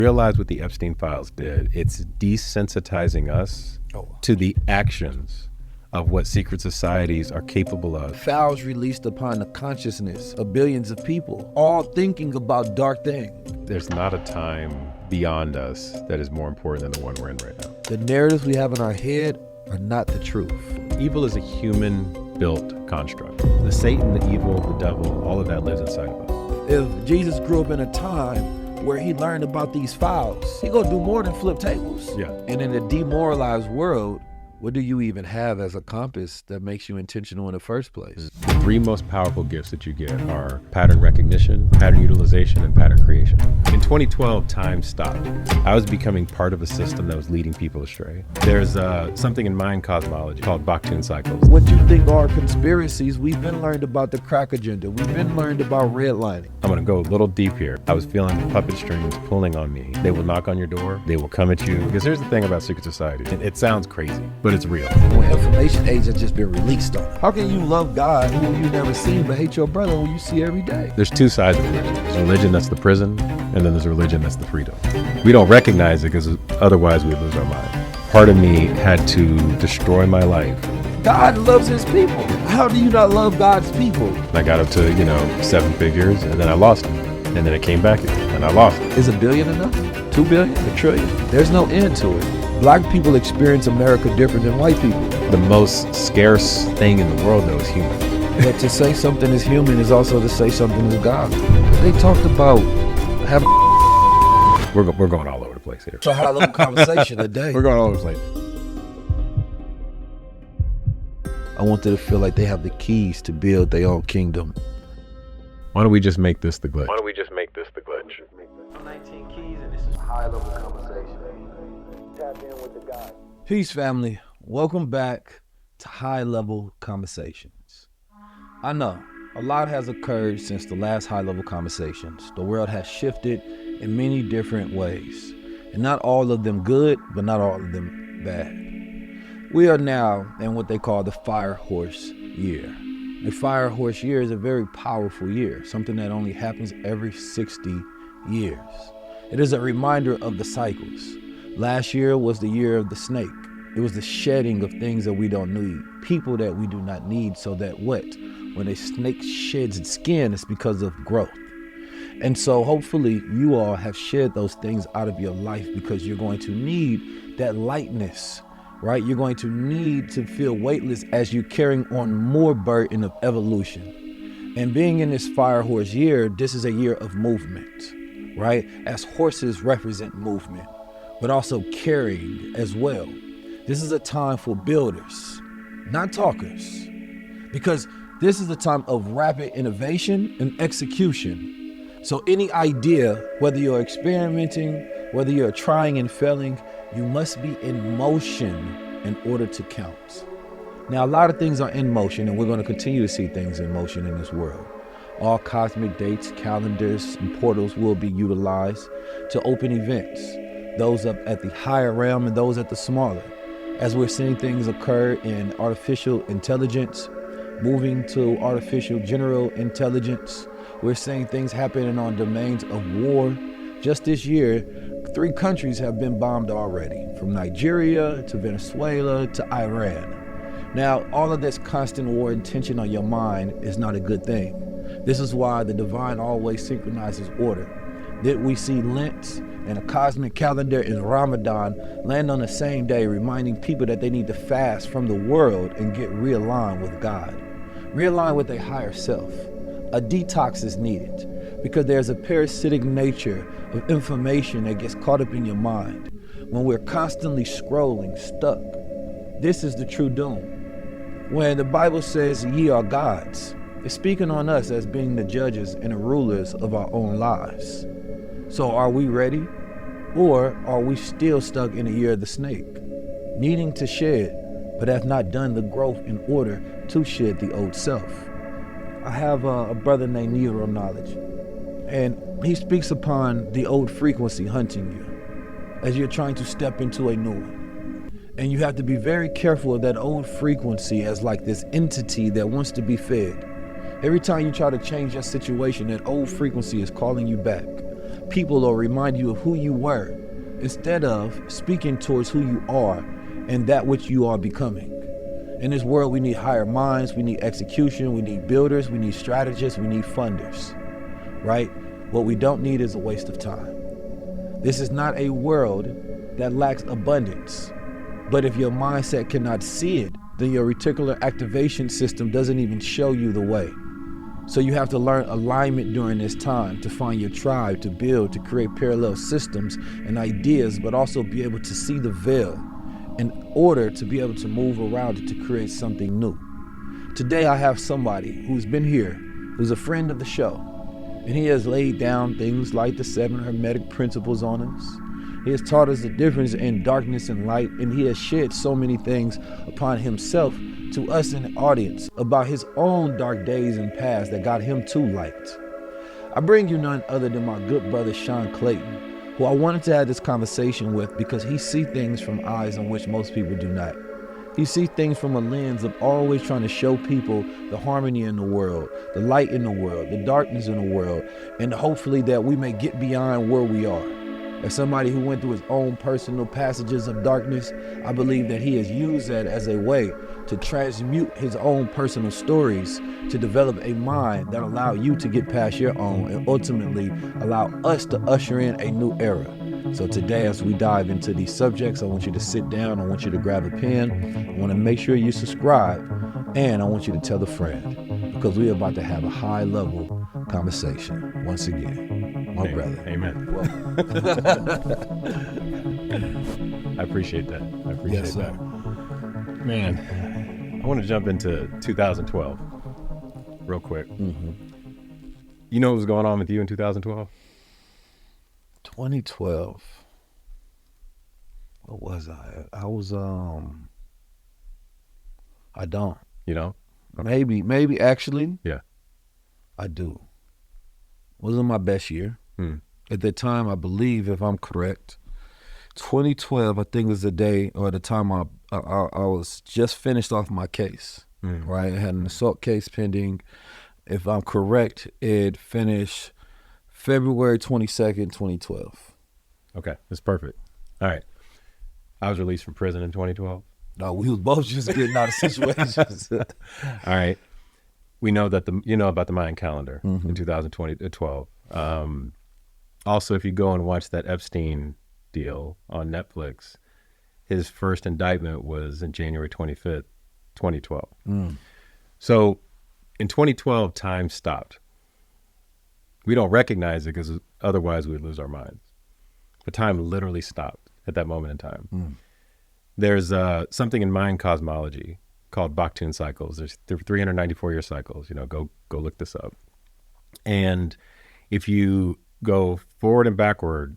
Realize what the Epstein files did. It's desensitizing us to the actions of what secret societies are capable of. Files released upon the consciousness of billions of people, all thinking about dark things. There's not a time beyond us that is more important than the one we're in right now. The narratives we have in our head are not the truth. Evil is a human-built construct. The Satan, the evil, the devil, all of that lives inside of us. If Jesus grew up in a time where he learned about these files, he gonna do more than flip tables. Yeah. And in a demoralized world, what do you even have as a compass that makes you intentional in the first place? The three most powerful gifts that you get are pattern recognition, pattern utilization, and pattern creation. In 2012, time stopped. I was becoming part of a system that was leading people astray. There's something in mind cosmology called Bakhtin cycles. What you think are conspiracies, we've been learned about the crack agenda. We've been learned about redlining. I'm gonna go a little deep here. I was feeling the puppet strings pulling on me. They will knock on your door. They will come at you. Because here's the thing about secret society. It sounds crazy, but it's real. When information age has just been released on it. How can you love God who you never seen but hate your brother who you see every day? There's two sides of religion. There's religion that's the prison, and then there's a religion that's the freedom. We don't recognize it because otherwise we'd lose our mind. Part of me had to destroy my life. God loves his people. How do you not love God's people? I got up to, 7 figures, and then I lost it. And then it came back again, and I lost it. Is $1 billion enough? 2 billion? $1 trillion? There's no end to it. Black people experience America different than white people. The most scarce thing in the world, though, is human. But to say something is human is also to say something is God. They talked about having We're going all over the place here. It's a high-level conversation today. We're going all over the place. I want them to feel like they have the keys to build their own kingdom. Why don't we just make this the glitch? I'm 19 keys and this is a high-level conversation. Tap in with the guy. Peace, family. Welcome back to High Level Conversations. I know a lot has occurred since the last High Level Conversations. The world has shifted in many different ways, and not all of them good, but not all of them bad. We are now in what they call the Fire Horse Year. The Fire Horse Year is a very powerful year, something that only happens every 60 years. It is a reminder of the cycles. Last year was the year of the snake. It was the shedding of things that we don't need, people that we do not need, so that when a snake sheds its skin, it's because of growth. And so hopefully you all have shed those things out of your life because you're going to need that lightness, right? You're going to need to feel weightless as you're carrying on more burden of evolution. And being in this Fire Horse Year, this is a year of movement, right? As horses represent movement, but also carrying as well. This is a time for builders, not talkers, because this is a time of rapid innovation and execution. So any idea, whether you're experimenting, whether you're trying and failing, you must be in motion in order to count. Now, a lot of things are in motion, and we're going to continue to see things in motion in this world. All cosmic dates, calendars, and portals will be utilized to open events, those up at the higher realm and those at the smaller. As we're seeing things occur in artificial intelligence, moving to artificial general intelligence, we're seeing things happening on domains of war. Just this year, 3 countries have been bombed already, from Nigeria to Venezuela to Iran. Now, all of this constant war and tension on your mind is not a good thing. This is why the divine always synchronizes order. That we see Lent and a cosmic calendar in Ramadan land on the same day, reminding people that they need to fast from the world and get realigned with God. Realign with a higher self. A detox is needed because there's a parasitic nature of information that gets caught up in your mind. When we're constantly scrolling, stuck, this is the true doom. When the Bible says ye are gods, it's speaking on us as being the judges and the rulers of our own lives. So are we ready? Or are we still stuck in the year of the snake, needing to shed, but have not done the growth in order to shed the old self? I have a brother named Neuro Knowledge, and he speaks upon the old frequency hunting you as you're trying to step into a new one. And you have to be very careful of that old frequency as like this entity that wants to be fed. Every time you try to change your situation, that old frequency is calling you back. people or remind you of who you were, instead of speaking towards who you are and that which you are becoming. In this world, we need higher minds, we need execution, we need builders, we need strategists, we need funders, right? What we don't need is a waste of time. This is not a world that lacks abundance, but if your mindset cannot see it, then your reticular activation system doesn't even show you the way. So you have to learn alignment during this time to find your tribe, to build, to create parallel systems and ideas, but also be able to see the veil in order to be able to move around it to create something new. Today I have somebody who's been here, who's a friend of the show, and he has laid down things like the 7 Hermetic principles on us. He has taught us the difference in darkness and light, and he has shared so many things upon himself to us in the audience about his own dark days and past that got him to light. I bring you none other than my good brother Sean Clayton, who I wanted to have this conversation with because he sees things from eyes in which most people do not. He sees things from a lens of always trying to show people the harmony in the world, the light in the world, the darkness in the world, and hopefully that we may get beyond where we are. As somebody who went through his own personal passages of darkness, I believe that he has used that as a way to transmute his own personal stories to develop a mind that allow you to get past your own and ultimately allow us to usher in a new era. So today, as we dive into these subjects, I want you to sit down, I want you to grab a pen, I want to make sure you subscribe, and I want you to tell a friend, because we're about to have a high-level conversation once again. My brother. Amen. I appreciate that. I appreciate that. Man, I want to jump into 2012 real quick. Mm-hmm. You know what was going on with you in 2012? 2012. What was I? I was I don't. You know? Maybe actually. Yeah. I do. Wasn't my best year. At that time, I believe, if I'm correct, 2012, I think was the day or the time I was just finished off my case, right? I had an assault case pending. If I'm correct, it finished February 22nd, 2012. Okay, that's perfect. All right. I was released from prison in 2012. No, we was both just getting out of situations. All right. We know that about the Mayan calendar in 2012. Also, if you go and watch that Epstein deal on Netflix, his first indictment was in January 25th, 2012. So in 2012, time stopped. We don't recognize it because otherwise we would lose our minds. But time literally stopped at that moment in time. There's something in Mayan cosmology called Baktun cycles. There's 394-year cycles. Go look this up. And if you go forward and backward,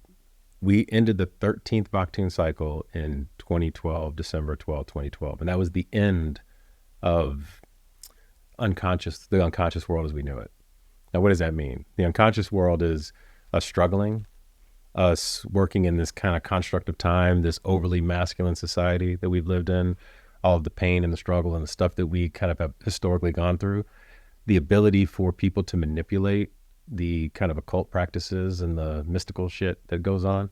we ended the 13th Baktun cycle in 2012, December 12, 2012. And that was the end of the unconscious world as we knew it. Now, what does that mean? The unconscious world is us struggling, us working in this kind of construct of time, this overly masculine society that we've lived in, all of the pain and the struggle and the stuff that we kind of have historically gone through, the ability for people to manipulate the kind of occult practices and the mystical shit that goes on,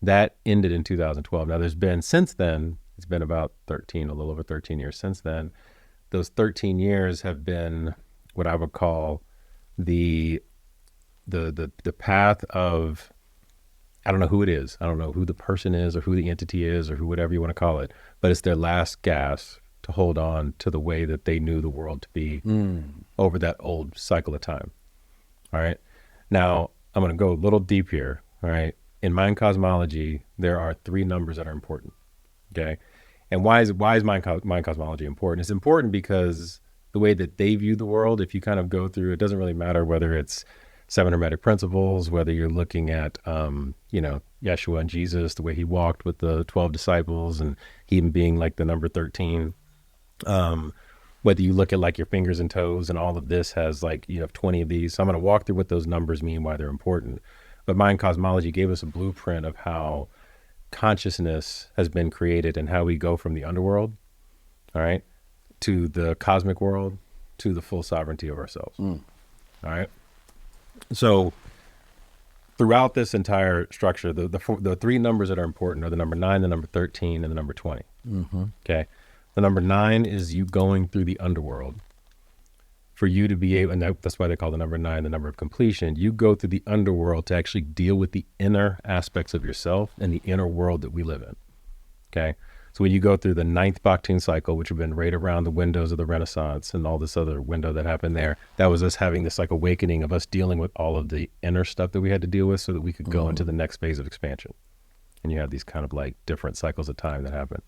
that ended in 2012. Now there's been, since then, it's been about a little over 13 years since then. Those 13 years have been what I would call the path of, I don't know who it is. I don't know who the person is or who the entity is or who, whatever you want to call it, but it's their last gasp to hold on to the way that they knew the world to be over that old cycle of time. All right. Now I'm going to go a little deep here. All right. In Mayan cosmology, there are 3 numbers that are important. Okay. And why is Mayan cosmology important? It's important because the way that they view the world, if you kind of go through, it doesn't really matter whether it's 7 Hermetic principles, whether you're looking at, Yeshua and Jesus, the way he walked with the 12 disciples and him being like the number 13, whether you look at like your fingers and toes and all of this has like, you have 20 of these. So I'm going to walk through what those numbers mean, why they're important. But Mayan cosmology gave us a blueprint of how consciousness has been created and how we go from the underworld, all right, to the cosmic world, to the full sovereignty of ourselves. All right. So throughout this entire structure, the three numbers that are important are the number 9, the number 13, and the number 20. Mm-hmm. Okay. The number 9 is you going through the underworld. For you to be able, and that's why they call the number 9 the number of completion. You go through the underworld to actually deal with the inner aspects of yourself and the inner world that we live in. Okay. So when you go through the 9th Bakhtin cycle, which have been right around the windows of the Renaissance and all this other window that happened there, that was us having this like awakening of us dealing with all of the inner stuff that we had to deal with so that we could go into the next phase of expansion. And you have these kind of like different cycles of time that happen.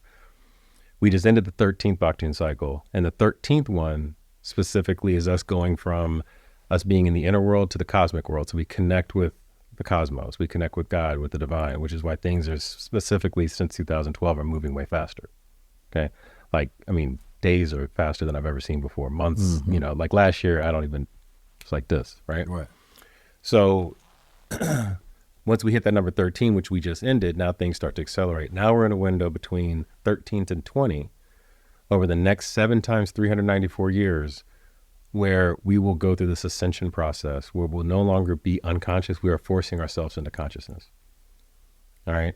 We just ended the 13th Bakhtin cycle, and the 13th one specifically is us going from us being in the inner world to the cosmic world. So we connect with the cosmos, we connect with God, with the divine, which is why things are specifically since 2012 are moving way faster. Okay. Like, I mean, days are faster than I've ever seen before. Months, you know, like last year, it's like this, right? Right. So once we hit that number 13, which we just ended, now things start to accelerate. Now we're in a window between 13th and 20 over the next 7 times 394 years, where we will go through this ascension process, where we'll no longer be unconscious. We are forcing ourselves into consciousness. All right.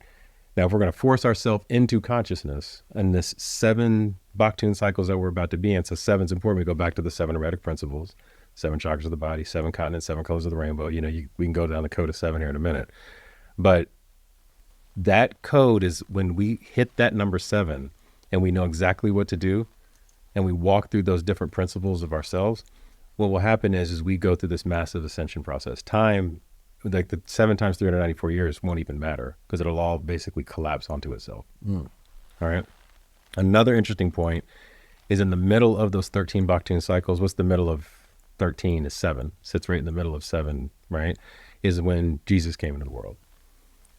Now, if we're going to force ourselves into consciousness and this 7 Bakhtin cycles that we're about to be in, so 7's important. We go back to the 7 hermetic principles, 7 chakras of the body, 7 continents, 7 colors of the rainbow. You know, we can go down the code of 7 here in a minute. But that code is when we hit that number 7 and we know exactly what to do, and we walk through those different principles of ourselves, what will happen is we go through this massive ascension process. Time, like the 7 times 394 years won't even matter because it'll all basically collapse onto itself. All right. Another interesting point is in the middle of those 13 Bakhtin cycles. What's the middle of 13 is 7, sits right in the middle of 7, right? Is when Jesus came into the world.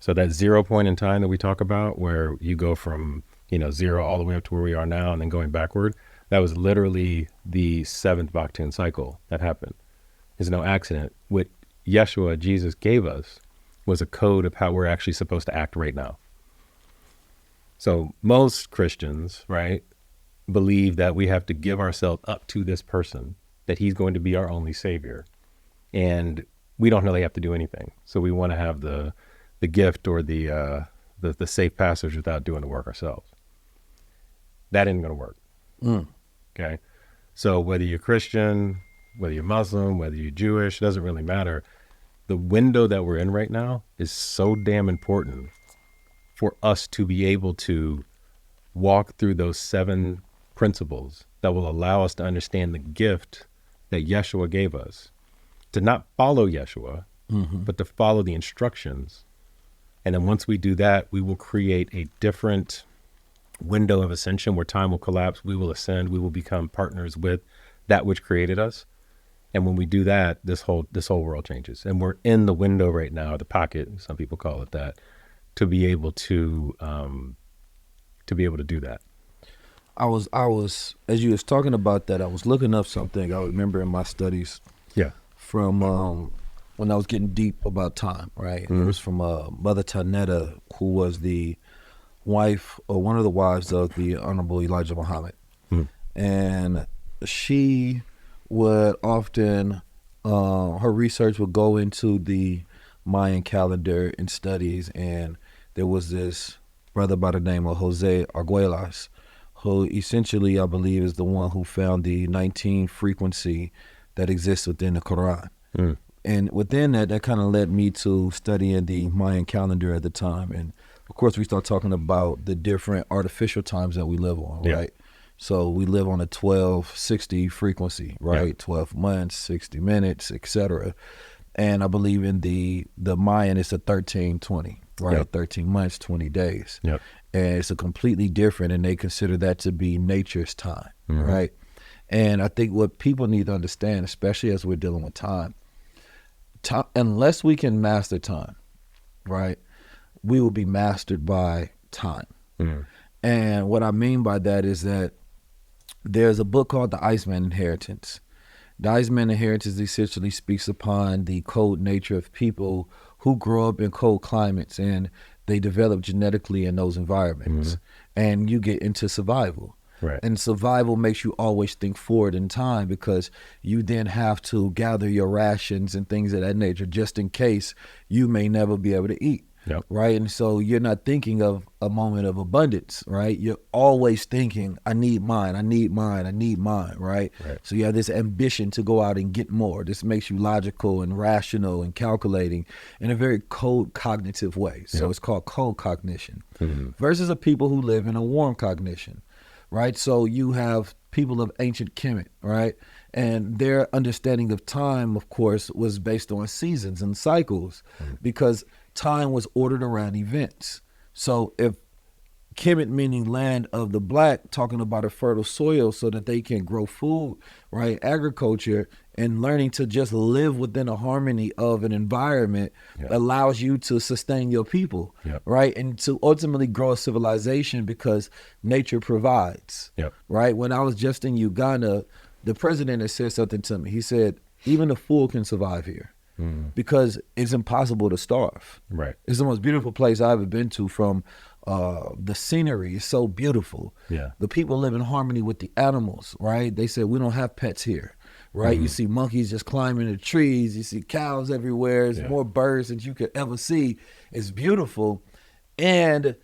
So that 0 point in time that we talk about, where you go from, 0 all the way up to where we are now and then going backward, that was literally the 7th Bakhtin cycle that happened. It's no accident. What Yeshua, Jesus, gave us was a code of how we're actually supposed to act right now. So most Christians, right, believe that we have to give ourselves up to this person, that he's going to be our only savior. And we don't really have to do anything. So we want to have the gift or the safe passage without doing the work ourselves. That ain't going to work. Okay. So whether you're Christian, whether you're Muslim, whether you're Jewish, it doesn't really matter. The window that we're in right now is so damn important for us to be able to walk through those 7 principles that will allow us to understand the gift that Yeshua gave us, to not follow Yeshua, but to follow the instructions. And then once we do that, we will create a different window of ascension where time will collapse. We will ascend. We will become partners with that which created us. And when we do that, this whole world changes. And we're in the window right now, the pocket, some people call it that, to be able to do that. I was as you was talking about that, I was looking up something I remember in my studies. Yeah. From when I was getting deep about time, right? And it was from Mother Tanetta, who was the wife or one of the wives of the Honorable Elijah Muhammad. And she would often, her research would go into the Mayan calendar and studies, and there was this brother by the name of Jose Arguellas, who essentially, I believe, is the one who found the 19 frequency that exists within the Quran. And within that kind of led me to studying the Mayan calendar at the time. And of course, we start talking about the different artificial times that we live on, right? So we live on a 1260 frequency, right? 12 months, 60 minutes, etc. And I believe in the Mayan, it's a 1320, right? 13 months, 20 days. And it's a completely different, and they consider that to be nature's time, right? And I think what people need to understand, especially as we're dealing with time, unless we can master time, right, we will be mastered by time. And what I mean by that is that there's a book called The Iceman Inheritance. The Iceman Inheritance essentially speaks upon the cold nature of people who grow up in cold climates, and they develop genetically in those environments. And you get into survival. Right. And survival makes you always think forward in time, because you then have to gather your rations and things of that nature just in case you may never be able to eat. Yep. Right. And so you're not thinking of a moment of abundance, right? You're always thinking, I need mine, I need mine, I need mine, right? So you have this ambition to go out and get more. This makes you logical and rational and calculating in a very cold cognitive way. So it's called cold cognition versus a people who live in a warm cognition, right? So you have people of ancient Kemet, right? And their understanding of time, of course, was based on seasons and cycles, because time was ordered around events. So if Kemet, meaning land of the black, talking about a fertile soil so that they can grow food, right? Agriculture and learning to just live within a harmony of an environment allows you to sustain your people, right? And to ultimately grow a civilization, because nature provides, right? When I was just in Uganda, the president had said something to me. He said, even a fool can survive here. Because it's impossible to starve. Right. It's the most beautiful place I've ever been to. From the scenery is so beautiful. The people live in harmony with the animals, right? They said we don't have pets here, right? You see monkeys just climbing the trees. You see cows everywhere. There's more birds than you could ever see. It's beautiful, and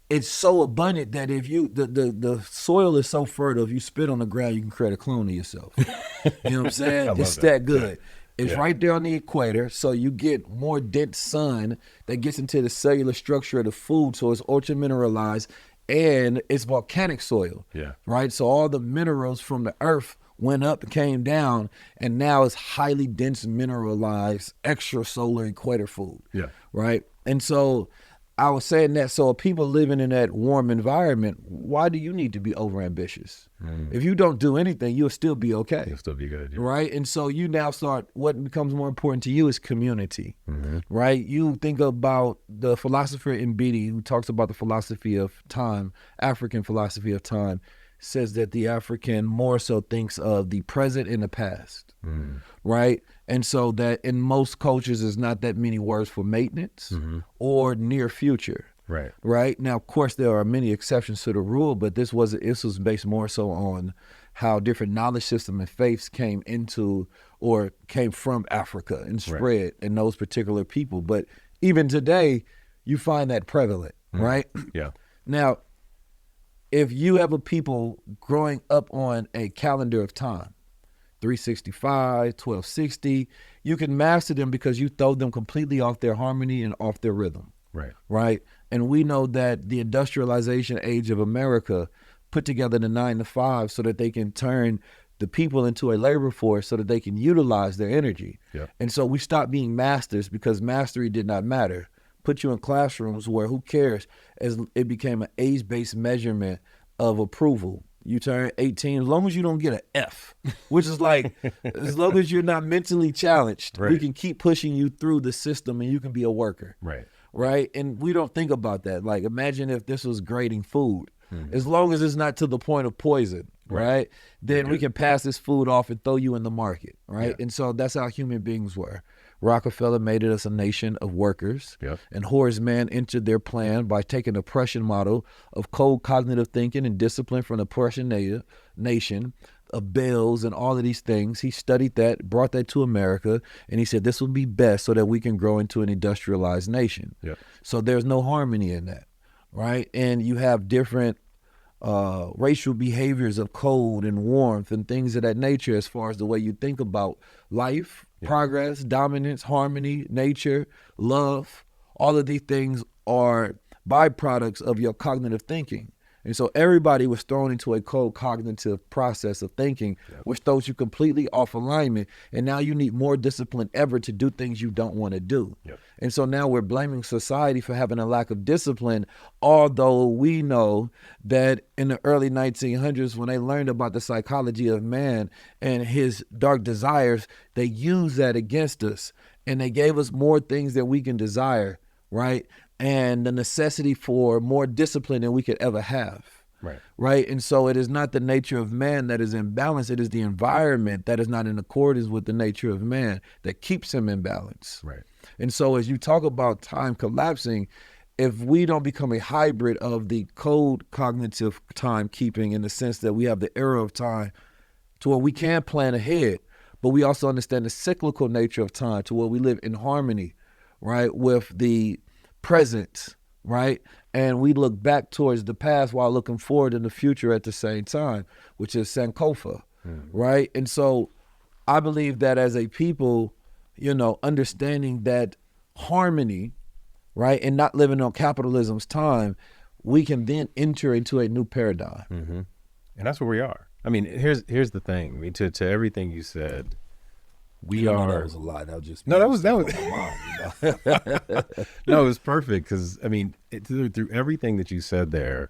it's so abundant that if you the soil is so fertile, if you spit on the ground, you can create a clone of yourself. You know what I'm saying? It's that good. It's right there on the equator, so you get more dense sun that gets into the cellular structure of the food, so it's ultra mineralized, and it's volcanic soil, right? So all the minerals from the earth went up and came down, and now it's highly dense, mineralized, extrasolar equator food, right? And so I was saying that, so people living in that warm environment, why do you need to be overambitious? If you don't do anything, you'll still be okay. You'll still be good. Right? And so you now start, what becomes more important to you is community, right? You think about the philosopher Mbidi, who talks about the philosophy of time, African philosophy of time, says that the African more so thinks of the present and the past, right? And so that in most cultures, there's not that many words for maintenance or near future. Right. Now, of course, there are many exceptions to the rule, but this was based more so on how different knowledge systems and faiths came into or came from Africa and spread in those particular people. But even today, you find that prevalent, right? Now, if you have a people growing up on a calendar of time, 365, 1260, you can master them because you throw them completely off their harmony and off their rhythm. Right. And we know that the industrialization age of America put together the 9 to 5 so that they can turn the people into a labor force so that they can utilize their energy. And so we stopped being masters because mastery did not matter. Put you in classrooms where who cares, as it became an age-based measurement of approval. You turn 18, as long as you don't get an F, which is like, as long as you're not mentally challenged, we can keep pushing you through the system and you can be a worker. Right? And we don't think about that. Like, imagine if this was grading food. As long as it's not to the point of poison, right? Then we can pass this food off and throw you in the market, right? And so that's how human beings were. Rockefeller made us a nation of workers, and Horace Mann entered their plan by taking the Prussian model of cold cognitive thinking and discipline from the Prussian nation, of bells and all of these things. He studied that, brought that to America, and he said this will be best so that we can grow into an industrialized nation. So there's no harmony in that, right? And you have different racial behaviors of cold and warmth and things of that nature as far as the way you think about life, progress, dominance, harmony, nature, love. All of these things are byproducts of your cognitive thinking. And so everybody was thrown into a cold cognitive process of thinking, which throws you completely off alignment. And now you need more discipline ever to do things you don't want to do. And so now we're blaming society for having a lack of discipline, although we know that in the early 1900s, when they learned about the psychology of man and his dark desires, they used that against us. And they gave us more things that we can desire, right? And the necessity for more discipline than we could ever have. Right. And so it is not the nature of man that is in balance. It is the environment that is not in accordance with the nature of man that keeps him in balance. And so as you talk about time collapsing, if we don't become a hybrid of the code cognitive timekeeping in the sense that we have the era of time to where we can plan ahead, but we also understand the cyclical nature of time to where we live in harmony, right, with the present, right? And we look back towards the past while looking forward in the future at the same time, which is Sankofa, right? And so I believe that as a people, understanding that harmony, right, and not living on capitalism's time, we can then enter into a new paradigm. Mm-hmm. And that's where we are. I mean, here's the thing. I mean, to everything you said, we are. That was a lie. That was just no. That was. No, it was perfect because I mean, through everything that you said there.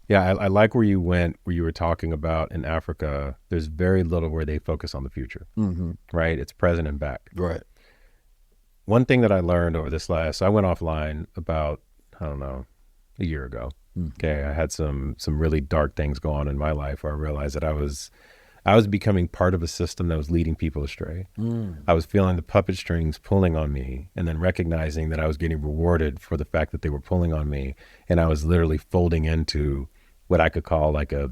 Yeah, I like where you went, where you were talking about in Africa. There's very little where they focus on the future, right? It's present and back. Right. One thing that I learned over this so I went offline about, I don't know, a year ago. Okay, I had some really dark things go on in my life where I realized that I was becoming part of a system that was leading people astray. I was feeling the puppet strings pulling on me and then recognizing that I was getting rewarded for the fact that they were pulling on me. And I was literally folding into what I could call like a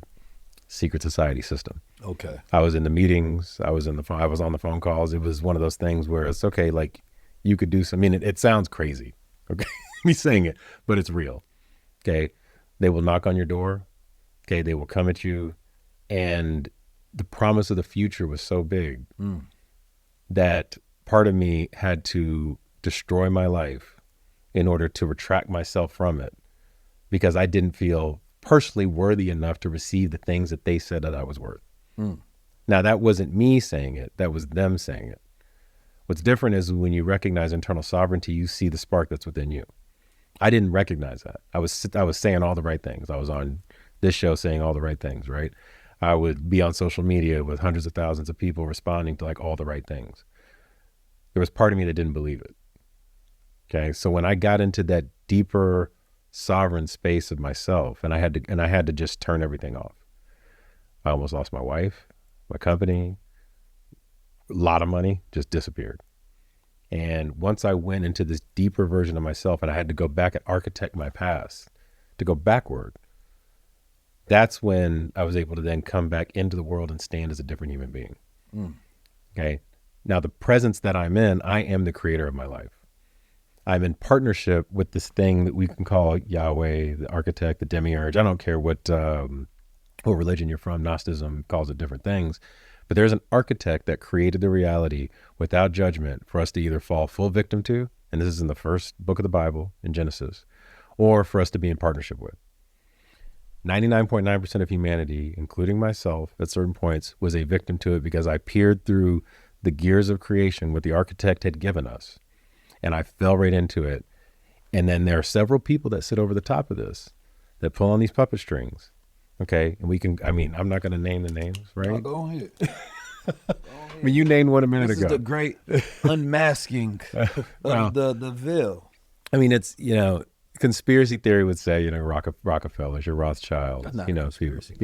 secret society system. Okay. I was in the meetings. I was on the phone calls. It was one of those things where it's okay. Like you could do some, I mean, it sounds crazy. Okay. Me saying it, but it's real. Okay. They will knock on your door. Okay. They will come at you. And the promise of the future was so big that part of me had to destroy my life in order to retract myself from it because I didn't feel personally worthy enough to receive the things that they said that I was worth. Now, that wasn't me saying it. That was them saying it. What's different is when you recognize internal sovereignty, you see the spark that's within you. I didn't recognize that. I was saying all the right things. I was on this show saying all the right things, right? I would be on social media with hundreds of thousands of people responding to like all the right things. There was part of me that didn't believe it. Okay. So when I got into that deeper sovereign space of myself and I had to just turn everything off. I almost lost my wife, my company, a lot of money just disappeared. And once I went into this deeper version of myself and I had to go back and architect my past to go backward, that's when I was able to then come back into the world and stand as a different human being. Okay. Now the presence that I'm in, I am the creator of my life. I'm in partnership with this thing that we can call Yahweh, the architect, the demiurge. I don't care what religion you're from. Gnosticism calls it different things. But there's an architect that created the reality without judgment for us to either fall full victim to, and this is in the first book of the Bible, in Genesis, or for us to be in partnership with. 99.9% of humanity, including myself at certain points, was a victim to it because I peered through the gears of creation, what the architect had given us. And I fell right into it. And then there are several people that sit over the top of this, that pull on these puppet strings. Okay. And I'm not going to name the names, right? Oh, go ahead. I mean, you named one a minute ago. This is the great unmasking of the veil. I mean, it's, conspiracy theory would say, Rockefellers, your Rothschilds, conspiracy.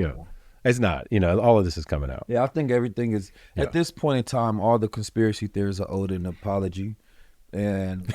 It's not, all of this is coming out. Yeah. I think everything is, at this point in time, all the conspiracy theories are owed an apology. And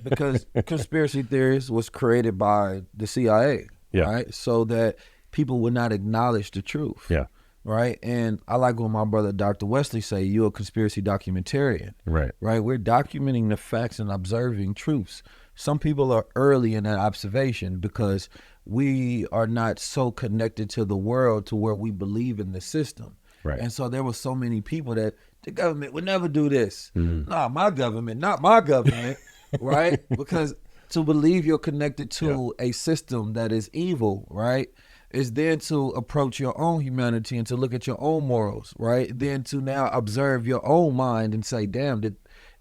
because conspiracy theories was created by the CIA, right? So that people would not acknowledge the truth. Yeah. Right. And I like what my brother Dr. Wesley say, you're a conspiracy documentarian. Right. Right. We're documenting the facts and observing truths. Some people are early in that observation because we are not so connected to the world to where we believe in the system. Right. And so there were so many people that the government would never do this. Nah, my government, not my government. Right. Because to believe you're connected to a system that is evil, right, is then to approach your own humanity and to look at your own morals, right? Then to now observe your own mind and say, damn,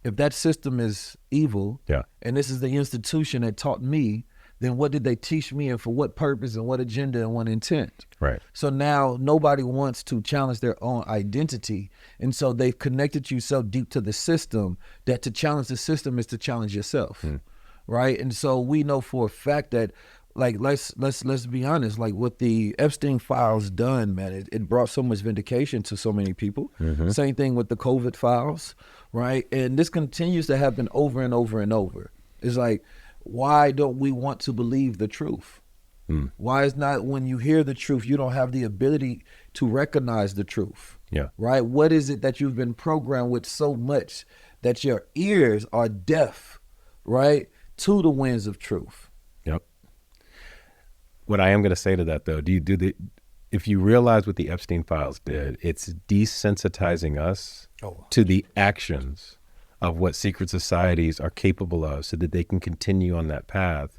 if that system is evil and this is the institution that taught me, then what did they teach me and for what purpose and what agenda and what intent? Right. So now nobody wants to challenge their own identity. And so they've connected you so deep to the system that to challenge the system is to challenge yourself. Right. And so we know for a fact that, like, let's be honest, like what the Epstein files done, man, it brought so much vindication to so many people. Same thing with the COVID files, right? And this continues to happen over and over and over. It's like why don't we want to believe the truth? Why is not when you hear the truth, you don't have the ability to recognize the truth? Yeah. Right? What is it that you've been programmed with so much that your ears are deaf, right, to the winds of truth? Yep. What I am going to say to that, though, if you realize what the Epstein files did, it's desensitizing us to the actions of what secret societies are capable of so that they can continue on that path.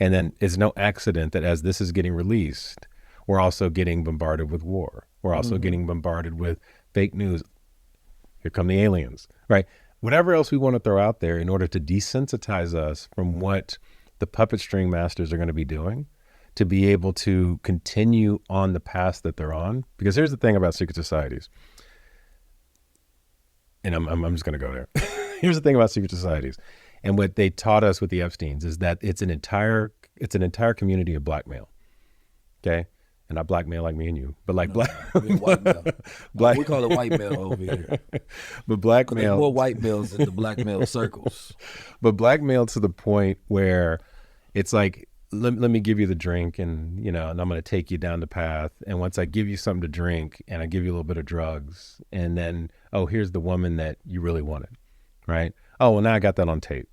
And then it's no accident that as this is getting released, we're also getting bombarded with war. We're also getting bombarded with fake news. Here come the aliens, right? Whatever else we want to throw out there in order to desensitize us from what the puppet string masters are going to be doing to be able to continue on the path that they're on. Because here's the thing about secret societies. And I'm just going to go there. Here's the thing about secret societies. And what they taught us with the Epsteins is that it's an entire community of blackmail. Okay? And not blackmail like me and you, but like White male. We call it white male over here. But blackmail. There's more white males in the black male circles. But blackmail to the point where it's like, let me give you the drink and, and I'm going to take you down the path. And once I give you something to drink and I give you a little bit of drugs and then, oh, here's the woman that you really wanted, right? Oh, well, now I got that on tape.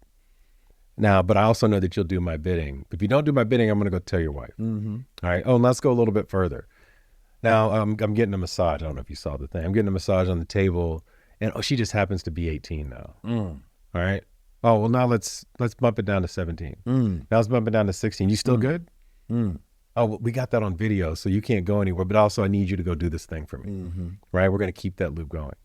Now, but I also know that you'll do my bidding. If you don't do my bidding, I'm going to go tell your wife. All right. Oh, and let's go a little bit further. Now, I'm getting a massage. I don't know if you saw the thing. I'm getting a massage on the table, and she just happens to be 18 now. All right. Oh, well, now let's bump it down to 17. Now let's bump it down to 16. You still good? Oh, well, we got that on video, so you can't go anywhere. But also, I need you to go do this thing for me. Right? We're going to keep that loop going.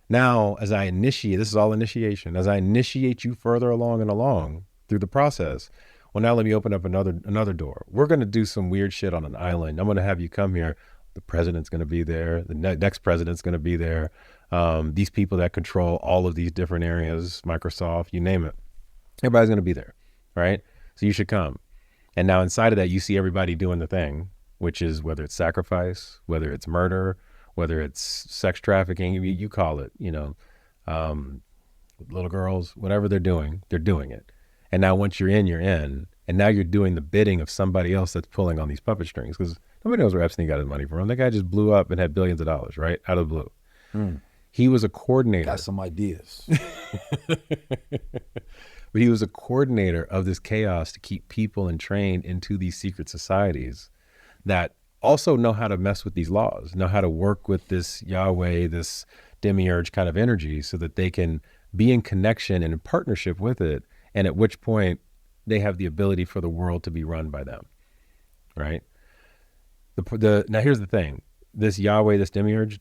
Now, as I initiate, this is all initiation. As I initiate you further along through the process, well, now let me open up another door. We're going to do some weird shit on an island. I'm going to have you come here. The president's going to be there. The next president's going to be there. These people that control all of these different areas, Microsoft, you name it. Everybody's going to be there, right? So you should come. And now inside of that, you see everybody doing the thing, which is whether it's sacrifice, whether it's murder, whether it's sex trafficking, you call it, little girls, whatever they're doing it. And now once you're in, and now you're doing the bidding of somebody else that's pulling on these puppet strings, because nobody knows where Epstein got his money from. That guy just blew up and had billions of dollars, right? Out of the blue. He was a coordinator. Got some ideas. But he was a coordinator of this chaos to keep people entrained into these secret societies that also know how to mess with these laws, know how to work with this Yahweh, this demiurge kind of energy so that they can be in connection and in partnership with it. And at which point they have the ability for the world to be run by them, right? Now here's the thing. This Yahweh, this demiurge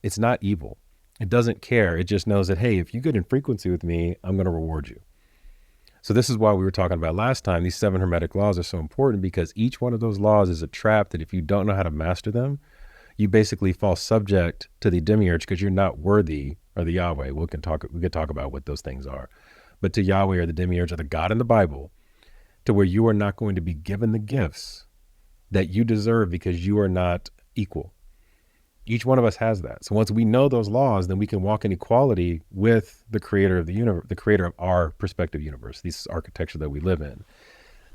it's not evil. It doesn't care. It just knows that, hey, if you get in frequency with me, I'm going to reward you. So this is why we were talking about last time, these 7 hermetic laws are so important because each one of those laws is a trap that if you don't know how to master them, you basically fall subject to the demiurge because you're not worthy, or the Yahweh. We can talk about what those things are. But to Yahweh or the demiurge or the God in the Bible, to where you are not going to be given the gifts that you deserve because you are not equal. Each one of us has that. So once we know those laws, then we can walk in equality with the creator of the universe, the creator of our perspective universe, this architecture that we live in.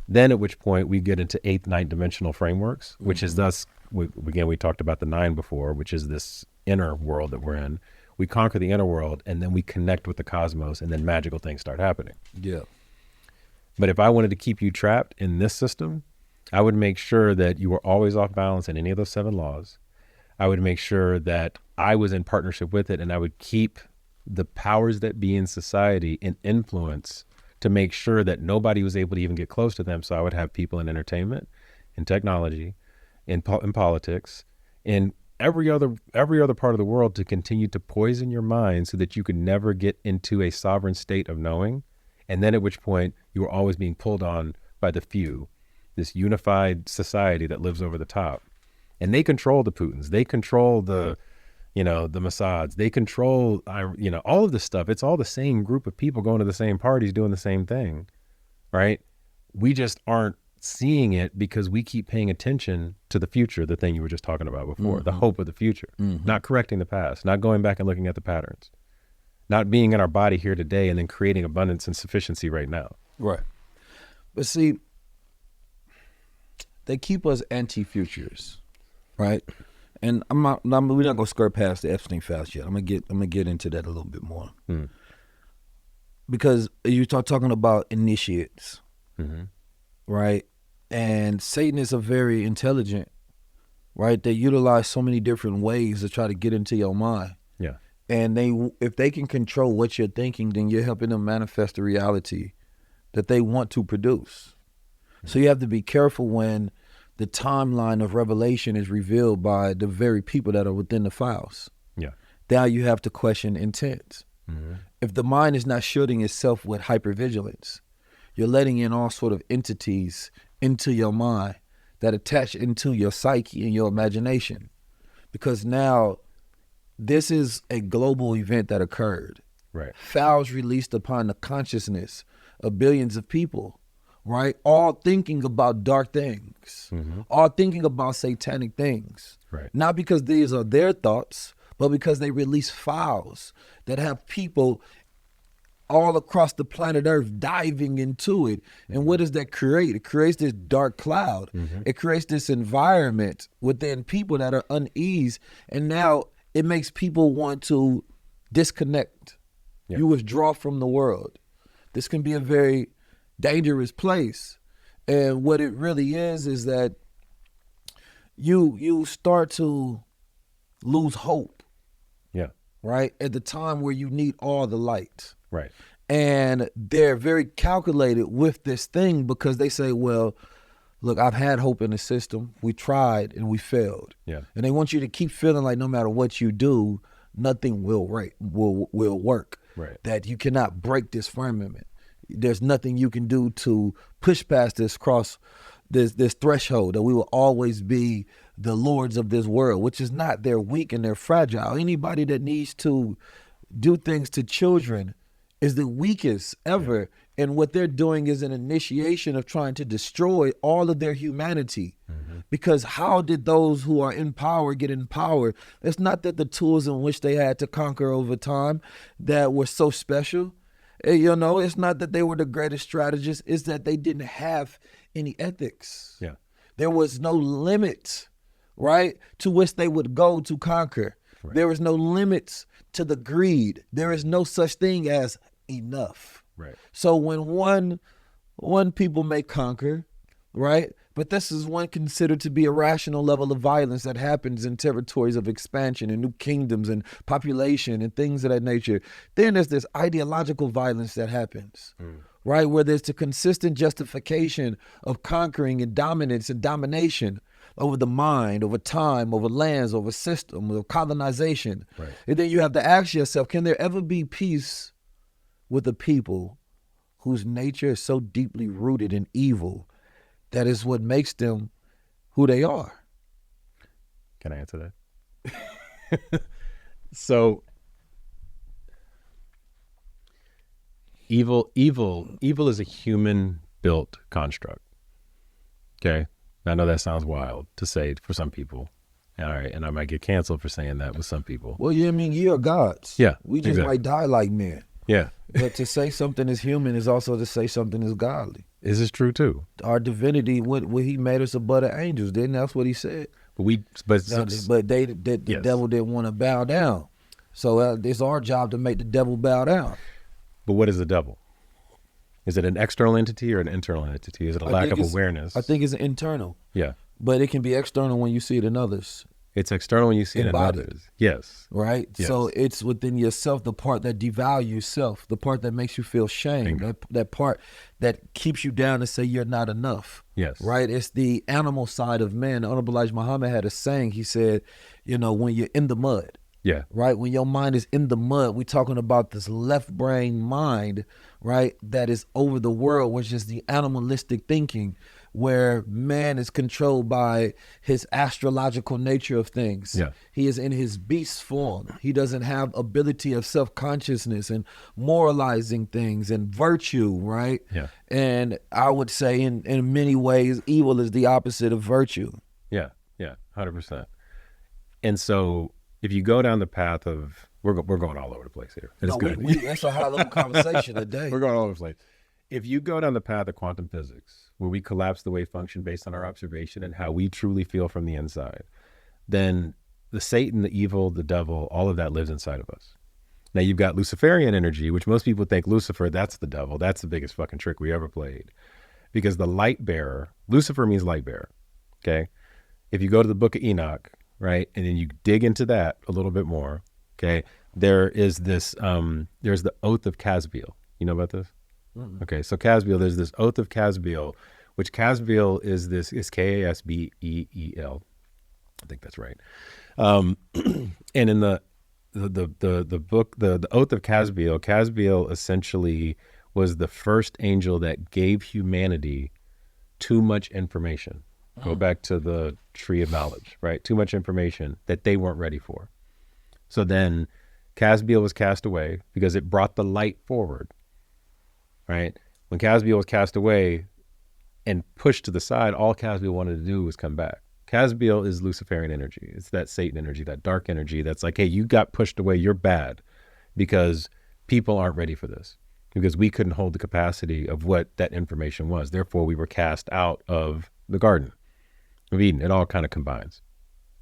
Then at which point we get into 8th, 9th dimensional frameworks, which is thus, we talked about the 9 before, which is this inner world that we're in. We conquer the inner world and then we connect with the cosmos and then magical things start happening. Yeah. But if I wanted to keep you trapped in this system, I would make sure that you were always off balance in any of those 7 laws. I would make sure that I was in partnership with it and I would keep the powers that be in society in influence to make sure that nobody was able to even get close to them. So I would have people in entertainment, in technology, in politics, in every other part of the world to continue to poison your mind so that you could never get into a sovereign state of knowing. And then at which point you are always being pulled on by the few, this unified society that lives over the top. And they control the Putins. They control the Mossads. They control, all of this stuff. It's all the same group of people going to the same parties, doing the same thing, right? We just aren't seeing it because we keep paying attention to the future, the thing you were just talking about before, the hope of the future, not correcting the past, not going back and looking at the patterns, not being in our body here today and then creating abundance and sufficiency right now. Right. But see, they keep us anti-futures, right? And we're not gonna skirt past the Epstein files yet. I'm gonna get into that a little bit more. Because you start talking about initiates, right? And Satanists are very intelligent, right? They utilize so many different ways to try to get into your mind. Yeah. And if they can control what you're thinking, then you're helping them manifest the reality that they want to produce. So you have to be careful when the timeline of revelation is revealed by the very people that are within the files. Yeah. Now you have to question intent. If the mind is not shielding itself with hypervigilance, you're letting in all sort of entities into your mind that attach into your psyche and your imagination. Because now this is a global event that occurred. Right. Files released upon the consciousness of billions of people, right? All thinking about dark things, all thinking about satanic things. Right. Not because these are their thoughts, but because they release files that have people all across the planet Earth diving into it. And what does that create? It creates this dark cloud. It creates this environment within people that are unease. And now it makes people want to disconnect. Yeah. You withdraw from the world. This can be a very dangerous place. And what it really is that you start to lose hope. Yeah. Right? At the time where you need all the light. Right. And they're very calculated with this thing because they say, well, look, I've had hope in the system. We tried and we failed. Yeah. And they want you to keep feeling like no matter what you do, nothing will work. Right. That you cannot break this firmament. There's nothing you can do to push past this this threshold, that we will always be the lords of this world, which is not. They're weak and they're fragile. Anybody that needs to do things to children is the weakest ever. Yeah. And what they're doing is an initiation of trying to destroy all of their humanity. Because how did those who are in power get in power? It's not that the tools in which they had to conquer over time that were so special. You know, it's not that they were the greatest strategists. It's that they didn't have any ethics. Yeah. There was no limit, right, to which they would go to conquer. Right. There was no limits to the greed. There is no such thing as enough. Right. So when one people may conquer, right, but this is one considered to be a rational level of violence that happens in territories of expansion and new kingdoms and population and things of that nature. Then there's this ideological violence that happens, right, where there's the consistent justification of conquering and dominance and domination over the mind, over time, over lands, over system, over colonization. Right. And then you have to ask yourself, can there ever be peace with a people whose nature is so deeply rooted in evil that is what makes them who they are? Can I answer that? So evil is a human-built construct. Okay? I know that sounds wild to say for some people. All right, and I might get canceled for saying that with some people. Well, yeah, I mean, you're gods. Yeah, we just might die like men. Yeah. But to say something is human is also to say something is godly. This is true too. Our divinity, what he made us a butt of angels, didn't? That's what he said. But the devil didn't want to bow down. So it's our job to make the devil bow down. But what is the devil? Is it an external entity or an internal entity? Is it a lack of awareness? I think it's internal. Yeah. But it can be external when you see it in others. It's external when you see it in others. Yes. Right? Yes. So it's within yourself, the part that devalues self, the part that makes you feel shame, that part that keeps you down and say you're not enough. Yes. Right? It's the animal side of man. Honorable Elijah Muhammad had a saying. He said, you know, when you're in the mud. Yeah. Right? When your mind is in the mud, we're talking about this left brain mind, right, that is over the world, which is the animalistic thinking, where man is controlled by his astrological nature of things. Yeah. He is in his beast form. He doesn't have ability of self-consciousness and moralizing things and virtue, right? Yeah. And I would say in many ways, evil is the opposite of virtue. Yeah, 100%. And so if you go down the path of, we're going all over the place here. It's good. That's a high-level conversation today. We're going all over the place. If you go down the path of quantum physics, where we collapse the wave function based on our observation and how we truly feel from the inside, then the Satan, the evil, the devil, all of that lives inside of us. Now you've got Luciferian energy, which most people think Lucifer, that's the devil. That's the biggest fucking trick we ever played. Because the light bearer, Lucifer means light bearer, okay? If you go to the book of Enoch, right, and then you dig into that a little bit more, okay, there is this, there's the oath of Casbiel. You know about this? Mm-hmm. Okay, so Casbiel, there's this oath of Casbiel, which Casbiel is Kasbeel. I think that's right. And in the book, the oath of Casbiel, Casbiel essentially was the first angel that gave humanity too much information. Go back to the tree of knowledge, right? Too much information that they weren't ready for. So then Casbiel was cast away because it brought the light forward, right? When Casbiel was cast away and pushed to the side, all Casbiel wanted to do was come back. Casbiel is Luciferian energy. It's that Satan energy, that dark energy that's like, hey, you got pushed away, you're bad, because people aren't ready for this, because we couldn't hold the capacity of what that information was. Therefore, we were cast out of the Garden of Eden. It all kind of combines,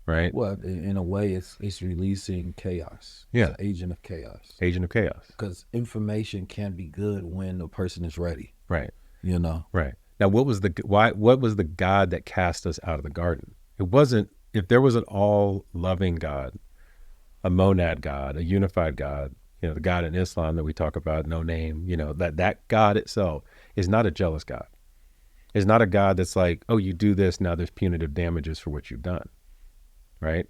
right? Well, in a way, it's releasing chaos. Yeah. It's an agent of chaos. Agent of chaos. Because information can be good when a person is ready. Right. You know? Right. Now, what was the God that cast us out of the garden? It wasn't, if there was an all-loving God, a monad God, a unified God, you know, the God in Islam that we talk about, no name, you know, that God itself is not a jealous God. It's not a God that's like, oh, you do this, now there's punitive damages for what you've done, right?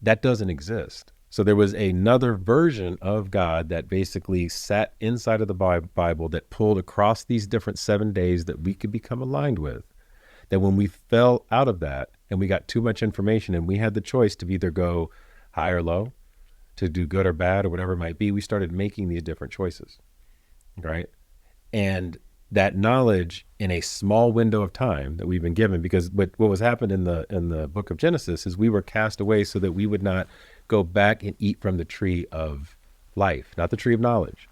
That doesn't exist. So there was another version of God that basically sat inside of the Bible that pulled across these different 7 days that we could become aligned with. That when we fell out of that and we got too much information and we had the choice to either go high or low, to do good or bad or whatever it might be, we started making these different choices, right? And that knowledge in a small window of time that we've been given, because what was happened in the book of Genesis is we were cast away so that we would not go back and eat from the tree of life, not the tree of knowledge.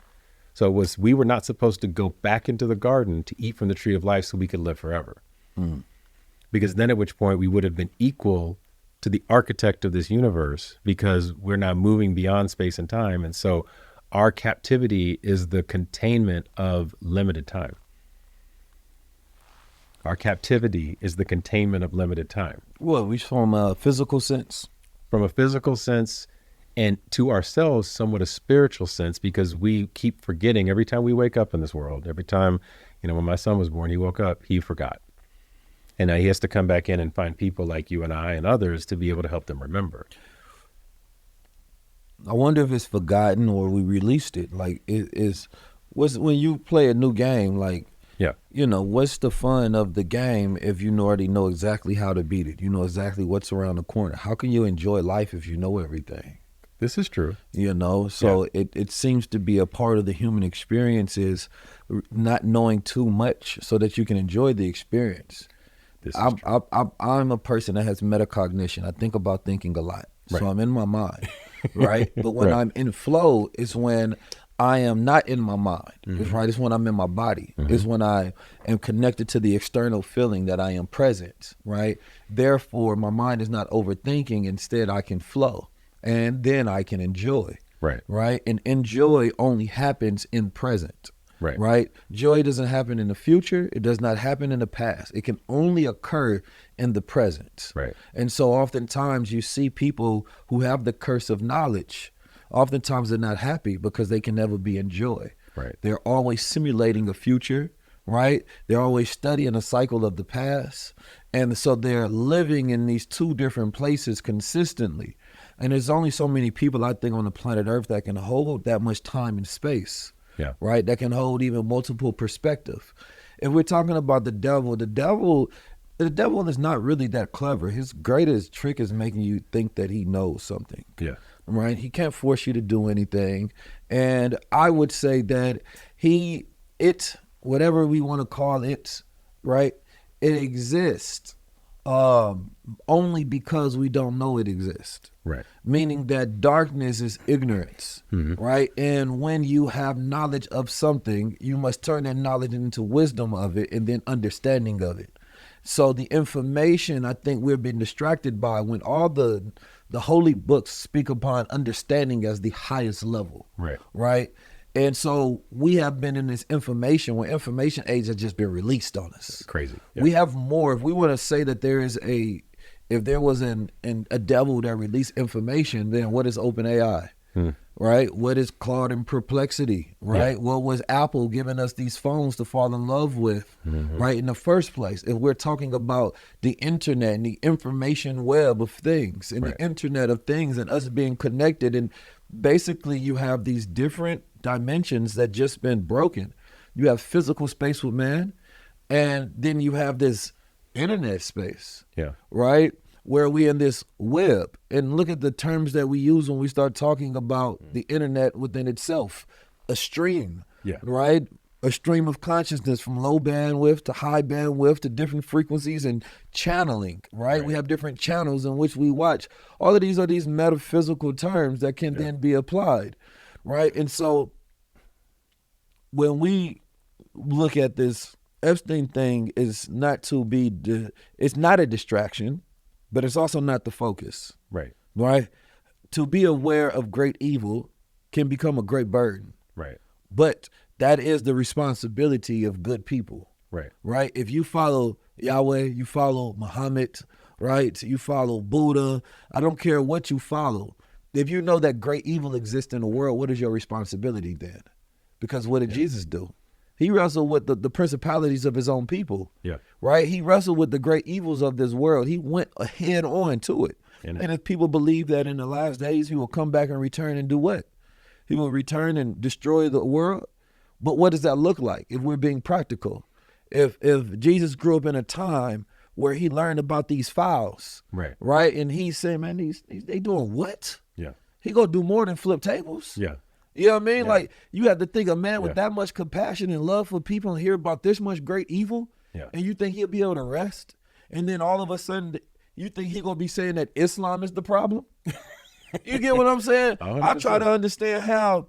So we were not supposed to go back into the garden to eat from the tree of life so we could live forever. Mm. Because then at which point we would have been equal to the architect of this universe, because we're now moving beyond space and time. And so our captivity is the containment of limited time. Our captivity is the containment of limited time. Well, we from a physical sense. From a physical sense, and to ourselves, somewhat a spiritual sense, because we keep forgetting every time we wake up in this world. Every time, you know, when my son was born, he woke up, he forgot. And now he has to come back in and find people like you and I and others to be able to help them remember. I wonder if it's forgotten or we released it. Like, when you play a new game, like, yeah, you know, what's the fun of the game if you already know exactly how to beat it? You know exactly what's around the corner. How can you enjoy life if you know everything? This is true. You know, so yeah. It seems to be a part of the human experience is not knowing too much so that you can enjoy the experience. I'm a person that has metacognition. I think about thinking a lot. Right. So I'm in my mind, right? But when right. I'm in flow is when I am not in my mind. Mm-hmm. It's right. It's when I'm in my body. Mm-hmm. It's when I am connected to the external feeling that I am present, right? Therefore, my mind is not overthinking. Instead, I can flow, and then I can enjoy. Right. Right. And enjoy only happens in present. Right. Right. Joy doesn't happen in the future. It does not happen in the past. It can only occur in the present. Right. And so oftentimes you see people who have the curse of knowledge. Oftentimes they're not happy because they can never be in joy. Right. They're always simulating a future, right? They're always studying a cycle of the past. And so they're living in these two different places consistently. And there's only so many people, I think, on the planet Earth that can hold that much time and space. Yeah. Right? That can hold even multiple perspective. If we're talking about the devil is not really that clever. His greatest trick is making you think that he knows something. Yeah. Right? He can't force you to do anything. And I would say that whatever we want to call it, right? It exists only because we don't know it exists. Right. Meaning that darkness is ignorance, right? And when you have knowledge of something, you must turn that knowledge into wisdom of it and then understanding of it. So the information I think we're being distracted by when all the holy books speak upon understanding as the highest level. Right. Right. And so we have been in this information age has just been released on us. Crazy. Yeah. We have more. If we want to say that if there was a devil that released information, then what is OpenAI? Right? What is Claude and Perplexity? Right? Yeah. What was Apple giving us these phones to fall in love with? Right? In the first place, if we're talking about the internet and the information web of things and the internet of things and us being connected, and basically you have these different dimensions that just been broken. You have physical space with man, and then you have this internet space. Yeah. Right? Where we in this web, and look at the terms that we use when we start talking about the internet within itself. A stream, right? A stream of consciousness from low bandwidth to high bandwidth to different frequencies and channeling, right? We have different channels in which we watch. All of these are these metaphysical terms that can then be applied, right? And so when we look at this Epstein thing, is not to be, it's not a distraction, but it's also not the focus. Right. Right? To be aware of great evil can become a great burden. Right. But that is the responsibility of good people. Right. Right? If you follow Yahweh, you follow Muhammad, right? You follow Buddha. I don't care what you follow. If you know that great evil exists in the world, what is your responsibility then? Because what did Jesus do? He wrestled with the principalities of his own people. Yeah. Right? He wrestled with the great evils of this world. He went head on to it. And if people believe that in the last days, he will come back and return and do what? He will return and destroy the world. But what does that look like if we're being practical? If Jesus grew up in a time where he learned about these files, right? And he's saying, man, they doing what? Yeah. He gonna do more than flip tables. Yeah. You know what I mean? Yeah. Like, you have to think a man with that much compassion and love for people and hear about this much great evil, and you think he'll be able to rest? And then all of a sudden, you think he gonna be saying that Islam is the problem? You get what I'm saying? 100%. I try to understand how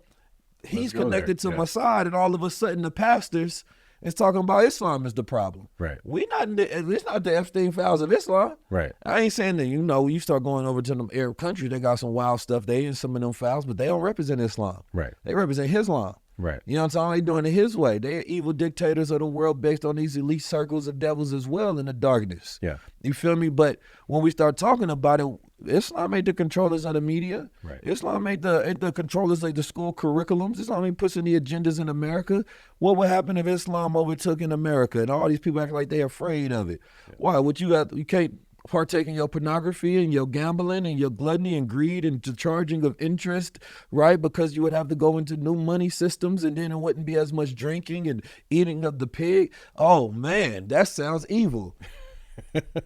he's connected to Mossad, and all of a sudden the pastors is talking about Islam is the problem. Right. It's not the Epstein files of Islam. Right. I ain't saying that, you start going over to them Arab countries, they got some wild stuff they in some of them files, but they don't represent Islam. Right. They represent Islam. Right. You know what I'm saying? They doing it his way. They're evil dictators of the world based on these elite circles of devils as well in the darkness. Yeah. You feel me? But when we start talking about it, Islam ain't the controllers of the media. Right. Islam ain't the controllers of the school curriculums. Islam ain't pushing the agendas in America. What would happen if Islam overtook in America and all these people act like they're afraid of it? Yeah. Why? You can't partake in your pornography and your gambling and your gluttony and greed and the charging of interest, right? Because you would have to go into new money systems, and then it wouldn't be as much drinking and eating of the pig. Oh man, that sounds evil.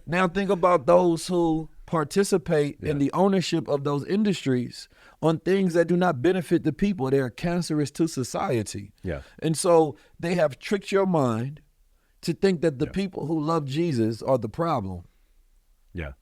Now think about those who participate in the ownership of those industries on things that do not benefit the people. They are cancerous to society. Yeah. And so they have tricked your mind to think that the people who love Jesus are the problem. Yeah.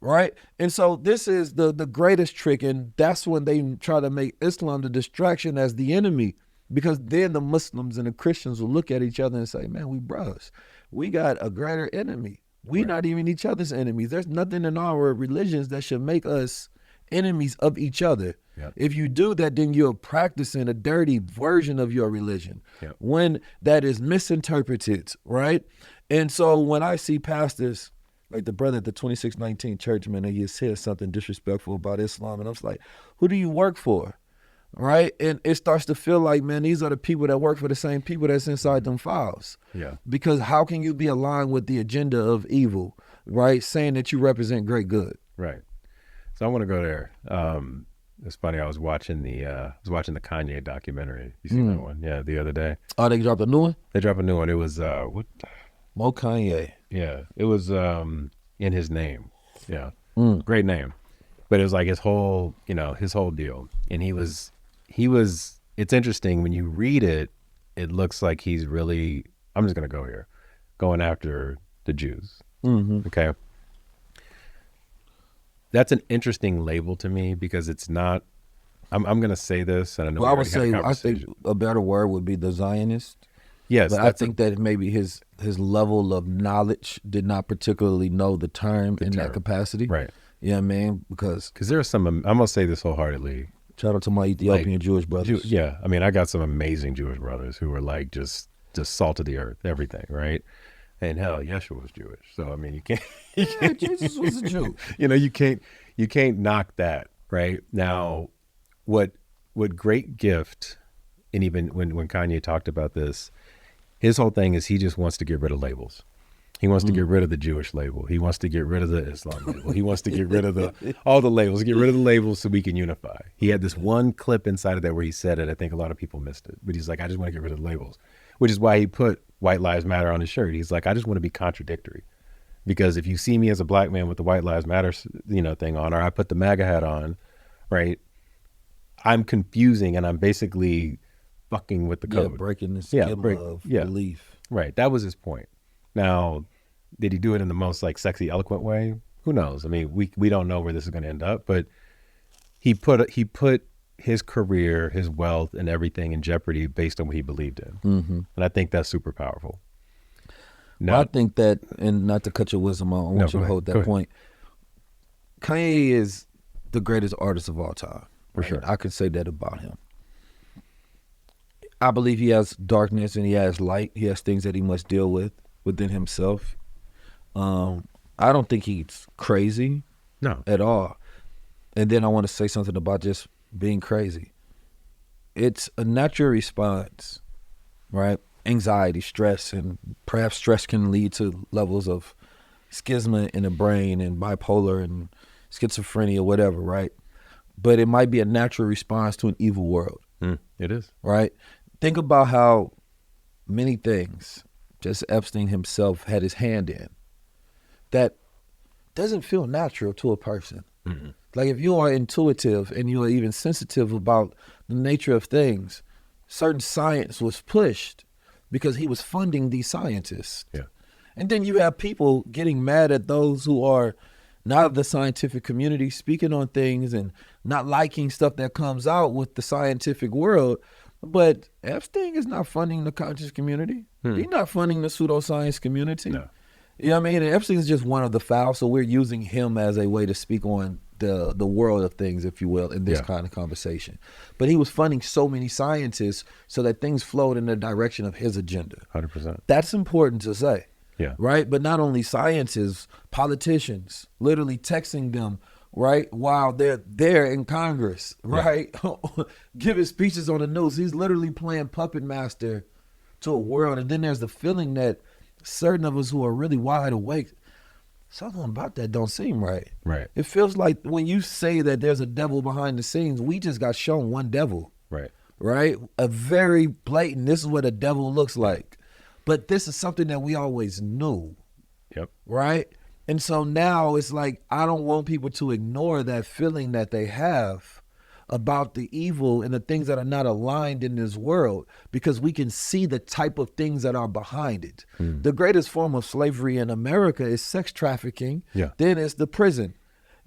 Right? And so this is the greatest trick, and that's when they try to make Islam the distraction as the enemy, because then the Muslims and the Christians will look at each other and say, man, we brothers. We got a greater enemy. We're not even each other's enemies. There's nothing in our religions that should make us enemies of each other. Yep. If you do that, then you're practicing a dirty version of your religion, when that is misinterpreted, right? And so when I see pastors, like the brother at the 2619 church, man, he said something disrespectful about Islam, and I was like, who do you work for? Right? And it starts to feel like, man, these are the people that work for the same people that's inside them files. Yeah. Because how can you be aligned with the agenda of evil, right? Saying that you represent great good. Right. So I want to go there. It's funny. I was watching the Kanye documentary. You seen that one? Yeah, the other day. Oh, they dropped a new one? They dropped a new one. It was what? Mo Kanye. Yeah, it was in his name. Yeah, great name. But it was like his whole deal. And he was. It's interesting when you read it. It looks like he's really. I'm just gonna go here, going after the Jews. Mm-hmm. Okay, That's an interesting label to me because it's not. I'm going to say this, and I know. Well, I would say I think a better word would be the Zionist. Yes, but I think that maybe his level of knowledge did not particularly know the term in that capacity. Right. You know what I mean? Because there are some. I'm going to say this wholeheartedly. Shout out to my Ethiopian Jewish brothers. Yeah, I mean, I got some amazing Jewish brothers who are like just salt of the earth, everything, right? And hell, Yeshua was Jewish, so I mean, you can't. Jesus was a Jew. You can't knock that, right? Now, what great gift, and even when Kanye talked about this, his whole thing is he just wants to get rid of labels. He wants to get rid of the Jewish label. He wants to get rid of the Islam label. He wants to get rid of all the labels, get rid of the labels so we can unify. He had this one clip inside of that where he said it. I think a lot of people missed it. But he's like, I just want to get rid of the labels, which is why he put White Lives Matter on his shirt. He's like, I just want to be contradictory. Because if you see me as a black man with the White Lives Matter, thing on, or I put the MAGA hat on, right, I'm confusing and I'm basically fucking with the code. Breaking the schema of belief. Right. That was his point. Now, did he do it in the most like sexy, eloquent way? Who knows? I mean, we don't know where this is going to end up, but he put his career, his wealth, and everything in jeopardy based on what he believed in. Mm-hmm. And I think that's super powerful. Well, I think that, and not to cut your wisdom on, I want you to hold that point. Kanye is the greatest artist of all time. For sure. I could say that about him. I believe he has darkness and he has light. He has things that he must deal with within himself. I don't think he's crazy. No. At all. And then I want to say something about just being crazy. It's a natural response, right? Anxiety, stress, and perhaps stress can lead to levels of schisma in the brain and bipolar and schizophrenia, whatever, right? But it might be a natural response to an evil world. It is. Right? Think about how many things just Epstein himself had his hand in that doesn't feel natural to a person. Mm-hmm. Like if you are intuitive and you are even sensitive about the nature of things, certain science was pushed because he was funding these scientists. Yeah. And then you have people getting mad at those who are not of the scientific community, speaking on things and not liking stuff that comes out with the scientific world. But Epstein is not funding the conscious community. He's not funding the pseudoscience community. No. You know what I mean? And Epstein is just one of the fouls, so we're using him as a way to speak on the world of things, if you will, in this kind of conversation. But he was funding so many scientists so that things flowed in the direction of his agenda. 100%. That's important to say. Yeah. Right? But not only scientists, politicians, literally texting them, right, while they're there in Congress, right? Giving speeches on the news. He's literally playing puppet master to a world. And then there's the feeling that certain of us who are really wide awake, something about that don't seem right. Right. It feels like when you say that there's a devil behind the scenes, we just got shown one devil. Right. Right? A very blatant, this is what a devil looks like. But this is something that we always knew. Yep. Right? And so now it's like, I don't want people to ignore that feeling that they have about the evil and the things that are not aligned in this world, because we can see the type of things that are behind it. The greatest form of slavery in America is sex trafficking. Yeah. Then it's the prison.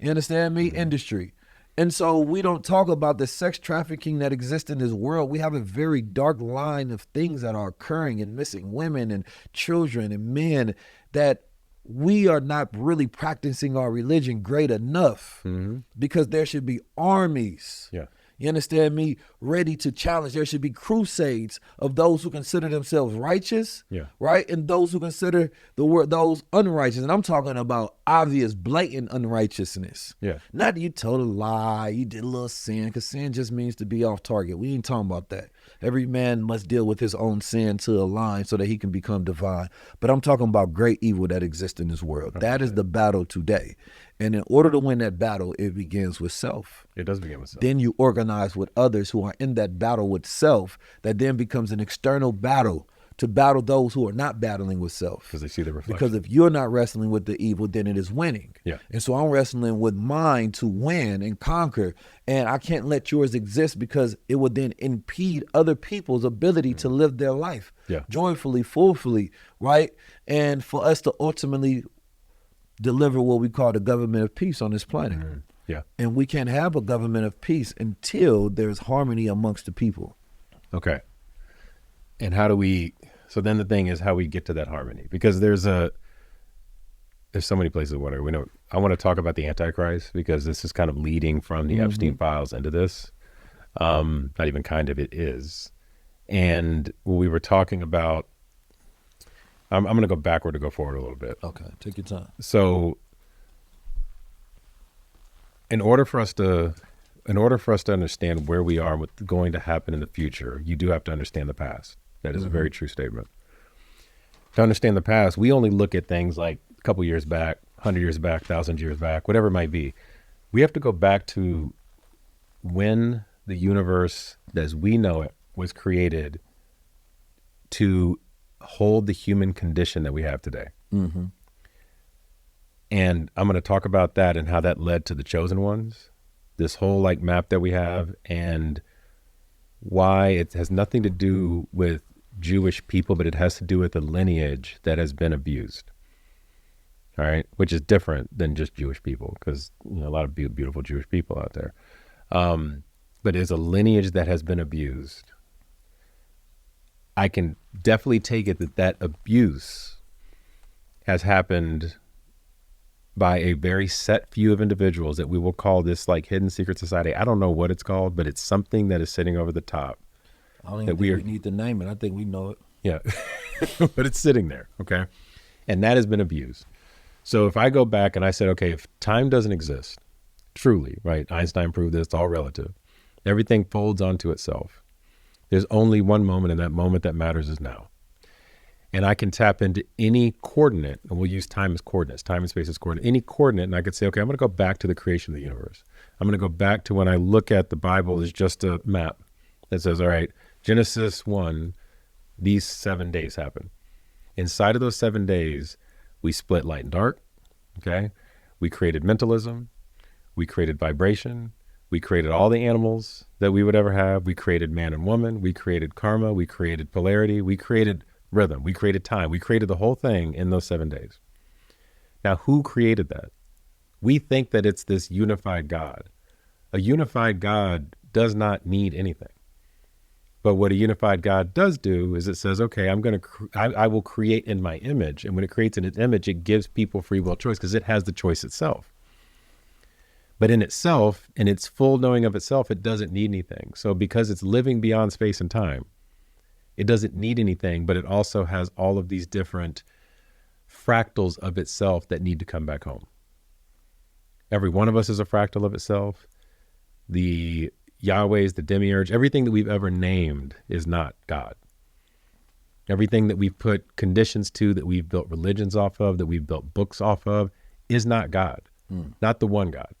You understand me? Industry. And so we don't talk about the sex trafficking that exists in this world. We have a very dark line of things that are occurring and missing women and children and men that we are not really practicing our religion great enough, because there should be armies. Yeah. You understand me? Ready to challenge. There should be crusades of those who consider themselves righteous, right? And those who consider those unrighteous. And I'm talking about obvious, blatant unrighteousness. Yeah. Not that you told a lie, you did a little sin, because sin just means to be off target. We ain't talking about that. Every man must deal with his own sin to align so that he can become divine. But I'm talking about great evil that exists in this world. That is the battle today. And in order to win that battle, it begins with self. It does begin with self. Then you organize with others who are in that battle with self, that then becomes an external battle to battle those who are not battling with self. Because they see the reflection. Because if you're not wrestling with the evil, then it is winning. Yeah. And so I'm wrestling with mine to win and conquer. And I can't let yours exist, because it would then impede other people's ability to live their life joyfully, fully, right? And for us to ultimately deliver what we call the government of peace on this planet. Yeah. And we can't have a government of peace until there's harmony amongst the people. Okay. And so then the thing is how we get to that harmony, because there's so many places where I want to talk about the Antichrist, because this is kind of leading from the Epstein files into this. Not even kind of, it is. And we were talking about, I'm going to go backward to go forward a little bit. Okay, take your time. So in order for us to understand where we are and what's going to happen in the future, you do have to understand the past. That is a very true statement. To understand the past, we only look at things like a couple years back, 100 years back, 1,000 years back, whatever it might be. We have to go back to when the universe as we know it was created to hold the human condition that we have today. Mm-hmm. And I'm going to talk about that and how that led to the chosen ones, this whole like map that we have, and why it has nothing to do with Jewish people, but it has to do with a lineage that has been abused. All right. Which is different than just Jewish people, because a lot of beautiful Jewish people out there. But it's a lineage that has been abused. I can definitely take it that abuse has happened by a very set few of individuals that we will call this like hidden secret society. I don't know what it's called, but it's something that is sitting over the top. I don't even think we need to name it. I think we know it. Yeah, but it's sitting there, okay? And that has been abused. So if I go back and I said, okay, if time doesn't exist, truly, right? Einstein proved this, it's all relative. Everything folds onto itself. There's only one moment, and that moment that matters is now. And I can tap into any coordinate, and we'll use time as coordinates, time and space as coordinate, any coordinate, and I could say, okay, I'm going to go back to the creation of the universe. I'm going to go back to when I look at the Bible as just a map that says, all right, Genesis 1, these 7 days happen. Inside of those 7 days, we split light and dark, okay? We created mentalism. We created vibration. We created all the animals that we would ever have. We created man and woman. We created karma. We created polarity. We created rhythm. We created time. We created the whole thing in those 7 days. Now, who created that? We think that it's this unified God. A unified God does not need anything. But what a unified God does do is it says, okay, I will create in my image. And when it creates in its image, it gives people free will choice because it has the choice itself. But in itself, in its full knowing of itself, it doesn't need anything. So because it's living beyond space and time, it doesn't need anything, but it also has all of these different fractals of itself that need to come back home. Every one of us is a fractal of itself. The Yahwehs, the demiurge, everything that we've ever named is not God. Everything that we've put conditions to, that we've built religions off of, that we've built books off of, is not God, not the one God.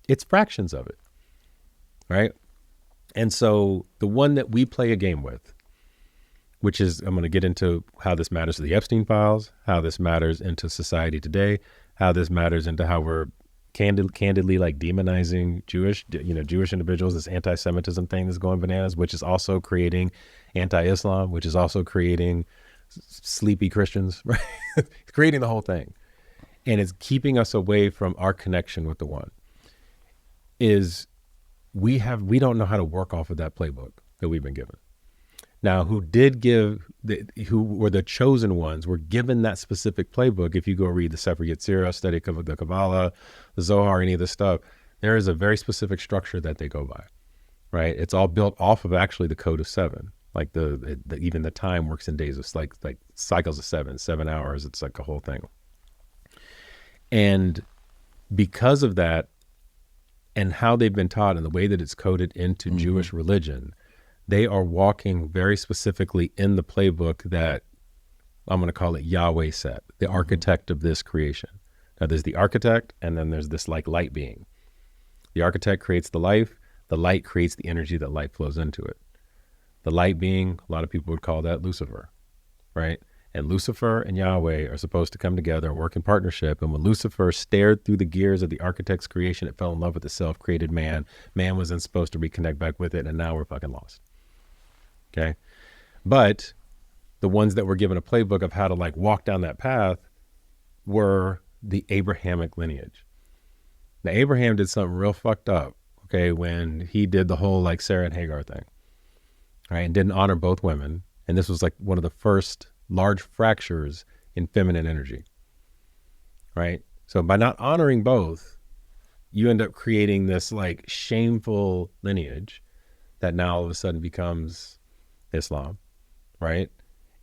It's fractions of it, right? And so the one that we play a game with, which is, I'm going to get into how this matters to the Epstein files, how this matters into society today, how this matters into how we're candidly like demonizing Jewish individuals, this anti-Semitism thing that's going bananas, which is also creating anti-Islam, which is also creating sleepy Christians, right? It's creating the whole thing. And it's keeping us away from our connection with the one. We don't know how to work off of that playbook that we've been given. Now, who were the chosen ones were given that specific playbook. If you go read the Sefer Yetzirah, study the Kabbalah, the Zohar, any of this stuff, there is a very specific structure that they go by, right? It's all built off of actually the code of 7. Like even the time works in days of like cycles of 7 hours. It's like a whole thing. And because of that and how they've been taught and the way that it's coded into Jewish religion, they are walking very specifically in the playbook that I'm going to call it Yahweh set, the architect of this creation. Now there's the architect, and then there's this like light being. The architect creates the life. The light creates the energy that light flows into it. The light being, a lot of people would call that Lucifer, right? And Lucifer and Yahweh are supposed to come together and work in partnership. And when Lucifer stared through the gears of the architect's creation, it fell in love with itself, created man. Man was then supposed to reconnect back with it, and now we're fucking lost. Okay. But the ones that were given a playbook of how to like walk down that path were the Abrahamic lineage. Now, Abraham did something real fucked up, okay, when he did the whole like Sarah and Hagar thing, right, and didn't honor both women. And this was like one of the first large fractures in feminine energy, right? So by not honoring both, you end up creating this like shameful lineage that now all of a sudden becomes Islam, right?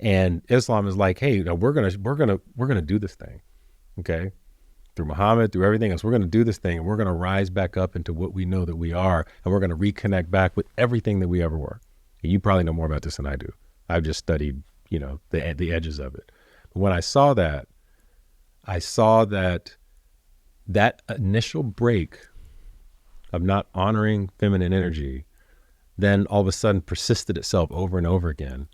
And Islam is like, hey, no, we're gonna do this thing, okay? Through Muhammad, through everything else, we're gonna do this thing, and we're gonna rise back up into what we know that we are, and we're gonna reconnect back with everything that we ever were. And you probably know more about this than I do. I've just studied, the edges of it. But when I saw that that initial break of not honoring feminine energy then all of a sudden persisted itself over and over again.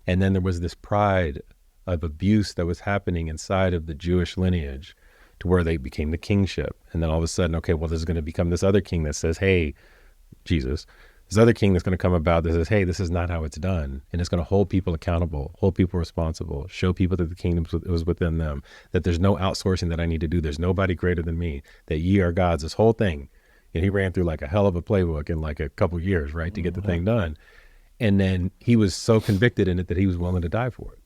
And then there was this pride of abuse that was happening inside of the Jewish lineage to where they became the kingship. And then all of a sudden, okay, well, there's going to become this other king that says, hey, Jesus, this other king that's going to come about that says, hey, this is not how it's done. And it's going to hold people accountable, hold people responsible, show people that the kingdom was within them, that there's no outsourcing that I need to do. There's nobody greater than me, that ye are gods, this whole thing. And he ran through like a hell of a playbook in like a couple of years, right, to get the thing done. And then he was so convicted in it that he was willing to die for it.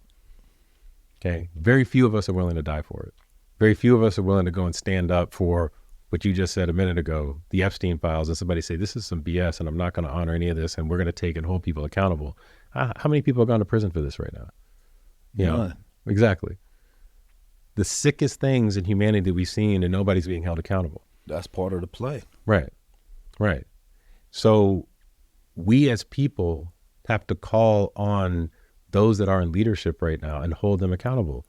Okay. Very few of us are willing to die for it. Very few of us are willing to go and stand up for what you just said a minute ago, the Epstein files, and somebody say, this is some BS and I'm not going to honor any of this and we're going to take and hold people accountable. How many people have gone to prison for this right now? None. Exactly. The sickest things in humanity we've seen, and nobody's being held accountable. That's part of the play. Right. So we as people have to call on those that are in leadership right now and hold them accountable,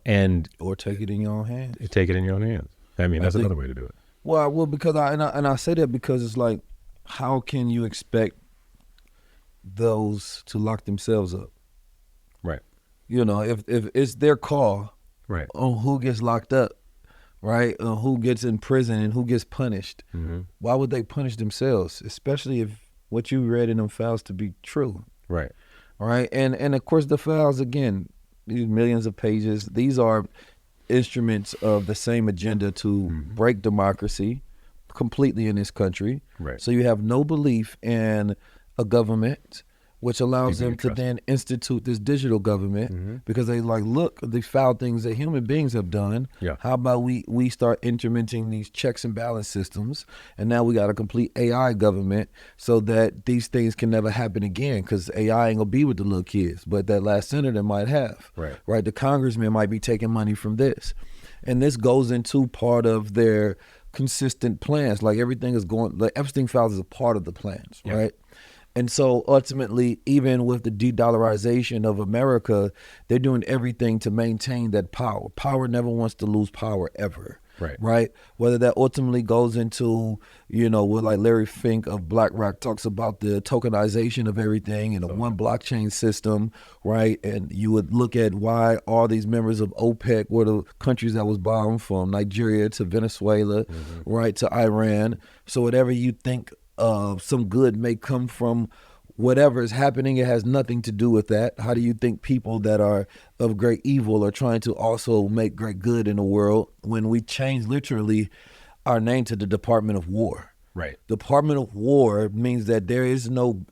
and or take it in your own hands. Take it in your own hands. I mean, that's another way to do it. Well, because I say that because it's like, how can you expect those to lock themselves up? Right. If it's their call, right, on who gets locked up, right, on who gets in prison and who gets punished, why would they punish themselves, especially if what you read in them files to be true? Right. Right. And of course the files, again, these millions of pages, these are instruments of the same agenda to break democracy completely in this country. Right. So you have no belief in a government, which allows them to then institute this digital government because they like, look, the foul things that human beings have done. Yeah. How about we start implementing these checks and balance systems, and now we got a complete AI government so that these things can never happen again, because AI ain't gonna be with the little kids, but that last senator might have. Right. The congressman might be taking money from this. And this goes into part of their consistent plans. Like everything is going, the Epstein files is a part of the plans, right? And so ultimately, even with the de-dollarization of America, they're doing everything to maintain that power. Power never wants to lose power ever. Right. Whether that ultimately goes into, what like Larry Fink of BlackRock talks about, the tokenization of everything in a one blockchain system, right? And you would look at why all these members of OPEC were the countries that was bombed, from Nigeria to Venezuela, right, to Iran. So whatever you think some good may come from whatever is happening, it has nothing to do with that. How do you think people that are of great evil are trying to also make great good in the world when we change literally our name to the Department of War? Right. Department of War means that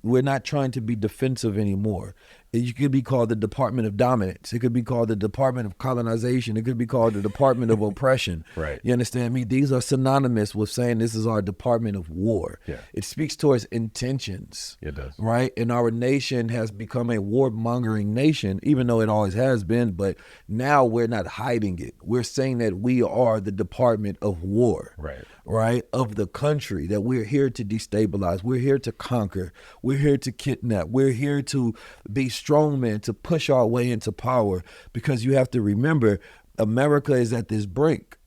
we're not trying to be defensive anymore. It could be called the Department of Dominance. It could be called the Department of Colonization. It could be called the Department of Oppression. Right. You understand me? These are synonymous with saying this is our Department of War. Yeah. It speaks towards intentions. It does. Right? And our nation has become a warmongering nation, even though it always has been, but now we're not hiding it. We're saying that we are the Department of War. Right? Of the country, that we're here to destabilize. We're here to conquer. We're here to kidnap. We're here to be strongmen, to push our way into power, because you have to remember, America is at this brink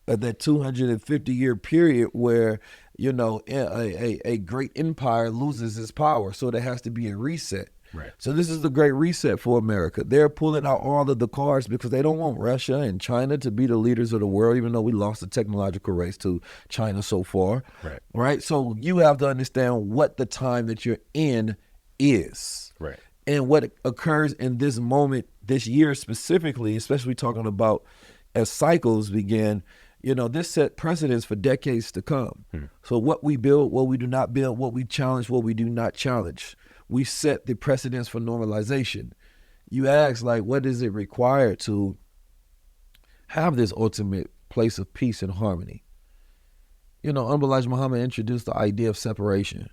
of that 250-year period where, a great empire loses its power. So there has to be a reset. Right. So this is the great reset for America. They're pulling out all of the cards because they don't want Russia and China to be the leaders of the world, even though we lost the technological race to China so far. Right. So you have to understand what the time that you're in is. Right. And what occurs in this moment, this year specifically, especially talking about as cycles begin, this set precedents for decades to come. So what we build, what we do not build, what we challenge, what we do not challenge, we set the precedents for normalization. You ask, like, what is it required to have this ultimate place of peace and harmony? Elijah Muhammad introduced the idea of separation,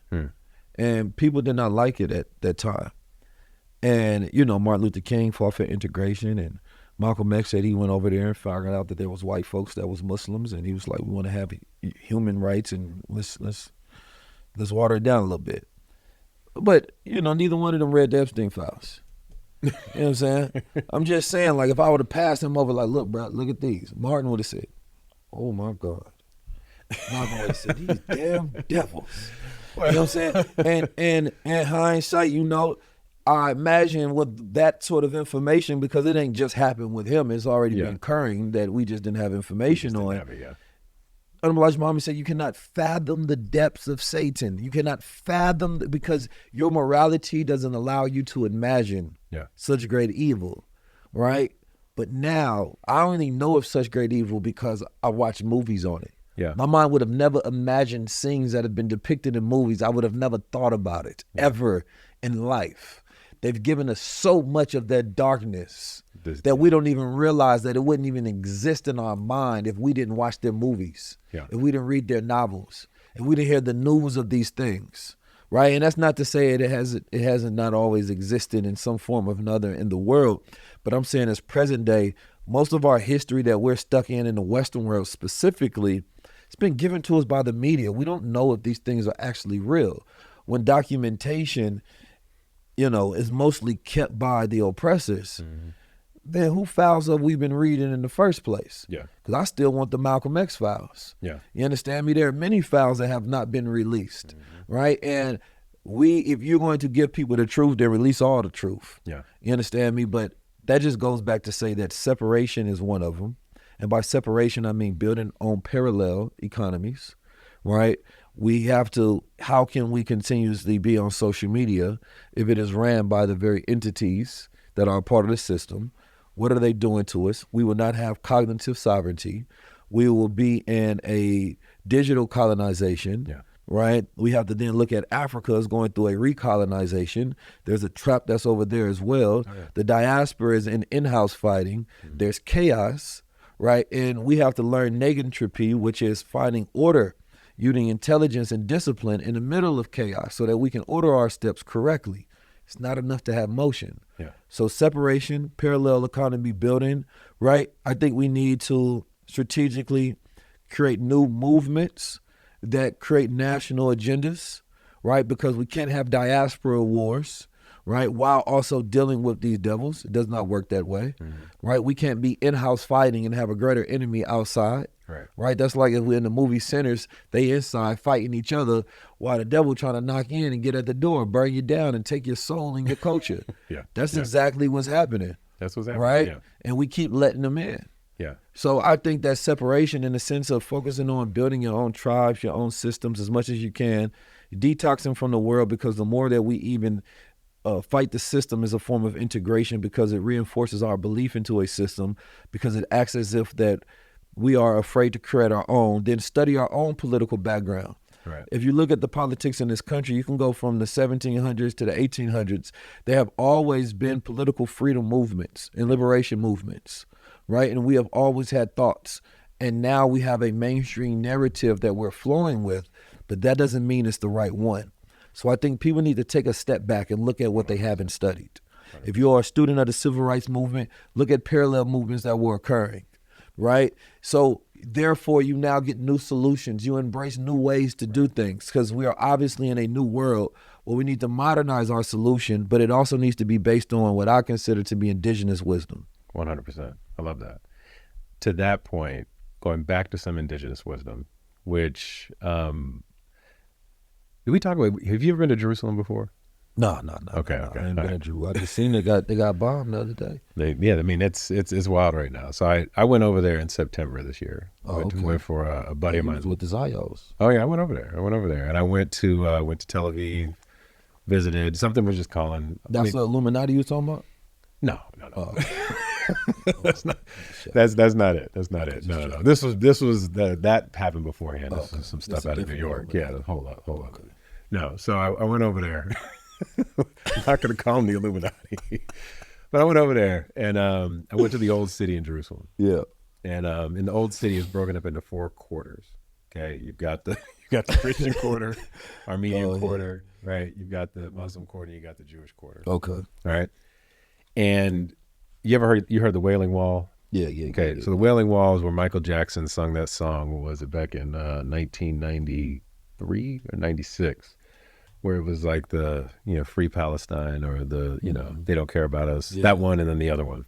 and people did not like it at that time. And, Martin Luther King fought for integration, and Malcolm X said he went over there and found out that there was white folks that was Muslims, and he was like, we want to have human rights, and let's water it down a little bit. But, neither one of them read the Epstein files. You know what I'm saying? I'm just saying, like, if I would have passed him over, like, look, bro, look at these. Martin would have said, oh, my God. Malcolm would have said, these damn devils. You know what I'm saying? And in hindsight, I imagine with that sort of information, because it ain't just happened with him, it's already been occurring that we just didn't have information on. Elijah Muhammad said, you cannot fathom the depths of Satan. You cannot fathom, because your morality doesn't allow you to imagine such great evil, right? But now, I only know of such great evil because I watched movies on it. Yeah. My mind would have never imagined scenes that have been depicted in movies. I would have never thought about it ever in life. They've given us so much of their darkness that we don't even realize that it wouldn't even exist in our mind if we didn't watch their movies, if we didn't read their novels, if we didn't hear the news of these things, right? And that's not to say it hasn't not always existed in some form or another in the world, but I'm saying as present day, most of our history that we're stuck in the Western world specifically, it's been given to us by the media. We don't know if these things are actually real. When documentation, is mostly kept by the oppressors, then who files have we been reading in the first place? Yeah. Because I still want the Malcolm X files. Yeah. You understand me? There are many files that have not been released, right? And if you're going to give people the truth, then release all the truth. Yeah. You understand me? But that just goes back to say that separation is one of them. And by separation, I mean building on parallel economies, right? We have to, how can we continuously be on social media if it is ran by the very entities that are a part of the system? What are they doing to us? We will not have cognitive sovereignty. We will be in a digital colonization, right? We have to then look at Africa as going through a recolonization. There's a trap that's over there as well. The diaspora is in-house fighting. There's chaos, right? And we have to learn negentropy, which is finding order, using intelligence and discipline in the middle of chaos so that we can order our steps correctly. It's not enough to have motion. So separation, parallel economy building, right? I think we need to strategically create new movements that create national agendas, right? Because we can't have diaspora wars, right? While also dealing with these devils. It does not work that way, right? We can't be in-house fighting and have a greater enemy outside, right? That's like if we're in the movie centers, they inside fighting each other while the devil trying to knock in and get at the door, burn you down and take your soul and your culture. That's exactly what's happening. That's what's happening, right? And we keep letting them in. So I think that separation in the sense of focusing on building your own tribes, your own systems as much as you can, detoxing from the world, because the more that we even fight the system is a form of integration, because it reinforces our belief into a system, because it acts as if that we are afraid to create our own, then study our own political background. If you look at the politics in this country, you can go from the 1700s to the 1800s. There have always been political freedom movements and liberation movements, right? And we have always had thoughts. And now we have a mainstream narrative that we're flowing with, but that doesn't mean it's the right one. So I think people need to take a step back and look at what they haven't studied. If you are a student of the civil rights movement, look at parallel movements that were occurring, right? So therefore, you now get new solutions. You embrace new ways to do things, because we are obviously in a new world where we need to modernize our solution, but it also needs to be based on what I consider to be indigenous wisdom. 100%. I love that. To that point, going back to some indigenous wisdom, which, did we talk about, have you ever been to Jerusalem before? No. Okay. I ain't been to Jerusalem. I just seen they got bombed the other day. I mean, it's wild right now. So I went over there in September this year. Went for a buddy of mine. With the Zayos. Oh yeah, I went over there, and I went to Tel Aviv, visited. Something was just calling. That's the Illuminati you was talking about? No. Oh. That's not not it. That's not it. No. This was that happened beforehand. This is some stuff out of New York. Yeah, hold up. Okay. No, so I went over there. I'm not going to call them the Illuminati, but I went over there and I went to the old city in Jerusalem. Yeah, and in the old city is broken up into 4 quarters. Okay, you've got the Christian quarter, Armenian quarter, right? You've got the Muslim quarter, you got the Jewish quarter. Okay, all right. And you heard the Wailing Wall? Yeah. Okay, so the Wailing Wall is where Michael Jackson sung that song. What was it, back in 1993 or 96? Where it was like the, Free Palestine, or the, they don't care about us. Yeah. That one, and then the other one.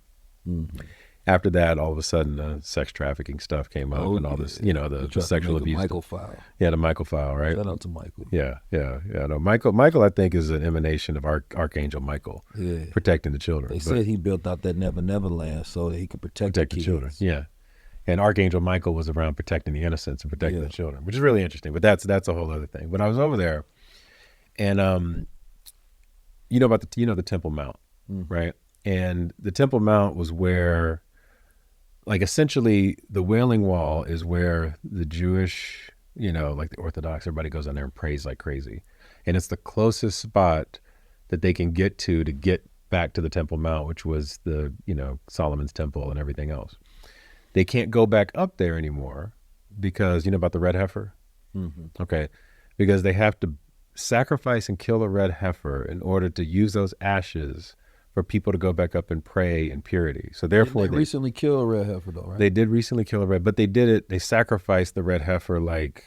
Mm-hmm. After that, all of a sudden, sex trafficking stuff came up, and all this, the sexual abuse. Michael file. Yeah, the Michael file, right? Shout out to Michael. Yeah. No, Michael, I think, is an emanation of Archangel Michael, protecting the children. They said he built out that Never Never Land so that he could protect the children. Yeah. And Archangel Michael was around protecting the innocents and protecting the children, which is really interesting. But that's a whole other thing. But I was over there, and about the Temple Mount, right? And the Temple Mount was where, like, essentially the Wailing Wall is where the Jewish, like the Orthodox, everybody goes on there and prays like crazy. And it's the closest spot that they can get to get back to the Temple Mount, which was the, Solomon's temple and everything else. They can't go back up there anymore because, about the red heifer? Mm-hmm. Okay. Because they have to sacrifice and kill a red heifer in order to use those ashes for people to go back up and pray in purity. So therefore, they recently killed a red heifer, though, right? They did recently kill a red, but they sacrificed the red heifer like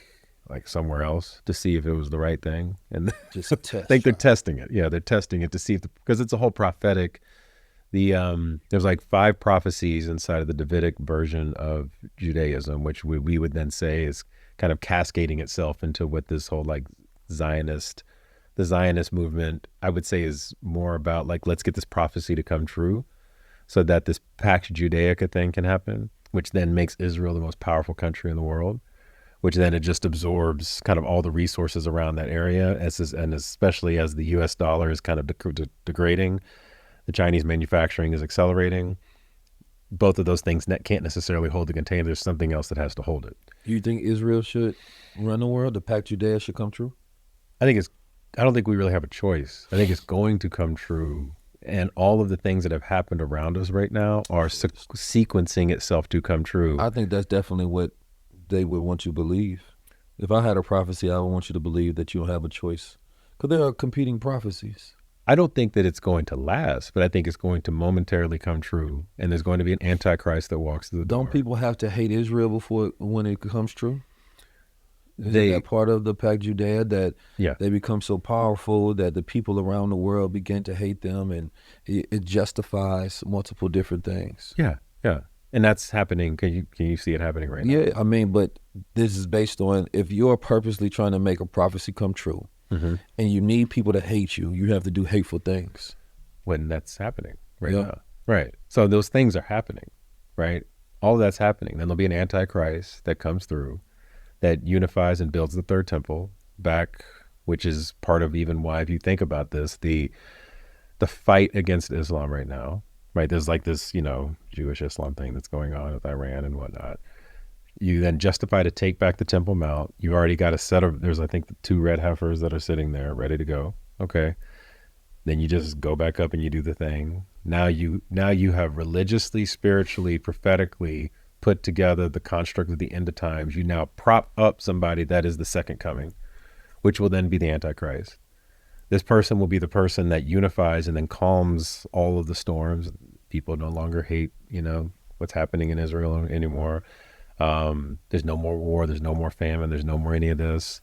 somewhere else to see if it was the right thing. And just test. I think they're testing it. Yeah, they're testing it to see because it's a whole prophetic. There's like 5 prophecies inside of the Davidic version of Judaism, which we would then say is kind of cascading itself into what this whole like the Zionist movement, I would say, is more about like, let's get this prophecy to come true so that this Pax Judaica thing can happen, which then makes Israel the most powerful country in the world, which then it just absorbs kind of all the resources around that area, and especially as the US dollar is kind of degrading, the Chinese manufacturing is accelerating. Both of those things can't necessarily hold the container. There's something else that has to hold it. Do you think Israel should run the world? The Pax Judaica should come true? I don't think we really have a choice. I think it's going to come true. And all of the things that have happened around us right now are sequencing itself to come true. I think that's definitely what they would want you to believe. If I had a prophecy, I would want you to believe that you don't have a choice. Because there are competing prophecies. I don't think that it's going to last, but I think it's going to momentarily come true. And there's going to be an antichrist that walks through the door. Don't people have to hate Israel when it comes true? Is that part of the Pax Judaica that they become so powerful that the people around the world begin to hate them, and it justifies multiple different things? Yeah. And that's happening. Can you see it happening right now? Yeah, I mean, but this is based on, if you're purposely trying to make a prophecy come true, mm-hmm. and you need people to hate you, you have to do hateful things. When that's happening right now. Right. So those things are happening, right? All of that's happening. Then there'll be an antichrist that comes through that unifies and builds the third temple back, which is part of even why, if you think about this, the fight against Islam right now, right? There's like this, Jewish Islam thing that's going on with Iran and whatnot. You then justify to take back the Temple Mount. You already got a set of, there's I think 2 red heifers that are sitting there ready to go. Okay. Then you just go back up and you do the thing. Now you have religiously, spiritually, prophetically put together the construct of the end of times. You now prop up somebody that is the second coming, which will then be the Antichrist. This person will be the person that unifies and then calms all of the storms. People no longer hate, what's happening in Israel anymore. There's no more war. There's no more famine. There's no more any of this.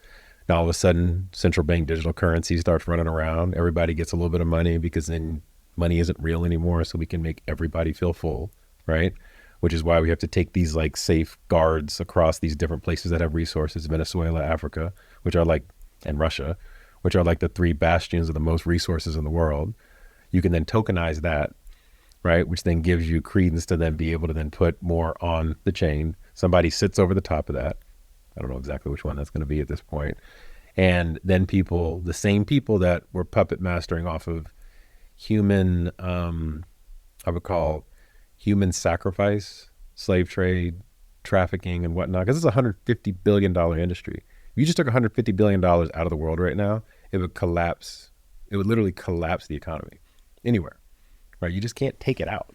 Now, all of a sudden, central bank digital currency starts running around. Everybody gets a little bit of money because then money isn't real anymore. So we can make everybody feel full, right? Which is why we have to take these like safeguards across these different places that have resources, Venezuela, Africa, and Russia, which are like the 3 bastions of the most resources in the world. You can then tokenize that, right? Which then gives you credence to then be able to then put more on the chain. Somebody sits over the top of that. I don't know exactly which one that's going to be at this point. And then the same people that were puppet mastering off of human, I would call human sacrifice, slave trade, trafficking and whatnot, because it's a $150 billion industry. If you just took $150 billion out of the world right now, it would collapse. It would literally collapse the economy anywhere, right? You just can't take it out,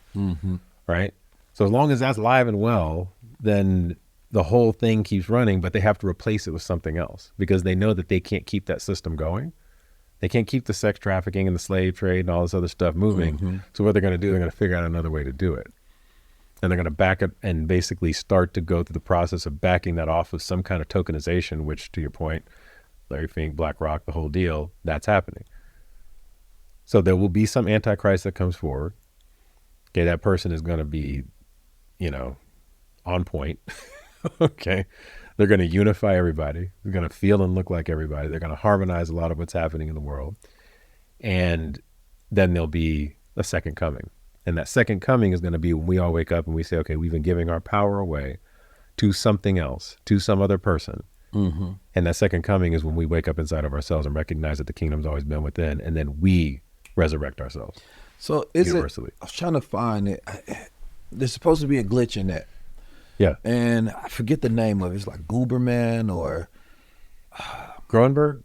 right? So as long as that's live and well, then the whole thing keeps running, but they have to replace it with something else because they know that they can't keep that system going. They can't keep the sex trafficking and the slave trade and all this other stuff moving. So what they're going to do, they're going to figure out another way to do it. And they're going to back it and basically start to go through the process of backing that off of some kind of tokenization, which to your point, Larry Fink, BlackRock, the whole deal, that's happening. So there will be some antichrist that comes forward. Okay, that person is going to be, on point. Okay. They're going to unify everybody. They're going to feel and look like everybody. They're going to harmonize a lot of what's happening in the world. And then there'll be a second coming. And that second coming is going to be when we all wake up and we say, okay, we've been giving our power away to something else, to some other person. And that second coming is when we wake up inside of ourselves and recognize that the kingdom's always been within, and then we resurrect ourselves. So is universally. I was trying to find it. There's supposed to be a glitch in that. Yeah. And I forget the name of it. It's like Gooberman or Groenberg?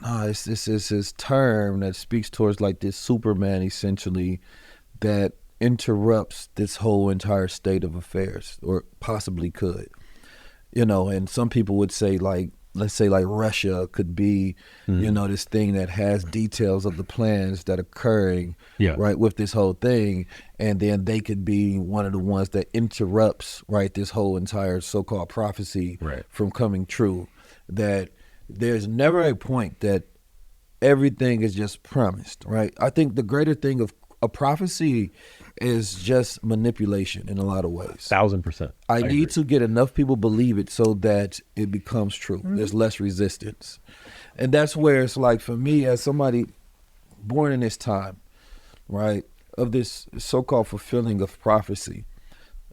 No, this is his term that speaks towards like this Superman essentially that interrupts this whole entire state of affairs, or possibly could. And some people would say like, let's say like Russia could be, this thing that has details of the plans that are occurring, right, with this whole thing. And then they could be one of the ones that interrupts, right, this whole entire so-called prophecy from coming true. That there's never a point that everything is just promised, right? I think the greater thing of a prophecy is just manipulation in a lot of ways. 1,000%. I need to get enough people believe it so that it becomes true. There's less resistance. And that's where it's like, for me, as somebody born in this time, right, of this so-called fulfilling of prophecy,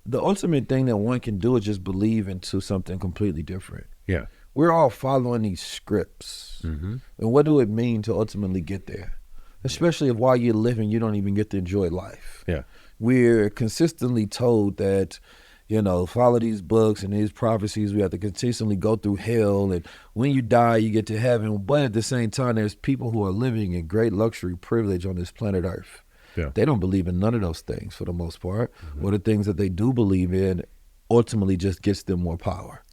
the ultimate thing that one can do is just believe into something completely different. Yeah. We're all following these scripts. And what do it mean to ultimately get there? Especially if while you're living, you don't even get to enjoy life. Yeah. We're consistently told that, follow these books and these prophecies. We have to consistently go through hell. And when you die, you get to heaven. But at the same time, there's people who are living in great luxury privilege on this planet Earth. Yeah. They don't believe in none of those things for the most part. Or the things that they do believe in ultimately just gets them more power.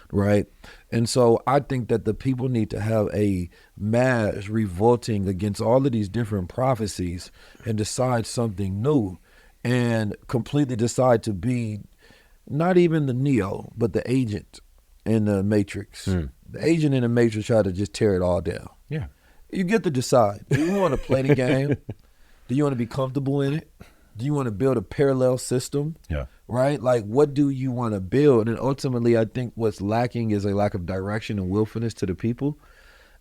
Right. And so I think that the people need to have a mass revolting against all of these different prophecies and decide something new and completely decide to be not even the Neo, but the agent in the Matrix. The agent in the Matrix tried to just tear it all down. Yeah. You get to decide. Do you want to play the game? Do you want to be comfortable in it? Do you want to build a parallel system? Yeah. Right? Like, what do you want to build? And ultimately, I think what's lacking is a lack of direction and willfulness to the people.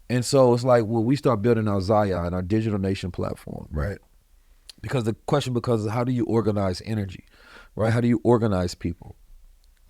And so it's like, well, we start building our Zion, our digital nation platform, right? Because the question becomes, how do you organize energy, right? How do you organize people?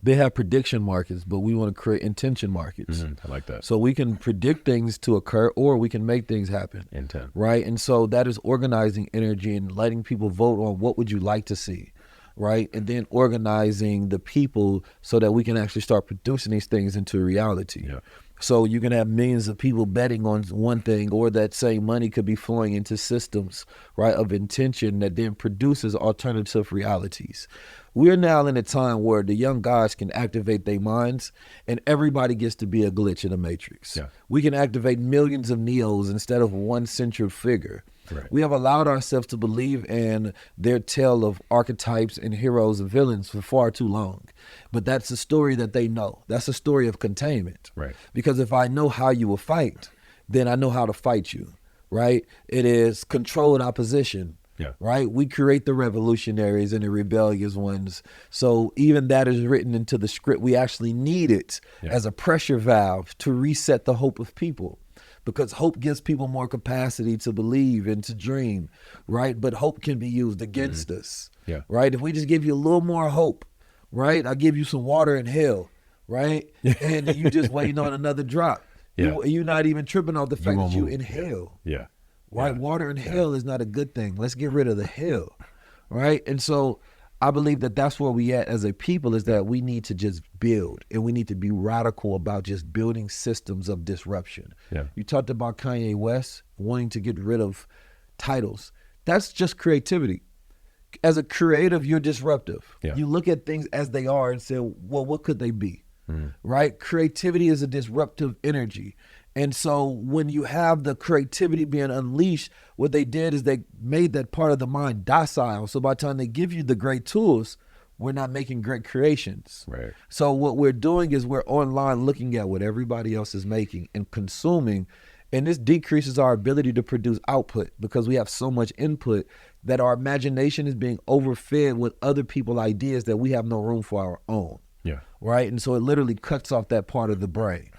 They have prediction markets, but we want to create intention markets. I like that. So we can predict things to occur, or we can make things happen. Intent. Right? And so that is organizing energy and letting people vote on what would you like to see, right? And then organizing the people so that we can actually start producing these things into reality. Yeah. So you can have millions of people betting on one thing, or that same money could be flowing into systems, right, of intention that then produces alternative realities. We're now in a time where the young guys can activate their minds and everybody gets to be a glitch in the Matrix. Yeah. We can activate millions of Neos instead of one central figure. Right. We have allowed ourselves to believe in their tale of archetypes and heroes and villains for far too long. But that's a story that they know. That's a story of containment. Right. Because if I know how you will fight, then I know how to fight you. Right? It is controlled opposition. Yeah. Right? We create the revolutionaries and the rebellious ones. So even that is written into the script. We actually need it as a pressure valve to reset the hope of people. Because hope gives people more capacity to believe and to dream, right? But hope can be used against us, right? If we just give you a little more hope, right? I'll give you some water in hell, right? And you just waiting on another drop. You're not even tripping off the fact that you in hell. Yeah. Right? Water in hell is not a good thing. Let's get rid of the hell, right? And so I believe that that's where we at as a people, is that we need to just build, and we need to be radical about just building systems of disruption. Yeah. You talked about Kanye West wanting to get rid of titles. That's just creativity. As a creative, you're disruptive. Yeah. You look at things as they are and say, well, what could they be? Right? Creativity is a disruptive energy. And so when you have the creativity being unleashed, what they did is they made that part of the mind docile. So by the time they give you the great tools, we're not making great creations. Right. So what we're doing is we're online looking at what everybody else is making and consuming. And this decreases our ability to produce output because we have so much input that our imagination is being overfed with other people's ideas that we have no room for our own. Yeah. Right? And so it literally cuts off that part of the brain.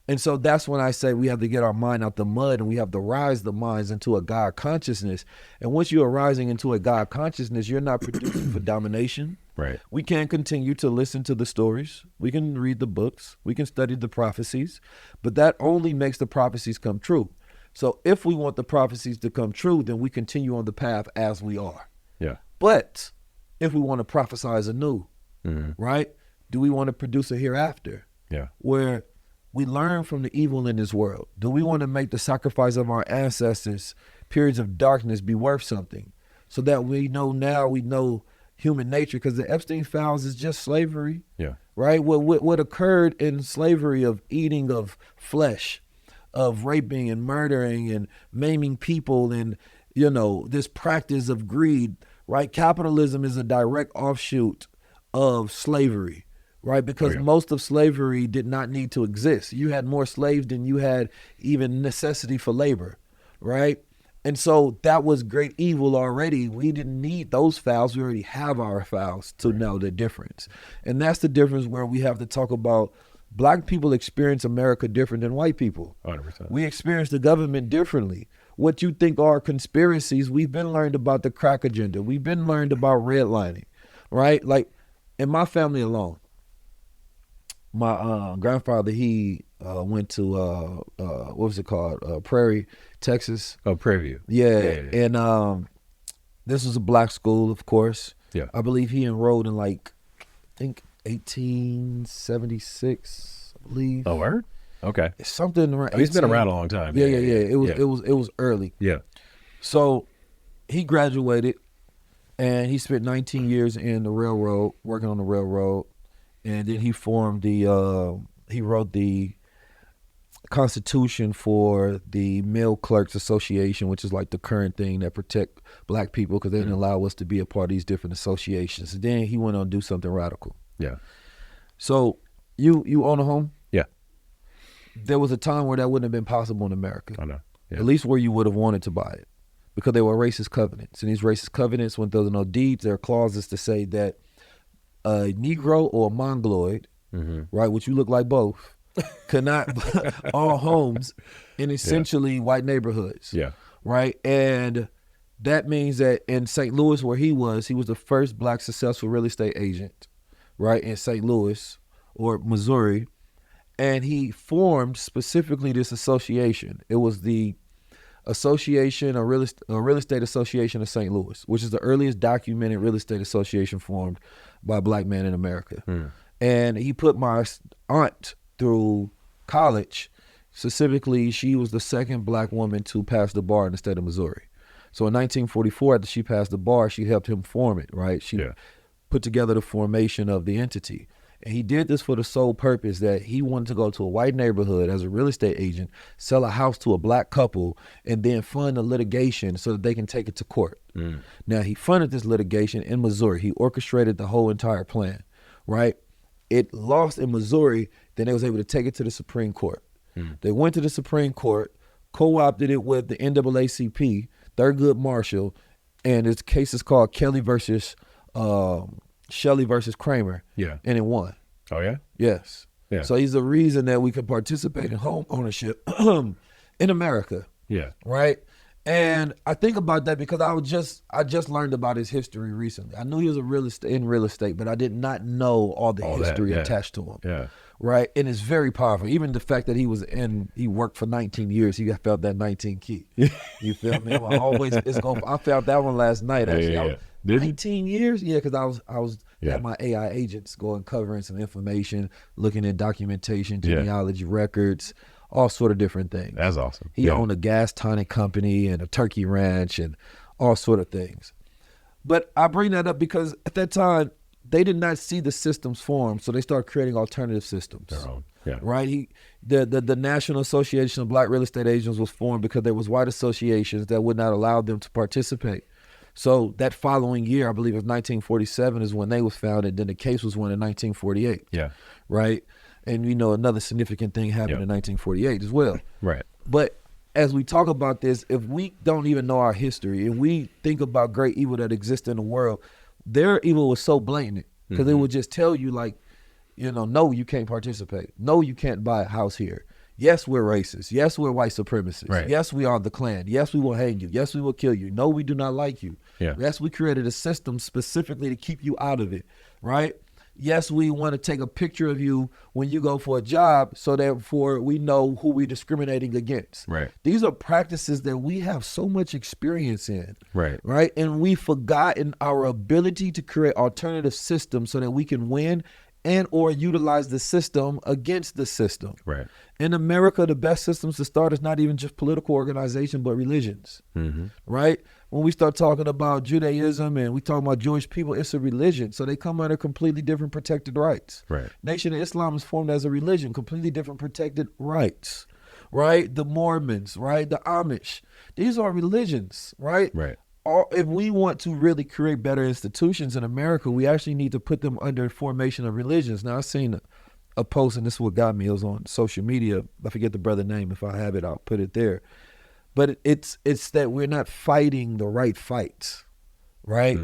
And so that's when I say we have to get our mind out the mud, and we have to rise the minds into a God consciousness. And once you're rising into a God consciousness, you're not producing for domination. Right. We can continue to listen to the stories. We can read the books. We can study the prophecies. But that only makes the prophecies come true. So if we want the prophecies to come true, then we continue on the path as we are. Yeah. But if we want to prophesize anew, right? Do we want to produce a hereafter? Yeah. Where we learn from the evil in this world? Do we want to make the sacrifice of our ancestors, periods of darkness, be worth something? So that we know human nature, because the Epstein files is just slavery. Yeah. Right? What occurred in slavery of eating of flesh, of raping and murdering and maiming people, and, this practice of greed, right? Capitalism is a direct offshoot of slavery. Right, because most of slavery did not need to exist. You had more slaves than you had even necessity for labor, right? And so that was great evil already. We didn't need those files. We already have our files to know the difference. And that's the difference where we have to talk about Black people experience America different than white people. 100%. We experience the government differently. What you think are conspiracies, we've been learned about the crack agenda. We've been learned about redlining, right? Like in my family alone, my grandfather, he went to, what was it called? Prairie, Texas. Oh, Prairie View. Yeah. And this was a Black school, of course. Yeah. I believe he enrolled in I think 1876, I believe. Oh, word? Okay. Something around. He's been around a long time. Yeah. It was early. Yeah. So he graduated, and he spent 19 years in the railroad, working on the railroad. And then he formed he wrote the Constitution for the Mill Clerks Association, which is like the current thing that protect Black people, because they didn't allow us to be a part of these different associations. And then he went on to do something radical. Yeah. So you own a home? Yeah. There was a time where that wouldn't have been possible in America. I know. Yeah. At least where you would have wanted to buy it, because they were racist covenants. And these racist covenants, when there were no deeds, there are clauses to say that a Negro or a Mongoloid, right, which you look like both, could not own homes in essentially white neighborhoods. Yeah. Right? And that means that in St. Louis, where he was the first Black successful real estate agent, right, in St. Louis or Missouri. And he formed specifically this association. It was the Association, a real estate association of St. Louis, which is the earliest documented real estate association formed by a Black man in America. And he put my aunt through college. Specifically, she was the second Black woman to pass the bar in the state of Missouri. So in 1944, after she passed the bar, she helped him form it, right? She put together the formation of the entity. And he did this for the sole purpose that he wanted to go to a white neighborhood as a real estate agent, sell a house to a Black couple, and then fund the litigation so that they can take it to court. Now, he funded this litigation in Missouri. He orchestrated the whole entire plan, right? It lost in Missouri, then they was able to take it to the Supreme Court. They went to the Supreme Court, co-opted it with the NAACP, Thurgood Marshall, and this case is called Kelly versus Shelley versus Kramer. Yeah. And it won. Oh, yeah? Yes. Yeah. So he's the reason that we could participate in home ownership in America. Yeah. Right? And I think about that because I just learned about his history recently. I knew he was in real estate, but I did not know all the history attached to him. Yeah. Right? And it's very powerful. Even the fact that he worked for 19 years, he felt that 19 key. You feel me? I felt that one last night, actually. Did 19 years? Yeah, because I was at my AI agents going covering some information, looking at documentation, genealogy records, all sort of different things. That's awesome. He owned a gas tonic company and a turkey ranch and all sort of things. But I bring that up because at that time, they did not see the systems form, so they started creating alternative systems. Their own. Yeah. Right? The National Association of Black Real Estate Agents was formed because there was white associations that would not allow them to participate. So that following year, I believe it was 1947 is when they was founded. Then the case was won in 1948. Yeah. Right? And another significant thing happened in 1948 as well. Right. But as we talk about this, if we don't even know our history and we think about great evil that exists in the world, their evil was so blatant because it would just tell you like, no, you can't participate. No, you can't buy a house here. Yes, we're racist. Yes, we're white supremacists. Right. Yes, we are the Klan. Yes, we will hang you. Yes, we will kill you. No, we do not like you. Yeah. Yes, we created a system specifically to keep you out of it, right? Yes, we want to take a picture of you when you go for a job so therefore we know who we're discriminating against. Right. These are practices that we have so much experience in. Right. Right. And we've forgotten our ability to create alternative systems so that we can win and or utilize the system against the system. Right. In America, the best systems to start is not even just political organization, but religions. Right? When we start talking about Judaism and we talk about Jewish people, it's a religion. So they come under completely different protected rights. Right. Nation of Islam is formed as a religion, completely different protected rights. Right? The Mormons, right? The Amish. These are religions, right? Right. If we want to really create better institutions in America, we actually need to put them under formation of religions. Now, I've seen a post, and this is what got me. It was on social media. I forget the brother's name. If I have it, I'll put it there. But it's that we're not fighting the right fights, right?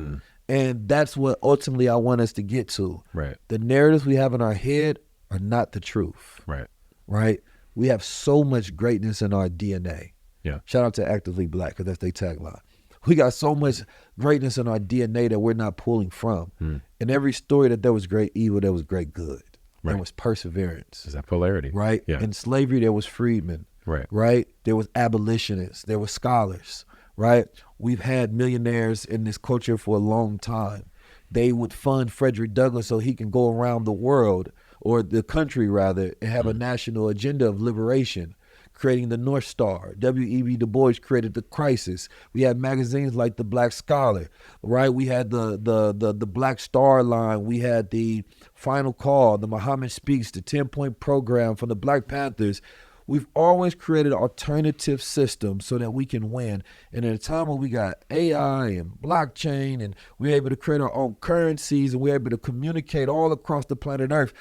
And that's what ultimately I want us to get to. Right. The narratives we have in our head are not the truth. Right. Right? We have so much greatness in our DNA. Yeah. Shout out to Actively Black, because that's their tagline. We got so much greatness in our DNA that we're not pulling from. In every story that there was great evil, there was great good. Right. There was perseverance. Is that polarity? Right? Yeah. In slavery, there was freedmen. Right. Right? There was abolitionists. There were scholars. Right? We've had millionaires in this culture for a long time. They would fund Frederick Douglass so he can go around the world, or the country rather, and have a national agenda of liberation, creating the North Star. W.E.B. Du Bois created the Crisis. We had magazines like the Black Scholar, right? We had the Black Star line. We had the Final Call, the Muhammad Speaks, the 10-point program from the Black Panthers. We've always created alternative systems so that we can win. And at a time when we got AI and blockchain and we're able to create our own currencies and we're able to communicate all across the planet Earth,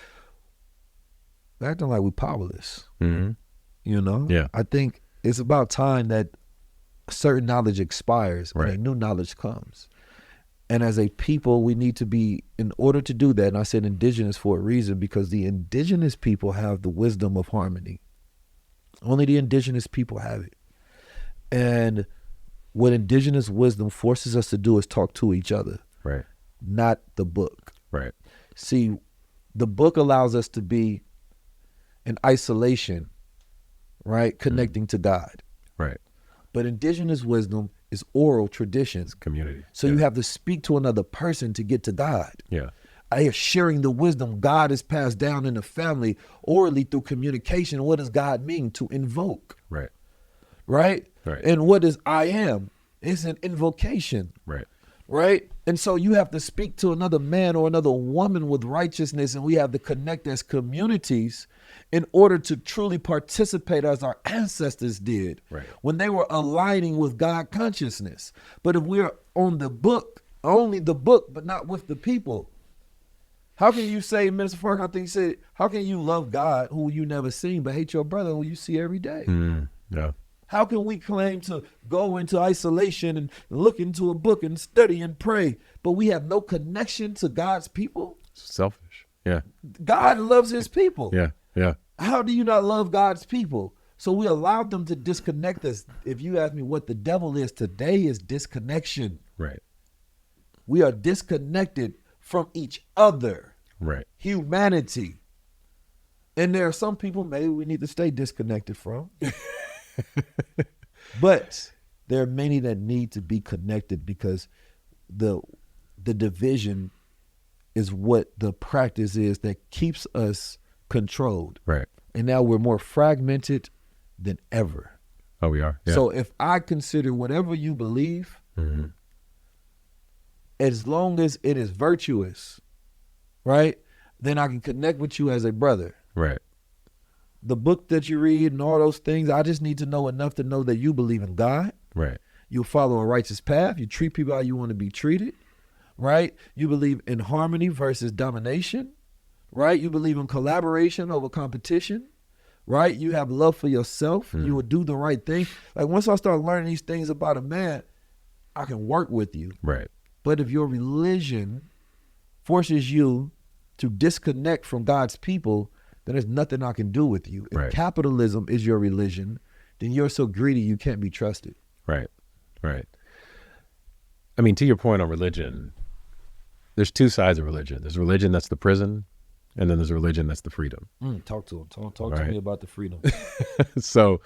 we're acting like we're powerless. Yeah. I think it's about time that certain knowledge expires and a new knowledge comes. And as a people, we need to be, in order to do that, and I said indigenous for a reason, because the indigenous people have the wisdom of harmony. Only the indigenous people have it. And what indigenous wisdom forces us to do is talk to each other. Right. Not the book. Right. See, the book allows us to be in isolation, right? Connecting to God. Right. But indigenous wisdom is oral traditions. Community. So you have to speak to another person to get to God. Yeah. I am sharing the wisdom God has passed down in the family orally through communication. What does God mean? To invoke. Right. Right? Right. And what is I am? It's an invocation. Right. Right? And so you have to speak to another man or another woman with righteousness, and we have to connect as communities in order to truly participate as our ancestors did when they were aligning with God consciousness. But if we're on the book, only the book, but not with the people, how can you say, Minister Fark, I think he said, how can you love God who you never seen, but hate your brother who you see every day? Yeah. How can we claim to go into isolation and look into a book and study and pray, but we have no connection to God's people? Selfish. Yeah. God loves his people. Yeah. Yeah. How do you not love God's people? So we allowed them to disconnect us. If you ask me what the devil is today, is disconnection. Right. We are disconnected from each other. Right. Humanity. And there are some people maybe we need to stay disconnected from. But there are many that need to be connected, because the the division is what the practice is that keeps us controlled. Right. And now we're more fragmented than ever. Oh, we are. Yeah. So if I consider whatever you believe, as long as it is virtuous, right, then I can connect with you as a brother. Right. The book that you read and all those things, I just need to know enough to know that you believe in God. Right. You follow a righteous path. You treat people how you want to be treated, right? You believe in harmony versus domination, right? You believe in collaboration over competition, right? You have love for yourself. You would do the right thing. Like once I start learning these things about a man, I can work with you. Right. But if your religion forces you to disconnect from God's people, then there's nothing I can do with you. If capitalism is your religion, then you're so greedy you can't be trusted. Right. Right. I mean, to your point on religion, there's two sides of religion. There's religion that's the prison, and then there's religion that's the freedom. Talk to him. Talk to me about the freedom. So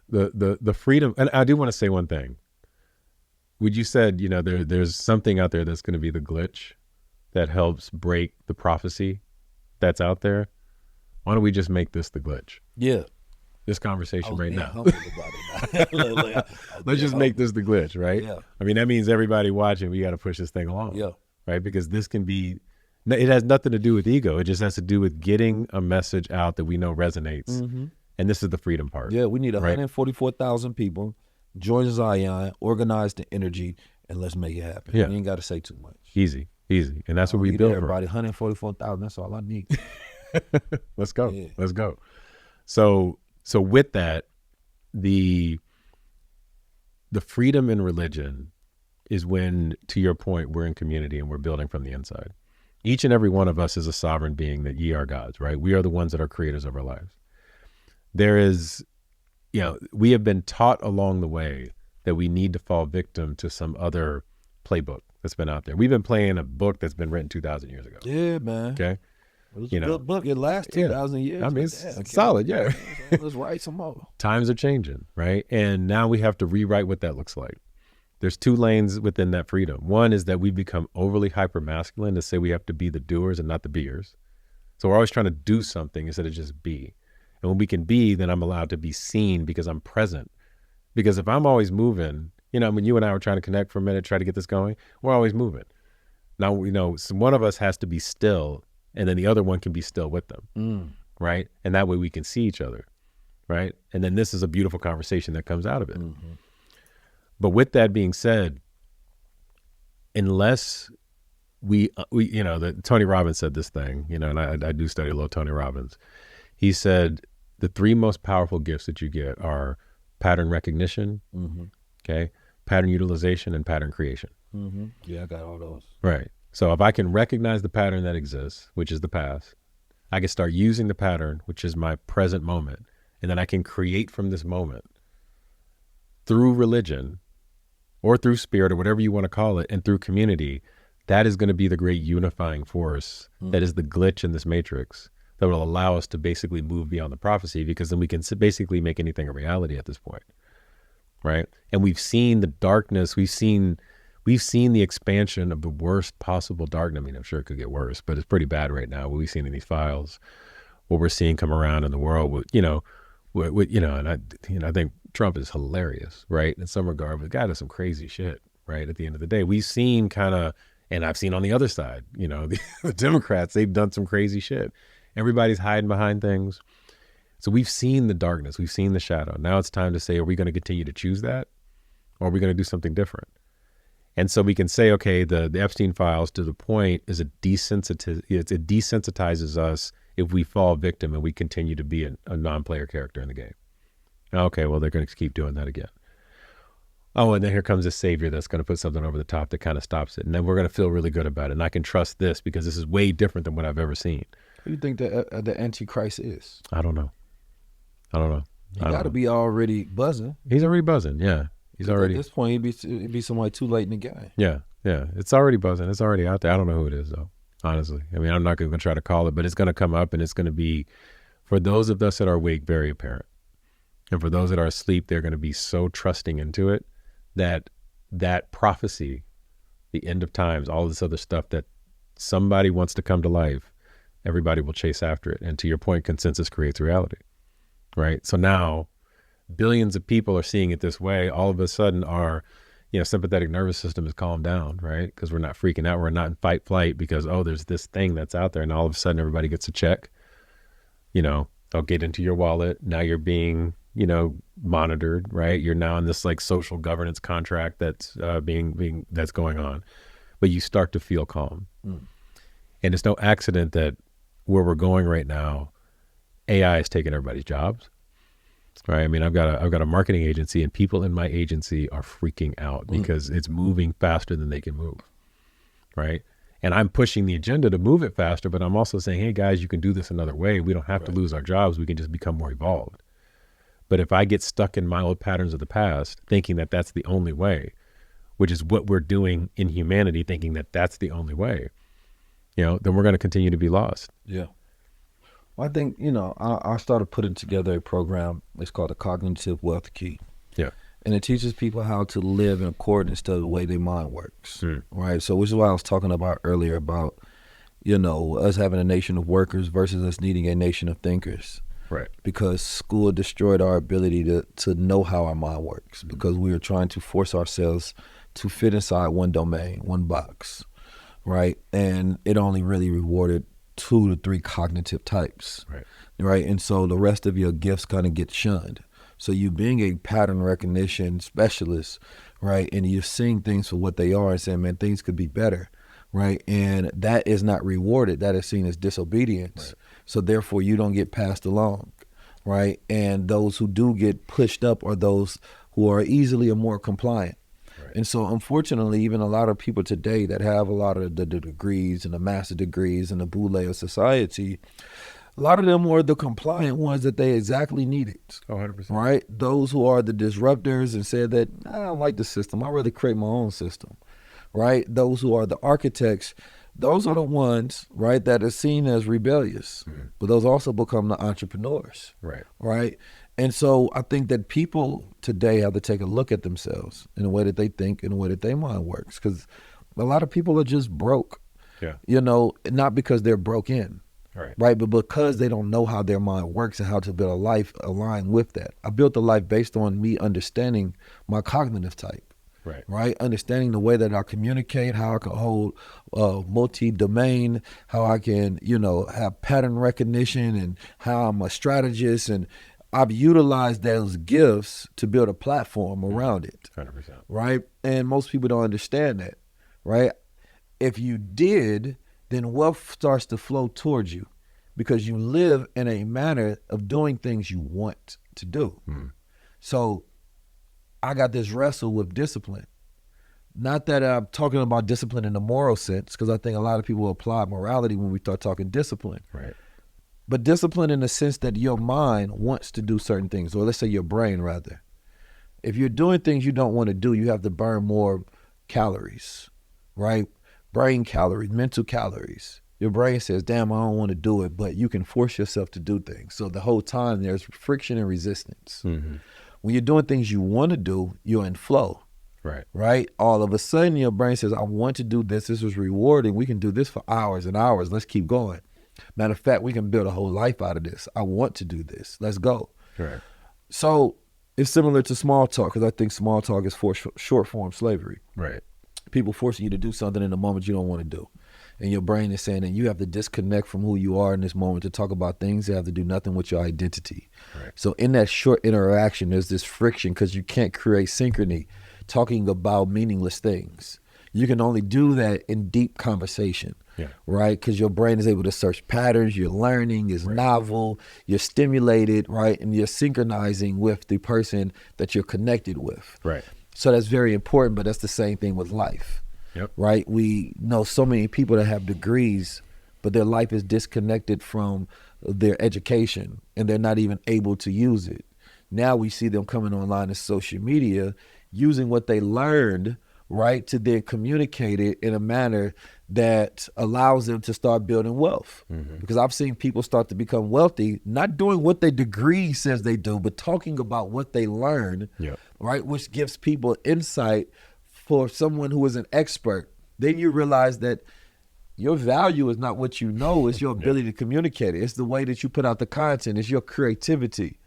the freedom, and I do want to say one thing. You said, there's something out there that's going to be the glitch that helps break the prophecy that's out there. Why don't we just make this the glitch? Yeah. This conversation right now. About Let's just make this the glitch, right? Yeah. I mean, that means everybody watching, we got to push this thing along. Yeah. Right? Because this can be, it has nothing to do with ego. It just has to do with getting a message out that we know resonates. And this is the freedom part. Yeah, we need 144,000 people, join Zion, organize the energy, and let's make it happen. Yeah. You ain't got to say too much. Easy. And that's what we built for. Everybody, 144,000, that's all I need. Let's go. Yeah. Let's go. So with that, the freedom in religion is when, to your point, we're in community and we're building from the inside. Each and every one of us is a sovereign being that ye are gods, right? We are the ones that are creators of our lives. There is, we have been taught along the way that we need to fall victim to some other playbook that's been out there. We've been playing a book that's been written 2,000 years ago. Yeah, man. Okay. It was a good book. It lasts 2,000 years. I mean, it's solid, yeah. Let's write some more. Times are changing, right? And now we have to rewrite what that looks like. There's two lanes within that freedom. One is that we've become overly hyper-masculine to say we have to be the doers and not the beers. So we're always trying to do something instead of just be. And when we can be, then I'm allowed to be seen because I'm present. Because if I'm always moving, when you and I were trying to connect for a minute, try to get this going, we're always moving. Now, so one of us has to be still, and then the other one can be still with them, right? And that way we can see each other, right? And then this is a beautiful conversation that comes out of it. But with that being said, unless Tony Robbins said this thing, and I do study a little Tony Robbins. He said the three most powerful gifts that you get are pattern recognition, okay, pattern utilization, and pattern creation. Yeah, I got all those. Right. So if I can recognize the pattern that exists, which is the past, I can start using the pattern, which is my present moment, and then I can create from this moment through religion or through spirit or whatever you want to call it, and through community. That is going to be the great unifying force that is the glitch in this matrix that will allow us to basically move beyond the prophecy, because then we can basically make anything a reality at this point, right? And we've seen the darkness, we've seen the expansion of the worst possible darkness. I mean, I'm sure it could get worse, but it's pretty bad right now. What we've seen in these files, what we're seeing come around in the world, and I think Trump is hilarious, right? In some regard, but the guy does some crazy shit, right? At the end of the day, we've seen and I've seen on the other side, the Democrats, they've done some crazy shit. Everybody's hiding behind things. So we've seen the darkness, we've seen the shadow. Now it's time to say, are we going to continue to choose that? Or are we going to do something different? And so we can say, okay, the Epstein files, to the point, is it desensitizes us if we fall victim and we continue to be a non-player character in the game. Okay, well, they're going to keep doing that again. Oh, and then here comes a savior that's going to put something over the top that kind of stops it. And then we're going to feel really good about it. And I can trust this because this is way different than what I've ever seen. Who do you think the Antichrist is? I don't know. He got to be already buzzing. He's already buzzing, yeah. He's already. At this point, he'd be somebody too late in the game. Yeah. It's already buzzing. It's already out there. I don't know who it is, though, honestly. I mean, I'm not going to try to call it, but it's going to come up, and it's going to be, for those of us that are awake, very apparent. And for those that are asleep, they're going to be so trusting into it that prophecy, the end of times, all this other stuff that somebody wants to come to life, everybody will chase after it. And to your point, consensus creates reality, right? So now billions of people are seeing it this way. All of a sudden our, sympathetic nervous system is calmed down, right? Because we're not freaking out. We're not in fight flight because, there's this thing that's out there. And all of a sudden everybody gets a check, they'll get into your wallet. Now you're being, monitored, right? You're now in this like social governance contract that's that's going on, but you start to feel calm. And it's no accident that where we're going right now, AI is taking everybody's jobs. Right. I mean, I've got a marketing agency, and people in my agency are freaking out because it's moving faster than they can move. Right. And I'm pushing the agenda to move it faster, but I'm also saying, hey guys, you can do this another way. We don't have to lose our jobs. We can just become more evolved. But if I get stuck in my old patterns of the past, thinking that that's the only way, which is what we're doing in humanity, thinking that that's the only way, then we're going to continue to be lost. Yeah. Well, I think, I started putting together a program. It's called the Cognitive Wealth Key. Yeah. And it teaches people how to live in accordance to the way their mind works. Right. So which is why I was talking about earlier about, us having a nation of workers versus us needing a nation of thinkers. Right. Because school destroyed our ability to know how our mind works, because we were trying to force ourselves to fit inside one domain, one box. Right. And it only really rewarded 2 to 3 cognitive types, right? And so the rest of your gifts kind of get shunned. So you being a pattern recognition specialist, right? And you're seeing things for what they are and saying, man, things could be better, right? And that is not rewarded. That is seen as disobedience. Right. So therefore you don't get passed along, right? And those who do get pushed up are those who are easily or more compliant. And so unfortunately, even a lot of people today that have a lot of the degrees and the master degrees and the boule of society, a lot of them were the compliant ones that they exactly needed. 100%. Right? Those who are the disruptors and said that, I don't like the system. I'd rather create my own system. Right? Those who are the architects, those are the ones, right, that are seen as rebellious. But those also become the entrepreneurs. Right? And so I think that people today have to take a look at themselves in the way that they think, in the way that their mind works. Because a lot of people are just broke, not because they're broken, right? But because they don't know how their mind works and how to build a life aligned with that. I built a life based on me understanding my cognitive type, right? Understanding the way that I communicate, how I can hold multi-domain, how I can, have pattern recognition, and how I'm a strategist, and I've utilized those gifts to build a platform around it. 100%. Right? And most people don't understand that, right? If you did, then wealth starts to flow towards you because you live in a manner of doing things you want to do. So I got this wrestle with discipline. Not that I'm talking about discipline in the moral sense, because I think a lot of people apply morality when we start talking discipline. Right. But discipline in the sense that your mind wants to do certain things, or let's say your brain rather. If you're doing things you don't want to do, you have to burn more calories, right? Brain calories, mental calories. Your brain says, damn, I don't want to do it, but you can force yourself to do things. So the whole time there's friction and resistance. When you're doing things you want to do, you're in flow. Right? All of a sudden your brain says, I want to do this. This is rewarding. We can do this for hours and hours. Let's keep going. Matter of fact, we can build a whole life out of this. I want to do this. Let's go. So it's similar to small talk, because I think small talk is for short form slavery. People forcing you to do something in the moment you don't want to do. And your brain is saying that you have to disconnect from who you are in this moment to talk about things that have to do nothing with your identity. So in that short interaction, there's this friction because you can't create synchrony talking about meaningless things. You can only do that in deep conversation. Right? Because your brain is able to search patterns, you're learning, it's novel, you're stimulated, right? And you're synchronizing with the person that you're connected with. So that's very important, but that's the same thing with life. Right? We know so many people that have degrees, but their life is disconnected from their education and they're not even able to use it. Now we see them coming online in social media, using what they learned, right, to then communicate it in a manner that allows them to start building wealth. Because I've seen people start to become wealthy, not doing what their degree says they do, but talking about what they learn, right, which gives people insight for someone who is an expert, then you realize that your value is not what you know, it's your ability to communicate it. It's the way that you put out the content, it's your creativity,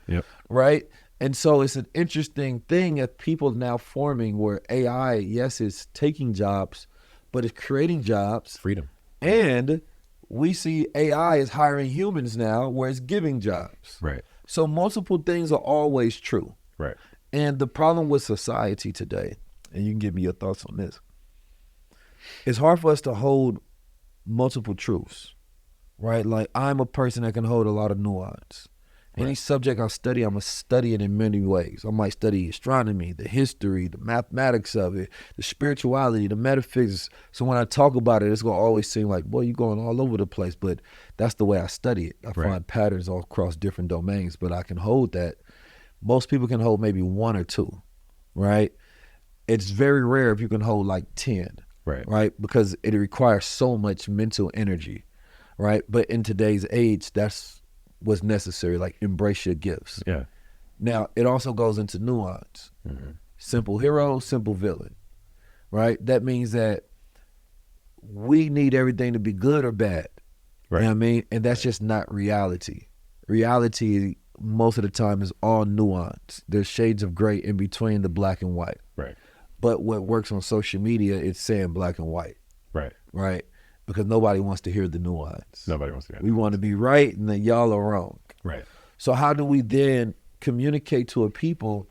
right? And so it's an interesting thing that people now forming where AI, yes, is taking jobs, but it's creating jobs. Freedom. And we see AI is hiring humans now where it's giving jobs. Right. So multiple things are always true. Right. And the problem with society today, and you can give me your thoughts on this, it's hard for us to hold multiple truths, right? Like I'm a person that can hold a lot of nuance. Any subject I study, I'm going to study it in many ways. I might study astronomy, the history, the mathematics of it, the spirituality, the metaphysics. So when I talk about it, it's going to always seem like, boy, you're going all over the place. But that's the way I study it. I find patterns all across different domains, but I can hold that. Most people can hold maybe one or two, right? It's very rare if you can hold like 10, right? Because it requires so much mental energy, right? But in today's age, that's what's necessary, like embrace your gifts. Yeah. Now, it also goes into nuance. Simple hero, simple villain, right? That means that we need everything to be good or bad. Right. You know what I mean? And that's just not reality. Reality, most of the time, is all nuance. There's shades of gray in between the black and white. Right. But what works on social media, it's saying black and white. Right. Right. Because nobody wants to hear the nuance. Nobody wants to hear. We want to be right, and then y'all are wrong. Right. So how do we then communicate to a people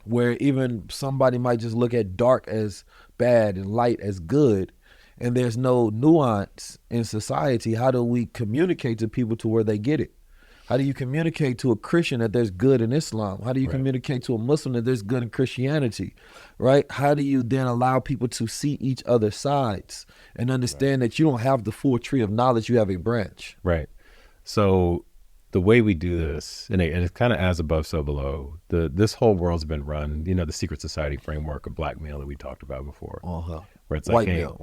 where even somebody might just look at dark as bad and light as good, and there's no nuance in society? How do we communicate to people to where they get it? How do you communicate to a Christian that there's good in Islam? How do you communicate to a Muslim that there's good in Christianity, right? How do you then allow people to see each other's sides and understand that you don't have the full tree of knowledge, you have a branch? Right. So the way we do this, and it's kind of as above, so below, this whole world's been run, the secret society framework of blackmail that we talked about before. Where it's like, white mail.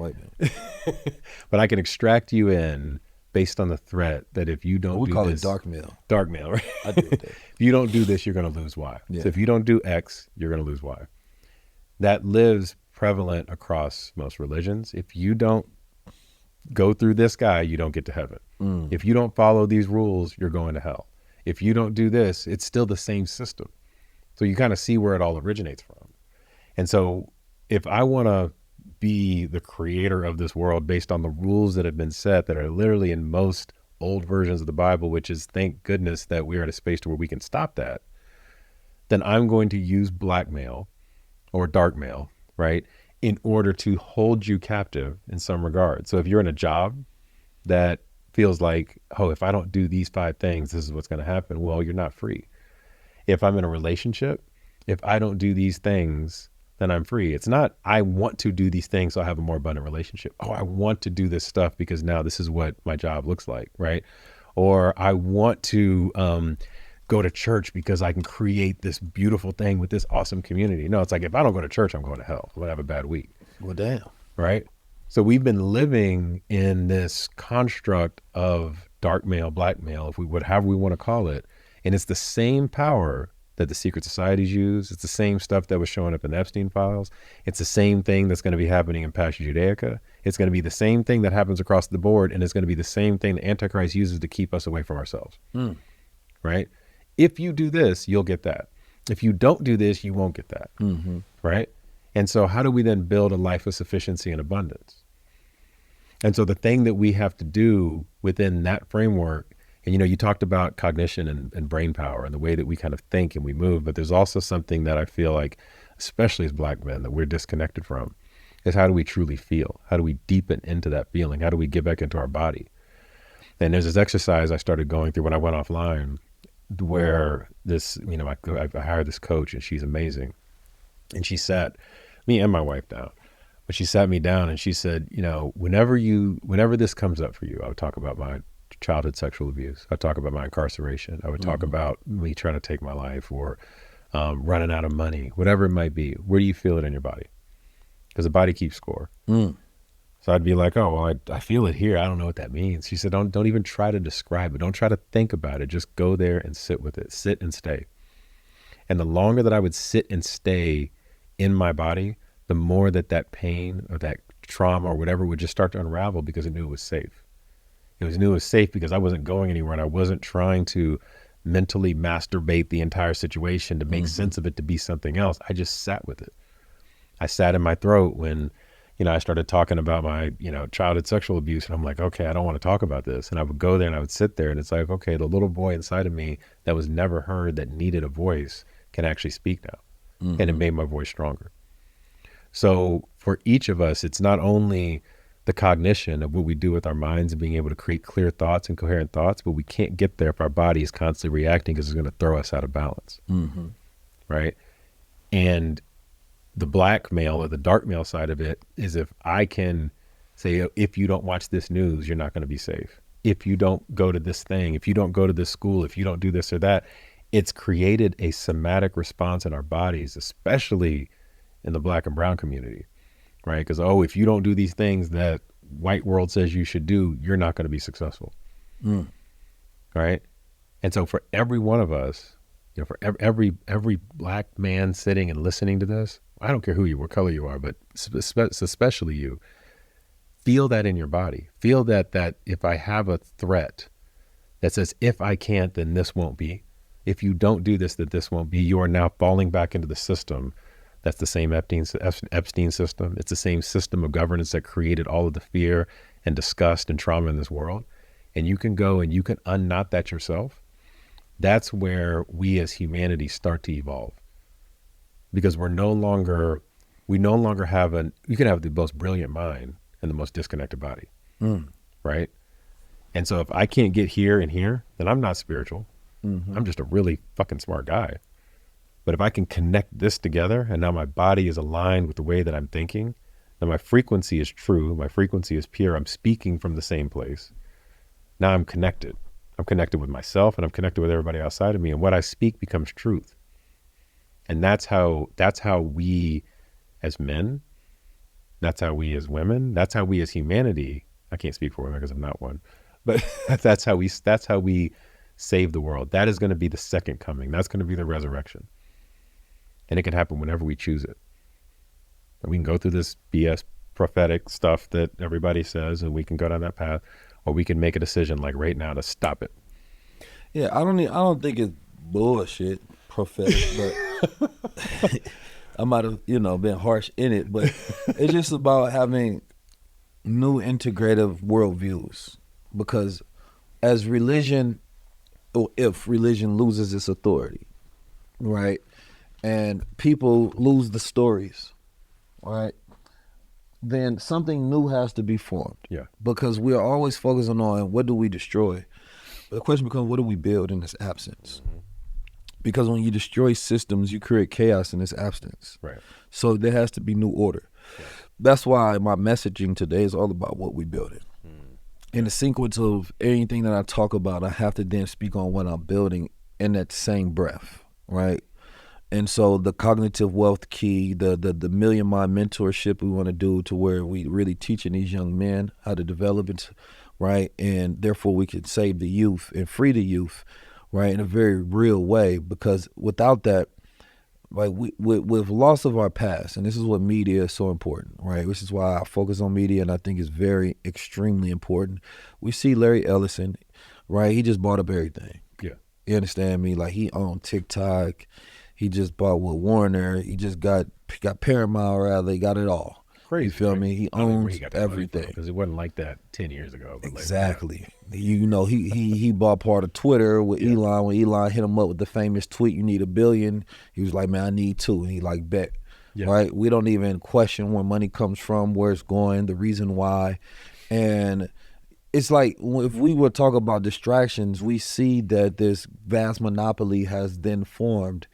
But I can extract you in based on the threat that if you don't do this. We call it dark mail. Dark mail, right? I do that. If you don't do this, you're going to lose Y. So if you don't do X, you're going to lose Y. That lives prevalent across most religions. If you don't go through this guy, you don't get to heaven. If you don't follow these rules, you're going to hell. If you don't do this, it's still the same system. So you kind of see where it all originates from. And so if I want to be the creator of this world based on the rules that have been set that are literally in most old versions of the Bible, which is thank goodness that we are in a space to where we can stop that, then I'm going to use blackmail or darkmail, right, in order to hold you captive in some regard. So if you're in a job that feels like, oh, if I don't do these 5 things, this is what's going to happen. Well, you're not free. If I'm in a relationship, if I don't do these things, then I'm free. It's not, I want to do these things so I have a more abundant relationship. Oh, I want to do this stuff because now this is what my job looks like, right? Or I want to go to church because I can create this beautiful thing with this awesome community. No, it's like, if I don't go to church, I'm going to hell. I'm going to have a bad week. Well, damn. Right? So we've been living in this construct of dark mail, blackmail, however we want to call it. And it's the same power that the secret societies use. It's the same stuff that was showing up in the Epstein files. It's the same thing that's going to be happening in Pascha Judaica. It's going to be the same thing that happens across the board, and it's going to be the same thing the Antichrist uses to keep us away from ourselves. Right? If you do this, you'll get that. If you don't do this, you won't get that. Right? And so how do we then build a life of sufficiency and abundance? And so the thing that we have to do within that framework, and you talked about cognition and brain power and the way that we kind of think and we move, but there's also something that I feel like, especially as Black men, that we're disconnected from, is how do we truly feel? How do we deepen into that feeling? How do we get back into our body? And there's this exercise I started going through when I went offline where this, I hired this coach and she's amazing. And she sat me and my wife down. But she sat me down and she said, whenever this comes up for you, I would talk about my childhood sexual abuse. I'd talk about my incarceration. I would talk about me trying to take my life or running out of money, whatever it might be. Where do you feel it in your body? Because the body keeps score. So I'd be like, oh, well, I feel it here. I don't know what that means. She said, don't even try to describe it. Don't try to think about it. Just go there and sit with it. Sit and stay. And the longer that I would sit and stay in my body, the more that pain or that trauma or whatever would just start to unravel because it knew it was safe. Knew it was safe because I wasn't going anywhere and I wasn't trying to mentally masturbate the entire situation to make sense of it to be something else. I just sat with it. I sat in my throat when, I started talking about my, childhood sexual abuse, and I'm like, okay, I don't want to talk about this. And I would go there and I would sit there and it's like, okay, the little boy inside of me that was never heard, that needed a voice, can actually speak now. And it made my voice stronger. So for each of us, it's not only the cognition of what we do with our minds and being able to create clear thoughts and coherent thoughts, but we can't get there if our body is constantly reacting because it's going to throw us out of balance. Right? And the black male or the dark male side of it is, if I can say, if you don't watch this news, you're not going to be safe. If you don't go to this thing, if you don't go to this school, if you don't do this or that, it's created a somatic response in our bodies, especially in the black and brown community, right? Because, if you don't do these things that white world says you should do, you're not going to be successful. Right? And so for every one of us, for every black man sitting and listening to this, I don't care who you, what color you are, but especially you, feel that in your body. Feel that if I have a threat that says, if I can't, then this won't be. If you don't do this, that this won't be. You are now falling back into the system. That's the same Epstein system. It's the same system of governance that created all of the fear and disgust and trauma in this world. And you can go and you can unknot that yourself. That's where we as humanity start to evolve. Because we no longer have you can have the most brilliant mind and the most disconnected body, right? And so if I can't get here and here, then I'm not spiritual. I'm just a really fucking smart guy. But if I can connect this together and now my body is aligned with the way that I'm thinking, then my frequency is true, my frequency is pure, I'm speaking from the same place. Now I'm connected. I'm connected with myself and I'm connected with everybody outside of me, and what I speak becomes truth. And that's how we as men, that's how we as women, that's how we as humanity, I can't speak for women because I'm not one, but that's how we save the world. That is going to be the second coming. That's going to be the resurrection. And it can happen whenever we choose it. And we can go through this BS prophetic stuff that everybody says, and we can go down that path, or we can make a decision like right now to stop it. Yeah, I don't think it's bullshit prophetic, but I might have, been harsh in it, but it's just about having new integrative worldviews. Because as religion, or if religion loses its authority, right, and people lose the stories, right, then something new has to be formed. Yeah. Because we are always focusing on what do we destroy. But the question becomes, what do we build in this absence? Because when you destroy systems, you create chaos in this absence. Right. So there has to be new order. Yeah. That's why my messaging today is all about what we building. In the sequence of anything that I talk about, I have to then speak on what I'm building in that same breath, right? And so the cognitive wealth key, the million mind mentorship we want to do, to where we really teaching these young men how to develop it, right? And therefore we can save the youth and free the youth, right, in a very real way. Because without that, like with loss of our past, and this is what media is so important, right? Which is why I focus on media, and I think it's very extremely important. We see Larry Ellison, right? He just bought up everything. Yeah. You understand me? Like, he owned TikTok. He just bought with Warner. He just got Paramount, rather. He got it all. Crazy. You feel me? He owns everything. Because it wasn't like that 10 years ago. But exactly. He bought part of Twitter with Elon. When Elon hit him up with the famous tweet, "You need $1 billion," he was like, "Man, I need 2." And he like, "Bet." Yeah. Right? We don't even question where money comes from, where it's going, the reason why. And it's like, if we were to talk about distractions, we see that this vast monopoly has then formed.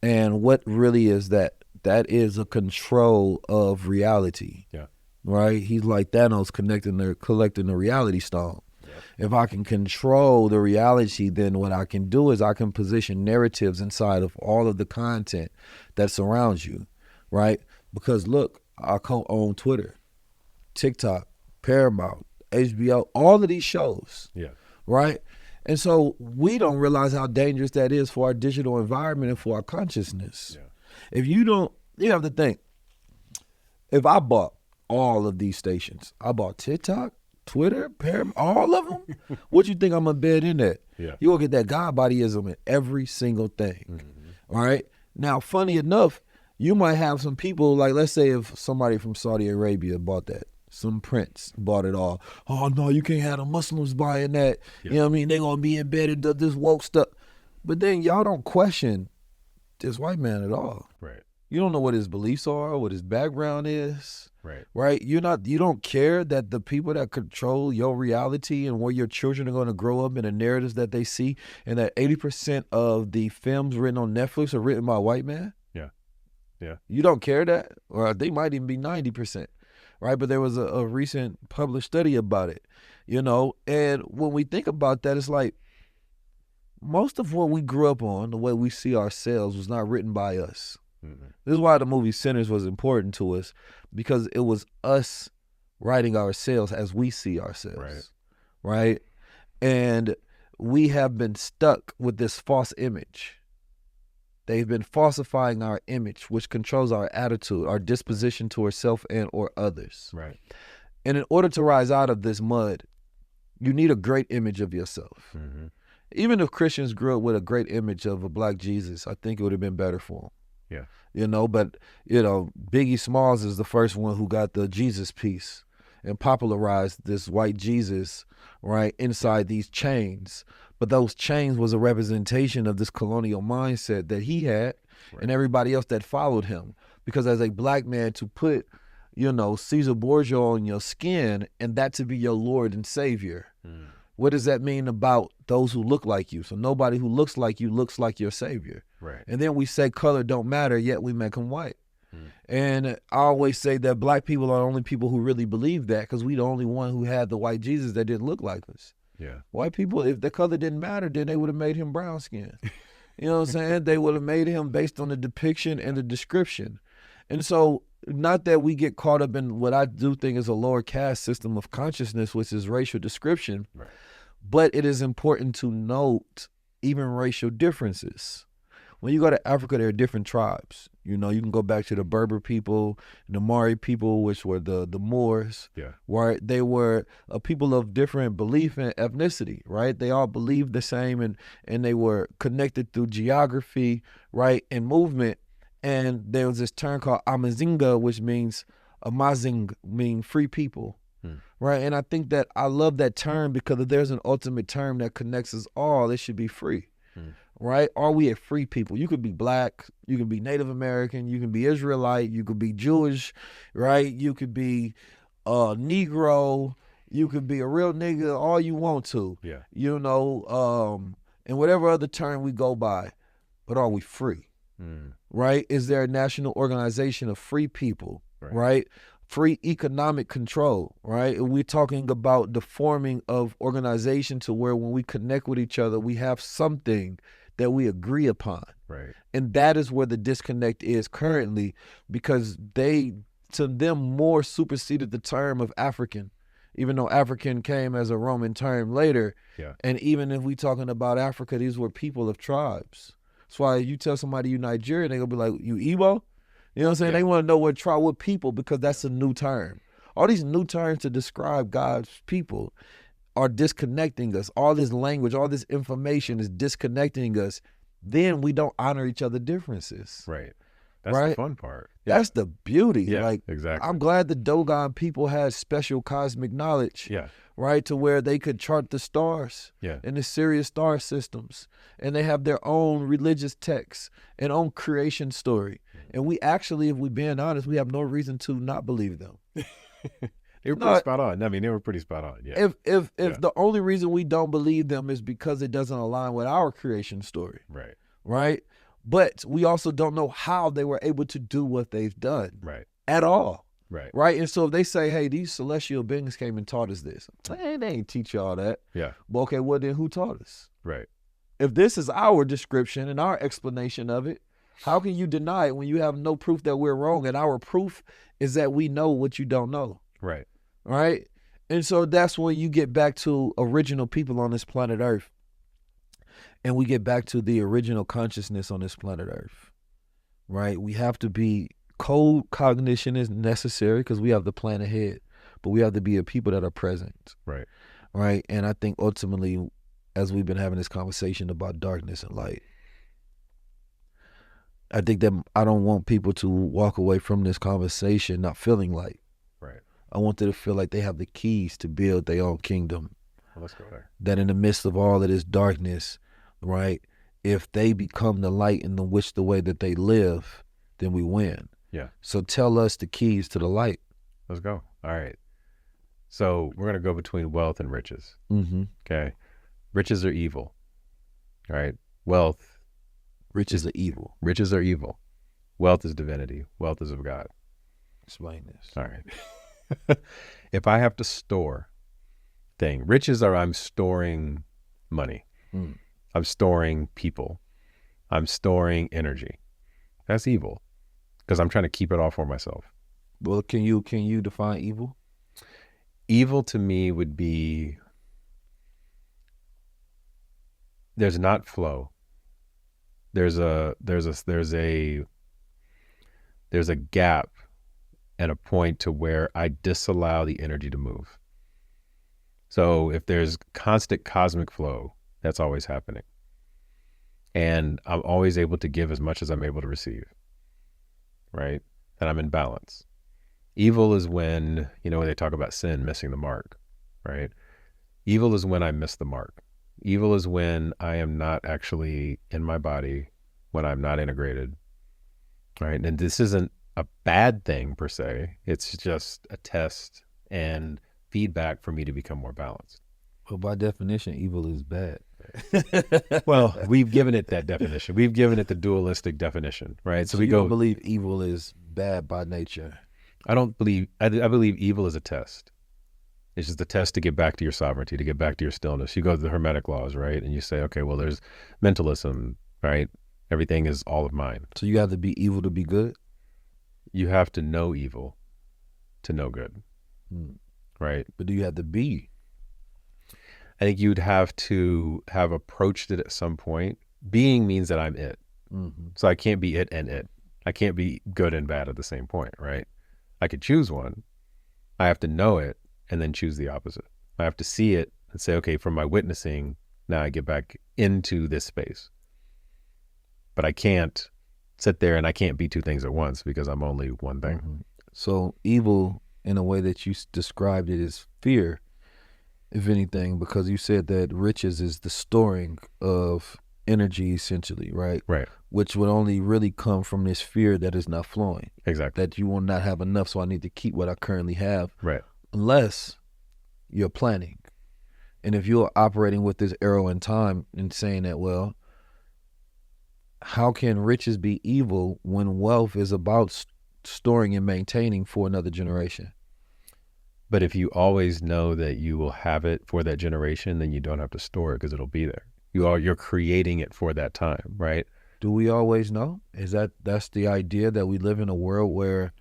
And what really is that? That is a control of reality. Yeah. Right? He's like Thanos collecting the reality stone. Yeah. If I can control the reality, then what I can do is I can position narratives inside of all of the content that surrounds you. Right? Because look, I co-own Twitter, TikTok, Paramount, HBO, all of these shows. Yeah. Right? And so we don't realize how dangerous that is for our digital environment and for our consciousness. Yeah. If you don't, you have to think, if I bought all of these stations. I bought TikTok, Twitter, all of them. What you think I'm gonna bed in that? Yeah. You gonna get that God bodyism in every single thing. Mm-hmm. All right. Now, funny enough, you might have some people, like, let's say if somebody from Saudi Arabia bought that, some prince bought it all. Oh no, you can't have the Muslims buying that. Yeah. You know what I mean? They gonna be embedded to this woke stuff. But then y'all don't question this white man at all. Right. You don't know what his beliefs are, what his background is. Right. Right? You don't care that the people that control your reality and where your children are going to grow up in the narratives that they see, and that 80% of the films written on Netflix are written by a white man. Yeah. Yeah. You don't care that? Or they might even be 90%. Right? But there was a recent published study about it, you know, and when we think about that, it's like most of what we grew up on, the way we see ourselves, was not written by us. Mm-hmm. This is why the movie Sinners was important to us, because it was us writing ourselves as we see ourselves. Right? And we have been stuck with this false image. They've been falsifying our image, which controls our attitude, our disposition towards self and or others. Right. And in order to rise out of this mud, you need a great image of yourself. Mm-hmm. Even if Christians grew up with a great image of a black Jesus, I think it would have been better for them. Yeah. You know, but, you know, Biggie Smalls is the first one who got the Jesus piece and popularized this white Jesus, right, inside these chains. But those chains was a representation of this colonial mindset that he had and everybody else that followed him. Because as a black man, to put, you know, Caesar Borgia on your skin and that to be your Lord and Savior, what does that mean about those who look like you? So nobody who looks like you looks like your Savior. Right. And then we say color don't matter, yet we make them white. And I always say that black people are the only people who really believe that, because we the only one who had the white Jesus that didn't look like us. Yeah. White people, if the color didn't matter, then they would have made him brown skin. You know what I'm saying? They would have made him based on the depiction and the description. And so, not that we get caught up in what I do think is a lower caste system of consciousness, which is racial description, but it is important to note even racial differences. When you go to Africa, there are different tribes. You know, you can go back to the Berber people, the Mari people, which were the Moors, where they were a people of different belief and ethnicity, right? They all believed the same, and they were connected through geography, right, and movement. And there was this term called Amazinga, which means Amazing, mean free people, right? And I think that I love that term because if there's an ultimate term that connects us all, it should be free. Right? Are we a free people? You could be black, you could be Native American, you can be Israelite, you could be Jewish, right? You could be Negro, you could be a real nigga, all you want to. Yeah. You know, and whatever other term we go by, but are we free? Right? Is there a national organization of free people? Right? Free economic control, right? And we're talking about the forming of organization to where when we connect with each other, we have something that we agree upon. Right. And that is where the disconnect is currently, because to them, more superseded the term of African, even though African came as a Roman term later. Yeah. And even if we talking about Africa, these were people of tribes. That's why you tell somebody you Nigerian, they're gonna be like, you Igbo? You know what I'm saying? Yeah. They want to know what tribe, what people, because that's a new term. All these new terms to describe God's people are disconnecting us. All this language, all this information is disconnecting us. Then we don't honor each other's differences. Right. That's the fun part. That's the beauty. Yeah, like, exactly. I'm glad the Dogon people had special cosmic knowledge. Yeah. Right, to where they could chart the stars and the Sirius star systems. And they have their own religious texts and own creation story. And we actually, if we're being honest, we have no reason to not believe them. They were pretty spot on. I mean, they were pretty spot on. Yeah. If the only reason we don't believe them is because it doesn't align with our creation story. Right. Right? But we also don't know how they were able to do what they've done. Right. At all. Right. Right. And so if they say, hey, these celestial beings came and taught us this, they ain't teach you all that. Yeah. But okay, well then who taught us? Right. If this is our description and our explanation of it, how can you deny it when you have no proof that we're wrong? And our proof is that we know what you don't know. Right. Right. And so that's when you get back to original people on this planet Earth. And we get back to the original consciousness on this planet Earth. Right. We have to be Code cognition is necessary because we have to plan ahead, but we have to be a people that are present. Right. Right. And I think ultimately, as we've been having this conversation about darkness and light, I think that I don't want people to walk away from this conversation not feeling light. Right. I want them to feel like they have the keys to build their own kingdom. Well, let's go there. That in the midst of all of this darkness, right, if they become the light in the way that they live, then we win. Yeah. So tell us the keys to the light. Let's go. All right. So we're going to go between wealth and riches. Mm-hmm. Okay. Riches are evil. All right. Wealth. Riches are evil. Riches are evil. Wealth is divinity. Wealth is of God. Explain this. All right. If I have to store riches are I'm storing money. Mm. I'm storing people. I'm storing energy. That's evil because I'm trying to keep it all for myself. Well, can you define evil? Evil to me would be there's not flow. There's a gap and a point to where I disallow the energy to move. So if there's constant cosmic flow, that's always happening. And I'm always able to give as much as I'm able to receive, right? And I'm in balance. Evil is when they talk about sin, missing the mark, right? Evil is when I miss the mark. Evil is when I am not actually in my body, when I'm not integrated, right? And this isn't a bad thing per se. It's just a test and feedback for me to become more balanced. Well, by definition, evil is bad. Well, we've given it that definition. We've given it the dualistic definition, right? So we don't believe evil is bad by nature. I believe evil is a test. It's just a test to get back to your sovereignty, to get back to your stillness. You go to the Hermetic laws, right? And you say, okay, well, there's mentalism, right? Everything is all of mine. So you have to be evil to be good? You have to know evil to know good, right? But do you have to be? I think you'd have to have approached it at some point. Being means that I'm it. Mm-hmm. So I can't be it and it. I can't be good and bad at the same point, right? I could choose one. I have to know it and then choose the opposite. I have to see it and say, okay, from my witnessing, now I get back into this space. But I can't sit there and I can't be two things at once because I'm only one thing. Mm-hmm. So evil, in a way that you described it, is fear, if anything, because you said that riches is the storing of energy, essentially, right? Right. Which would only really come from this fear that is not flowing. Exactly. That you will not have enough, so I need to keep what I currently have. Right. Unless you're planning. And if you're operating with this arrow in time and saying that, well, how can riches be evil when wealth is about storing and maintaining for another generation? But if you always know that you will have it for that generation, then you don't have to store it because it'll be there. You're creating it for that time, right? Do we always know? That's the idea that we live in a world where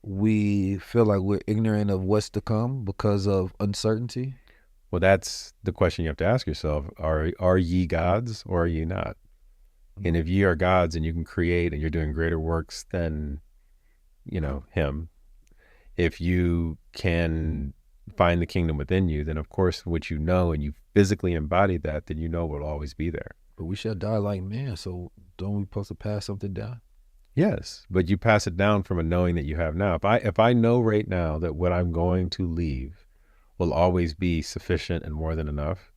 we feel like we're ignorant of what's to come because of uncertainty? Well, that's the question you have to ask yourself. Are ye gods or are ye not? And if ye are gods and you can create and you're doing greater works than, him, if you can find the kingdom within you, then of course what you know and you physically embody that, then you know will always be there. But we shall die like men, so don't we supposed to pass something down? Yes, but you pass it down from a knowing that you have now. If I know right now that what I'm going to leave will always be sufficient and more than enough,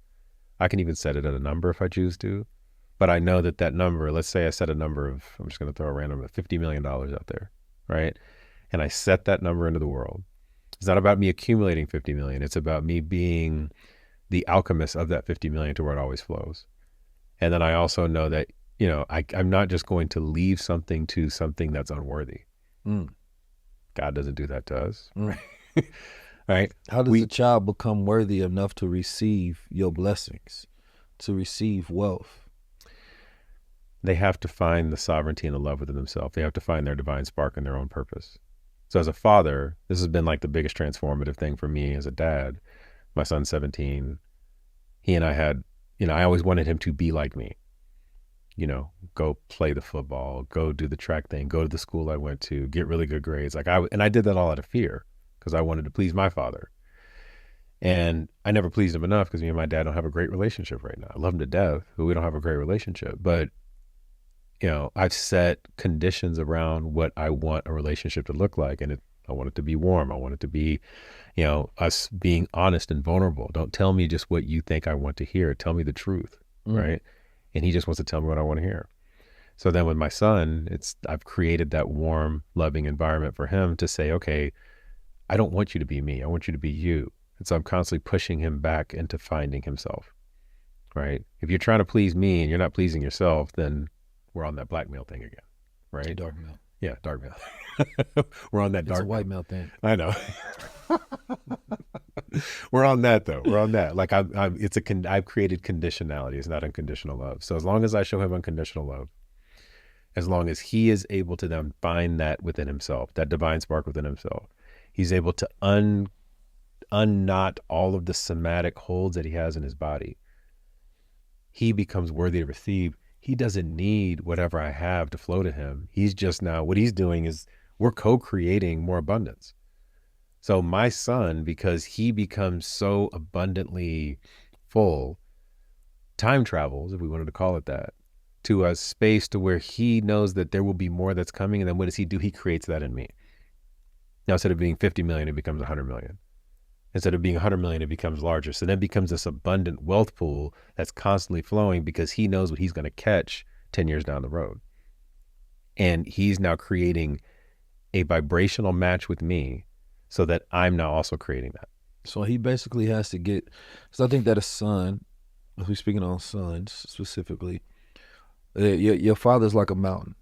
I can even set it at a number if I choose to. But I know that number, let's say I set a number of, I'm just going to throw a random $50 million out there, right? And I set that number into the world. It's not about me accumulating 50 million. It's about me being the alchemist of that 50 million to where it always flows. And then I also know that, I'm not just going to leave something to something that's unworthy. God doesn't do that to us. Right? How does a child become worthy enough to receive your blessings, to receive wealth? They have to find the sovereignty and the love within themselves. They have to find their divine spark and their own purpose. So as a father, this has been like the biggest transformative thing for me as a dad. My son's 17. He and I had, I always wanted him to be like me. go play the football, go do the track thing, go to the school I went to, get really good grades. And I did that all out of fear because I wanted to please my father. And I never pleased him enough because me and my dad don't have a great relationship right now. I love him to death, but we don't have a great relationship. But, I've set conditions around what I want a relationship to look like. And I want it to be warm. I want it to be, us being honest and vulnerable. Don't tell me just what you think I want to hear. Tell me the truth, right? And he just wants to tell me what I want to hear. So then with my son, I've created that warm, loving environment for him to say, okay, I don't want you to be me. I want you to be you. And so I'm constantly pushing him back into finding himself, right? If you're trying to please me and you're not pleasing yourself, then we're on that blackmail thing again, right? Dark male. Yeah, dark male. We're on that dark. It's a white male thing. I know. We're on that though. We're on that. Like I've created conditionality. It's not unconditional love. So as long as I show him unconditional love, as long as he is able to then find that within himself, that divine spark within himself, he's able to unknot all of the somatic holds that he has in his body. He becomes worthy to receive. He doesn't need whatever I have to flow to him. He's just now, what he's doing is we're co-creating more abundance. So my son, because he becomes so abundantly full, time travels, if we wanted to call it that, to a space to where he knows that there will be more that's coming. And then what does he do? He creates that in me. Now, instead of being 50 million, it becomes 100 million. Instead of being 100 million, it becomes larger. So then it becomes this abundant wealth pool that's constantly flowing because he knows what he's going to catch 10 years down the road. And he's now creating a vibrational match with me so that I'm now also creating that. So he basically has to get, so I think that a son, if we're speaking on sons specifically, your father's like a mountain.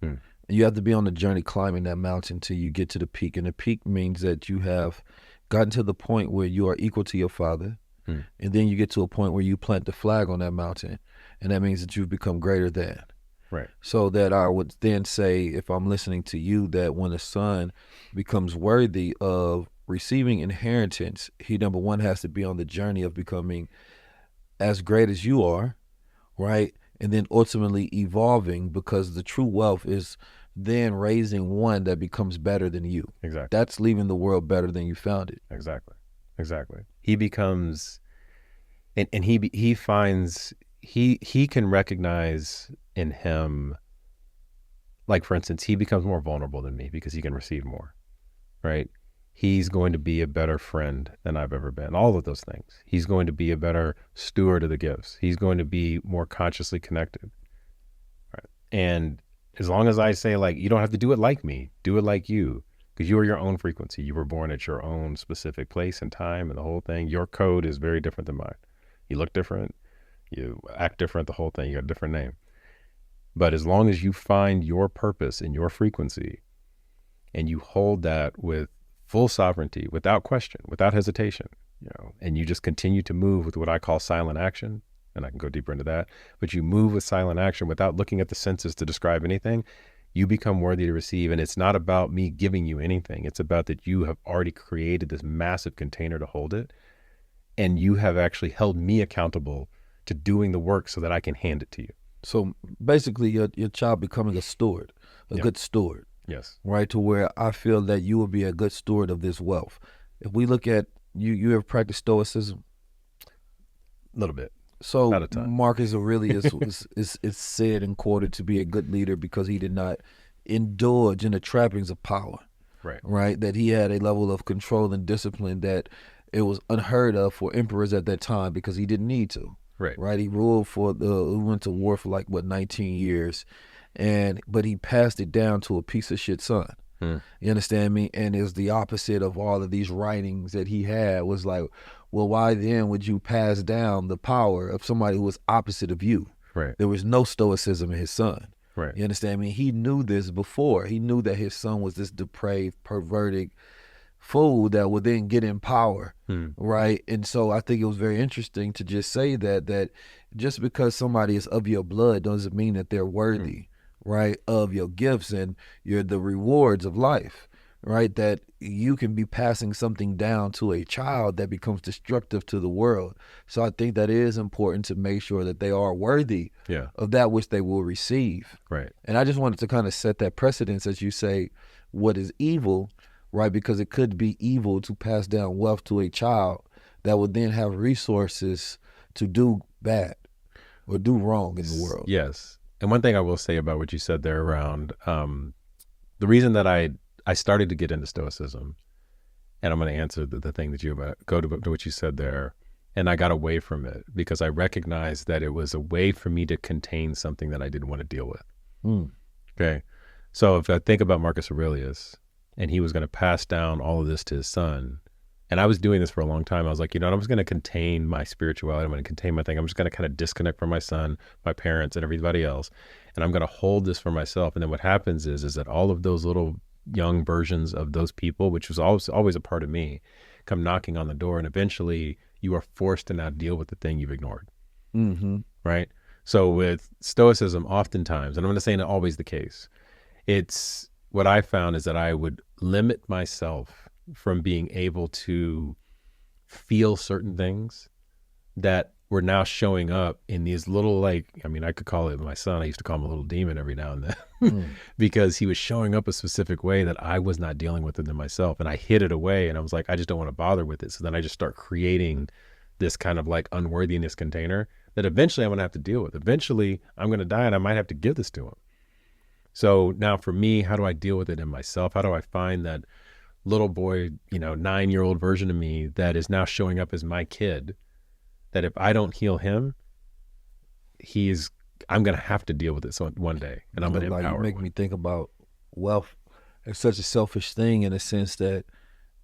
And you have to be on the journey climbing that mountain till you get to the peak. And the peak means that you have gotten to the point where you are equal to your father. And then you get to a point where you plant the flag on that mountain. And that means that you've become greater than. Right. So that I would then say, if I'm listening to you, that when a son becomes worthy of receiving inheritance, he, number one, has to be on the journey of becoming as great as you are, right? And then ultimately evolving, because the true wealth is then raising one that becomes better than you. Exactly. That's leaving the world better than you found it. Exactly. He becomes, and he finds, he can recognize in him, like for instance, he becomes more vulnerable than me because he can receive more, right? He's going to be a better friend than I've ever been. All of those things. He's going to be a better steward of the gifts. He's going to be more consciously connected. Right? And as long as I say, like, you don't have to do it like me, do it like you, because you are your own frequency. You were born at your own specific place and time and the whole thing. Your code is very different than mine. You look different, you act different, the whole thing. You got a different name. But as long as you find your purpose in your frequency and you hold that with full sovereignty, without question, without hesitation, and you just continue to move with what I call silent action, and I can go deeper into that, but you move with silent action without looking at the senses to describe anything, you become worthy to receive. And it's not about me giving you anything. It's about that you have already created this massive container to hold it, and you have actually held me accountable to doing the work so that I can hand it to you. So basically your child becoming a steward, a good steward. Yes. Right, to where I feel that you will be a good steward of this wealth. If we look at, you have practiced stoicism? A little bit. So Marcus Aurelius is said and quoted to be a good leader because he did not indulge in the trappings of power. Right. Right, that he had a level of control and discipline that it was unheard of for emperors at that time because he didn't need to. Right. Right, he ruled he went to war for 19 years. But he passed it down to a piece of shit son. You understand me? And it's the opposite of all of these writings that he had. Was like, well, why then would you pass down the power of somebody who was opposite of you? Right. There was no stoicism in his son. Right. You understand me? He knew this before. He knew that his son was this depraved, perverted fool that would then get in power. Right. And so I think it was very interesting to just say that just because somebody is of your blood doesn't mean that they're worthy. Right, of your gifts and the rewards of life, right? That you can be passing something down to a child that becomes destructive to the world. So I think that it is important to make sure that they are worthy of that which they will receive. Right. And I just wanted to kind of set that precedence, as you say, what is evil, right? Because it could be evil to pass down wealth to a child that would then have resources to do bad or do wrong in the world. Yes. And one thing I will say about what you said there around the reason that I started to get into Stoicism, and I'm going to answer the thing that you go to what you said there, and I got away from it because I recognized that it was a way for me to contain something that I didn't want to deal with. Okay. So if I think about Marcus Aurelius, and he was going to pass down all of this to his son, and I was doing this for a long time. I was like, I'm just going to contain my spirituality. I'm going to contain my thing. I'm just going to kind of disconnect from my son, my parents, and everybody else. And I'm going to hold this for myself. And then what happens is that all of those little young versions of those people, which was always a part of me, come knocking on the door. And eventually you are forced to now deal with the thing you've ignored. Right? So with Stoicism, oftentimes, and I'm going to say not always the case, it's what I found is that I would limit myself from being able to feel certain things that were now showing up in these little, I could call it my son. I used to call him a little demon every now and then because he was showing up a specific way that I was not dealing with it in myself. And I hid it away and I was like, I just don't want to bother with it. So then I just start creating this kind of like unworthiness container that eventually I'm going to have to deal with. Eventually I'm going to die and I might have to give this to him. So now for me, how do I deal with it in myself? How do I find that little boy, 9-year-old version of me that is now showing up as my kid, that if I don't heal him, I'm going to have to deal with it one day, and I'm going to empower him. You make me think about wealth. It's such a selfish thing in a sense that,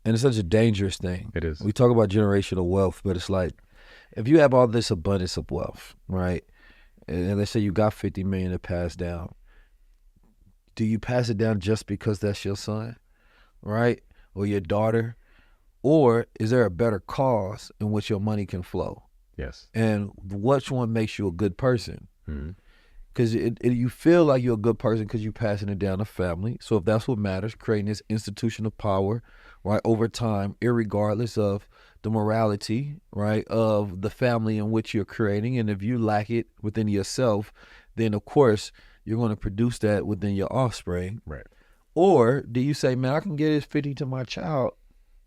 and it's such a dangerous thing. It is. We talk about generational wealth, but it's like, if you have all this abundance of wealth, right, and let's say you got 50 million to pass down, do you pass it down just because that's your son, right? Or your daughter? Or is there a better cause in which your money can flow? Yes. And which one makes you a good person? Because you feel like you're a good person because you're passing it down to family. So if that's what matters, creating this institution of power, right, over time, irregardless of the morality, right, of the family in which you're creating. And if you lack it within yourself, then of course you're going to produce that within your offspring. Right. Or do you say, man, I can get this 50 to my child,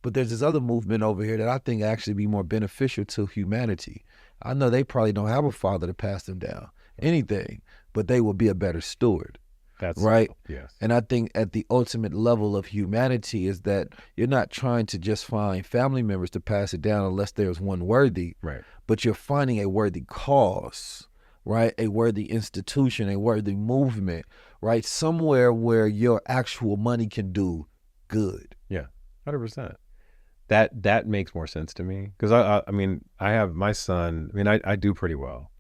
but there's this other movement over here that I think actually be more beneficial to humanity. I know they probably don't have a father to pass them down anything, but they will be a better steward. That's right. Yes. And I think at the ultimate level of humanity is that you're not trying to just find family members to pass it down unless there's one worthy, right, but you're finding a worthy cause, right? A worthy institution, a worthy movement, right? Somewhere where your actual money can do good. Yeah, 100%. That makes more sense to me because I have my son. I do pretty well.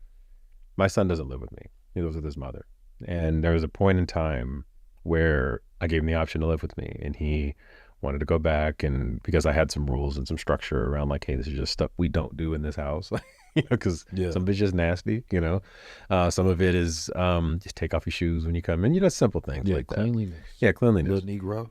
My son doesn't live with me. He lives with his mother. And there was a point in time where I gave him the option to live with me, and he wanted to go back, and because I had some rules and some structure around like, hey, this is just stuff we don't do in this house. Because some of it's just nasty, some of it is just take off your shoes when you come in, simple things like cleanliness. That. Yeah, cleanliness. Little Negro.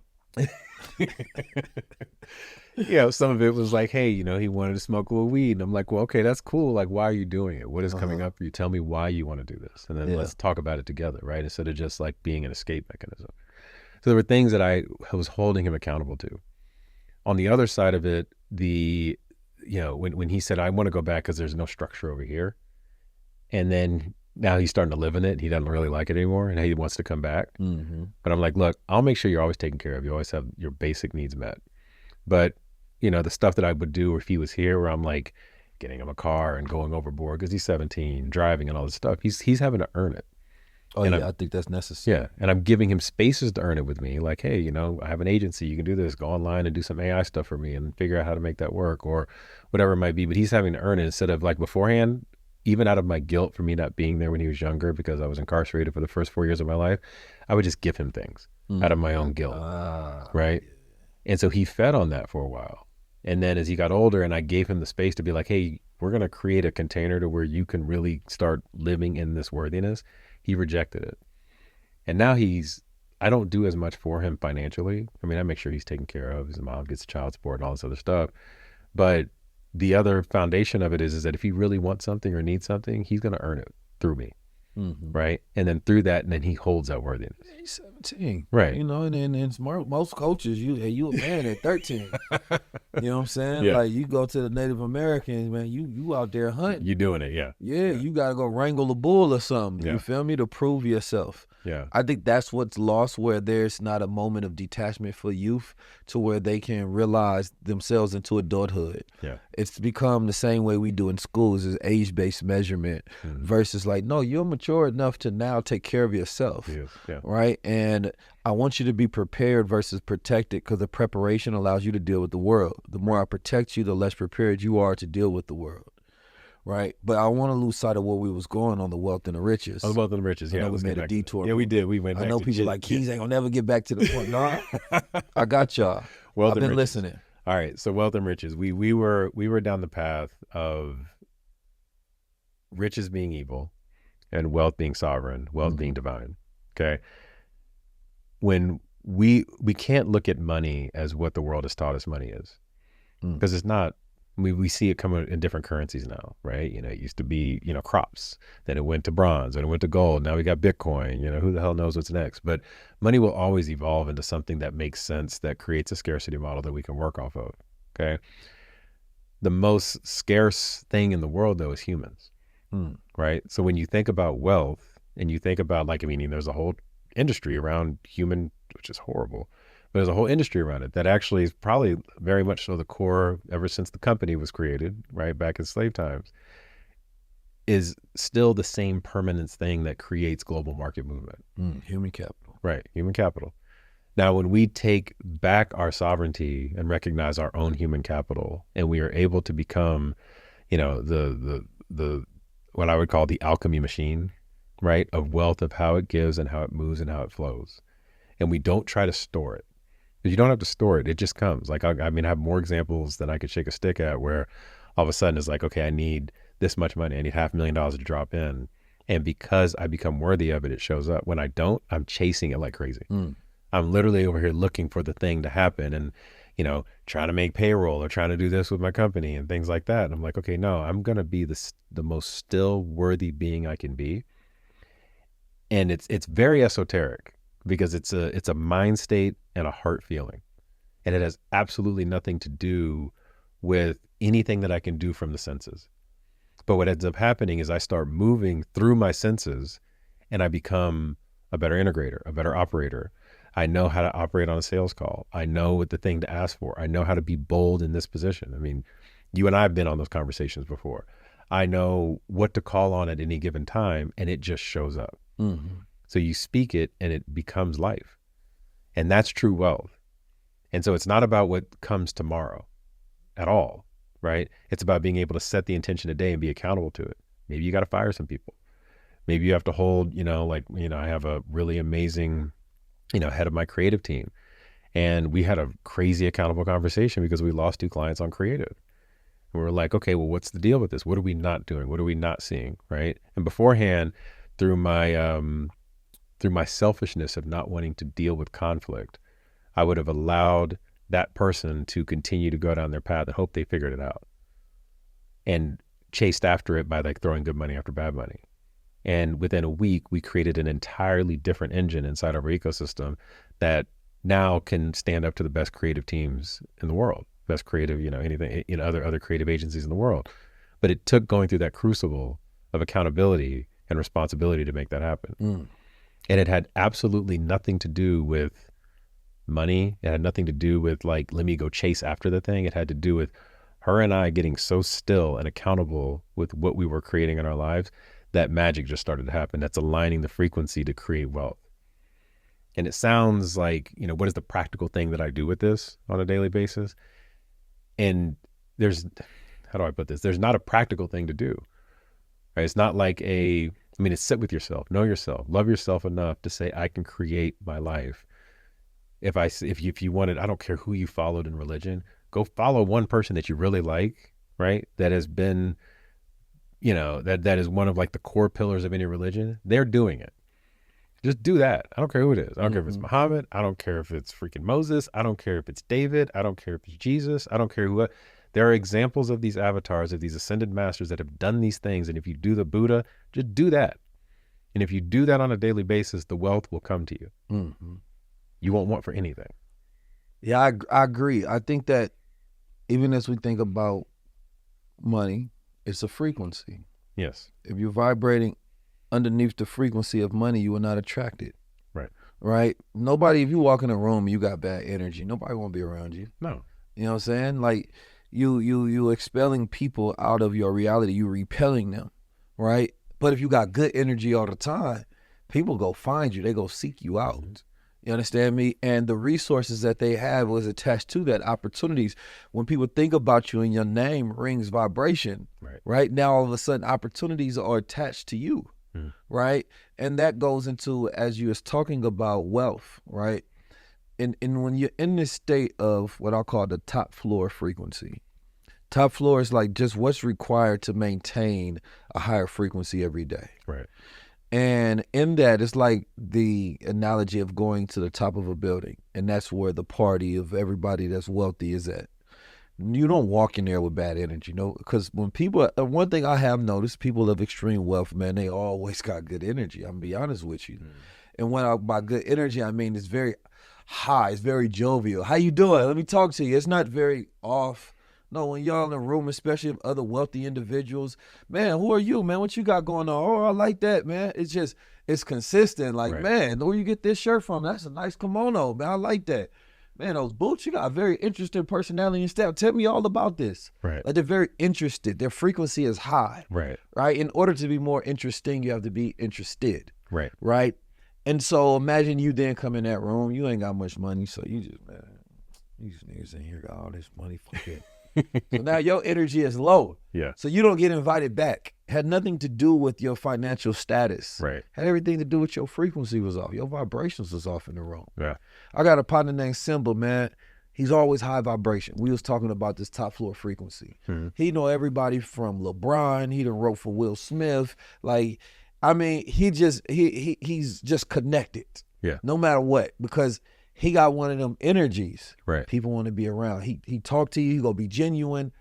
Some of it was like, hey, he wanted to smoke a little weed. And I'm like, well, okay, that's cool. Like, why are you doing it? What is coming up for you? Tell me why you want to do this. And then let's talk about it together, right? Instead of just like being an escape mechanism. So there were things that I was holding him accountable to. On the other side of it, when he said, I want to go back because there's no structure over here. And then now he's starting to live in it. He doesn't really like it anymore. And he wants to come back. But I'm like, look, I'll make sure you're always taken care of. You always have your basic needs met. But, the stuff that I would do if he was here, where I'm like getting him a car and going overboard because he's 17, driving and all this stuff, he's having to earn it. Oh, and I think that's necessary. Yeah. And I'm giving him spaces to earn it with me. Like, hey, I have an agency. You can do this. Go online and do some AI stuff for me and figure out how to make that work or whatever it might be. But he's having to earn it instead of like beforehand, even out of my guilt for me not being there when he was younger because I was incarcerated for the first 4 years of my life, I would just give him things out of my own guilt. Right. And so he fed on that for a while. And then as he got older and I gave him the space to be like, hey, we're going to create a container to where you can really start living in this worthiness, he rejected it. And now he's I don't do as much for him financially. I mean, I make sure he's taken care of. His mom gets child support and all this other stuff. But the other foundation of it is that if he really wants something or needs something, he's going to earn it through me. Right. And then through that, and then he holds that worthiness. He's 17. Right. You know, and most coaches, you a man at 13. You know what I'm saying? Yeah. Like, you go to the Native Americans, man, you out there hunting. You doing it, yeah. Yeah, you got to go wrangle a bull or something. Yeah. You feel me? To prove yourself. Yeah. I think that's what's lost, where there's not a moment of detachment for youth to where they can realize themselves into adulthood. Yeah. It's become the same way we do in schools, is age-based measurement versus like, no, you're mature enough to now take care of yourself. Yes. Yeah. Right? And I want you to be prepared versus protected, because the preparation allows you to deal with the world. The more I protect you, the less prepared you are to deal with the world. Right, but I want to lose sight of where we was going on the wealth and the riches. On the wealth and the riches, yeah. I know we made a detour. Yeah, we did. We went back I know to people like, Keys ain't gonna never get back to the point. No, I got y'all. Wealth I've and been riches. listening. All right, so wealth and riches. We were down the path of riches being evil and wealth being sovereign, wealth being divine. Okay. When we can't look at money as what the world has taught us money is, because it's not. We see it come in different currencies now, right? You know, it used to be, you know, crops, then it went to bronze, and it went to gold. Now we got Bitcoin. You know, who the hell knows what's next? But money will always evolve into something that makes sense, that creates a scarcity model that we can work off of. Okay. The most scarce thing in the world, though, is humans, right? So when you think about wealth and you think about, like, I mean, there's a whole industry around human, which is horrible. But there's a whole industry around it that actually is probably very much so the core, ever since the company was created, right, back in slave times, is still the same permanence thing that creates global market movement. Human capital. Right, human capital. Now, when we take back our sovereignty and recognize our own human capital, and we are able to become, you know, the what I would call the alchemy machine, right, of wealth, of how it gives and how it moves and how it flows, and we don't try to store it. You don't have to store it. It just comes. Like, I mean, I have more examples than I could shake a stick at, where all of a sudden it's like, okay, I need this much money. I need $500,000 to drop in. And because I become worthy of it, it shows up. When I don't, I'm chasing it like crazy. I'm literally over here looking for the thing to happen and, you know, trying to make payroll or trying to do this with my company and things like that. And I'm like, okay, no, I'm going to be the most still worthy being I can be. And it's very esoteric, because it's a mind state and a heart feeling. And it has absolutely nothing to do with anything that I can do from the senses. But what ends up happening is I start moving through my senses, and I become a better integrator, a better operator. I know how to operate on a sales call. I know what the thing to ask for. I know how to be bold in this position. I mean, you and I have been on those conversations before. I know what to call on at any given time, and it just shows up. So you speak it and it becomes life. And that's true wealth. And so it's not about what comes tomorrow at all, right? It's about being able to set the intention today and be accountable to it. Maybe you got to fire some people. Maybe you have to hold, you know, like, you know, I have a really amazing, you know, head of my creative team. And we had a crazy accountable conversation because we lost 2 clients on creative. And we were like, okay, well, what's the deal with this? What are we not doing? What are we not seeing, right? And beforehand, through my selfishness of not wanting to deal with conflict, I would have allowed that person to continue to go down their path and hope they figured it out, and chased after it by, like, throwing good money after bad money. And within a week, we created an entirely different engine inside of our ecosystem that now can stand up to the best creative teams in the world, best creative, you know, anything, you know, other creative agencies in the world. But it took going through that crucible of accountability and responsibility to make that happen. And it had absolutely nothing to do with money. It had nothing to do with, like, let me go chase after the thing. It had to do with her and I getting so still and accountable with what we were creating in our lives that magic just started to happen. That's aligning the frequency to create wealth. And it sounds like, you know, what is the practical thing that I do with this on a daily basis? And there's, how do I put this? There's not a practical thing to do, right? It's not like it's sit with yourself, know yourself, love yourself enough to say, I can create my life. If you wanted, I don't care who you followed in religion, go follow one person that you really like, right? That has been, you know, that is one of, like, the core pillars of any religion. They're doing it. Just do that. I don't care who it is. I don't care if it's Muhammad. I don't care if it's freaking Moses. I don't care if it's David. I don't care if it's Jesus. I don't care who. There are examples of these avatars, of these ascended masters that have done these things. And if you do the Buddha, just do that. And if you do that on a daily basis, the wealth will come to you. You won't want for anything. Yeah, I agree. I think that even as we think about money, it's a frequency. Yes. If you're vibrating underneath the frequency of money, you will not attract it. Right. Right? Nobody, if you walk in a room and you got bad energy, nobody won't be around you. No. You know what I'm saying? Like you expelling people out of your reality, you repelling them, right? But if you got good energy all the time, people go find you. They go seek you out. You understand me? And the resources that they have was attached to that, opportunities. When people think about you and your name rings vibration, right? Now all of a sudden opportunities are attached to you, right? And that goes into, as you was talking about, wealth, right? And when you're in this state of what I'll call the top floor frequency, top floor is like just what's required to maintain a higher frequency every day. Right. And in that, it's like the analogy of going to the top of a building, and that's where the party of everybody that's wealthy is at. You don't walk in there with bad energy, because when people, one thing I have noticed, people of extreme wealth, man, they always got good energy. I'm gonna be honest with you. And by good energy, I mean it's very high, it's very jovial. How you doing? Let me talk to you. It's not very off. No, when y'all in a room, especially of other wealthy individuals, man, who are you, man? What you got going on? Oh, I like that, man. It's consistent. Like, man, where you get this shirt from? That's a nice kimono, man. I like that. Man, those boots, you got a very interesting personality and style. Tell me all about this. Right. Like, they're very interested. Their frequency is high. Right. In order to be more interesting, you have to be interested. Right. And so imagine you then come in that room. You ain't got much money, so you just, man, these niggas in here got all this money. Fuck it. So now your energy is low. Yeah. So you don't get invited back. Had nothing to do with your financial status. Right. Had everything to do with your frequency was off. Your vibrations was off in the room. Yeah. I got a partner named Simba, man. He's always high vibration. We was talking about this top floor frequency. He know everybody from LeBron. He done wrote for Will Smith. Like, I mean, he's just connected. Yeah. No matter what, because he got one of them energies. Right. People want to be around. He talk to you, he gonna be genuine.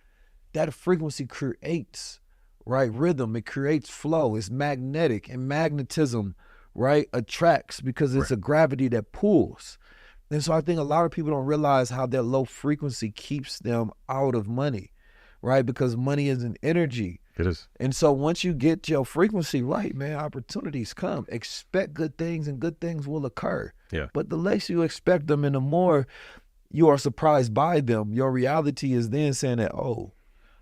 That frequency creates, right, rhythm. It creates flow. It's magnetic, and magnetism, right, attracts because it's a gravity that pulls. And so I think a lot of people don't realize how their low frequency keeps them out of money, right? Because money is an energy. It is. And so once you get your frequency right, man, opportunities come. Expect good things and good things will occur. Yeah. But the less you expect them and the more you are surprised by them, your reality is then saying that, oh,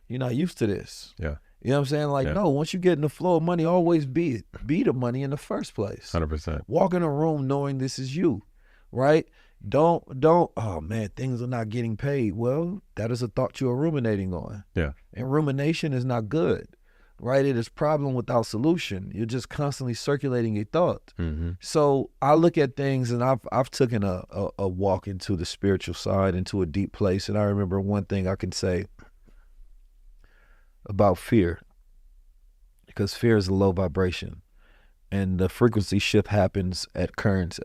you're not used to this. Yeah. You know what I'm saying? Like, no, once you get in the flow of money, always be the money in the first place. 100%. Walk in a room knowing this is you, right? Don't, oh man, things are not getting paid. Well, that is a thought you are ruminating on. Yeah. And rumination is not good, right? It is problem without solution. You're just constantly circulating your thought. So I look at things, and I've taken a walk into the spiritual side, into a deep place. And I remember one thing I can say about fear, because fear is a low vibration. And the frequency shift happens at courage,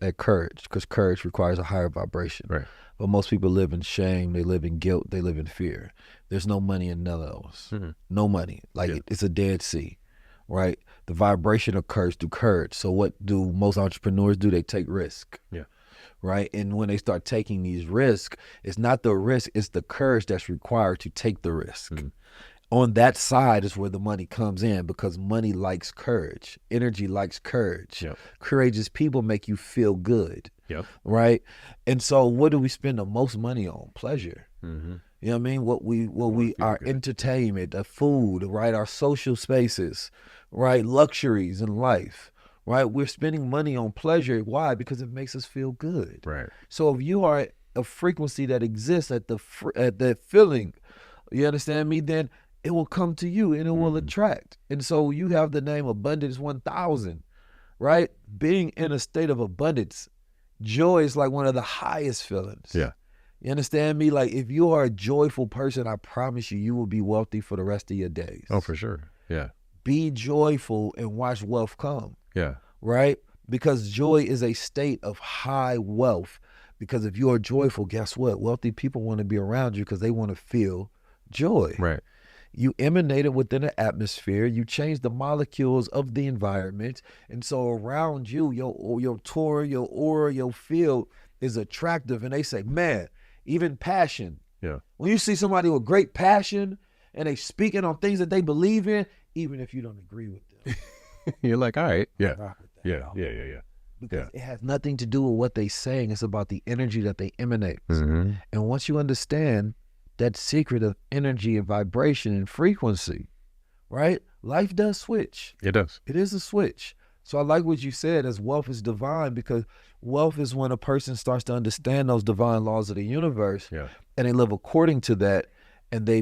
because courage requires a higher vibration. Right. But most people live in shame, they live in guilt, they live in fear. There's no money in none of those. No money. Like, it's a dead sea, right? The vibration occurs through courage. So what do most entrepreneurs do? They take risk. Yeah. Right? And when they start taking these risks, it's not the risk, it's the courage that's required to take the risk. On that side is where the money comes in, because money likes courage. Energy likes courage. Yep. Courageous people make you feel good. Yep. Right? And so what do we spend the most money on? Pleasure. You know what I mean? What we our entertainment, the food, right? Our social spaces, right? Luxuries in life, right? We're spending money on pleasure. Why? Because it makes us feel good. Right. So if you are at a frequency that exists at that feeling, you understand me? Then it will come to you and it will attract. And so you have the name Abundance 1000, right? Being in a state of abundance, joy is like one of the highest feelings. Yeah. You understand me? Like, if you are a joyful person, I promise you, you will be wealthy for the rest of your days. Oh, for sure. Yeah. Be joyful and watch wealth come. Yeah. Right? because joy is a state of high wealth. Because if you are joyful, guess what? Wealthy people want to be around you because they want to feel joy. Right. You emanate it within the atmosphere. You change the molecules of the environment. And so around you, your Torah, your aura, your field is attractive. And they say, man, even passion. Yeah. When you see somebody with great passion and they speaking on things that they believe in, even if you don't agree with them. You're like, all right. Yeah. Rock with that, Yeah. dog. Yeah. Because it has nothing to do with what they saying. It's about the energy that they emanate. And once you understand that secret of energy and vibration and frequency, right? Life does switch. It does. It is a switch. So I like what you said as wealth is divine, because wealth is when a person starts to understand those divine laws of the universe, and they live according to that, and they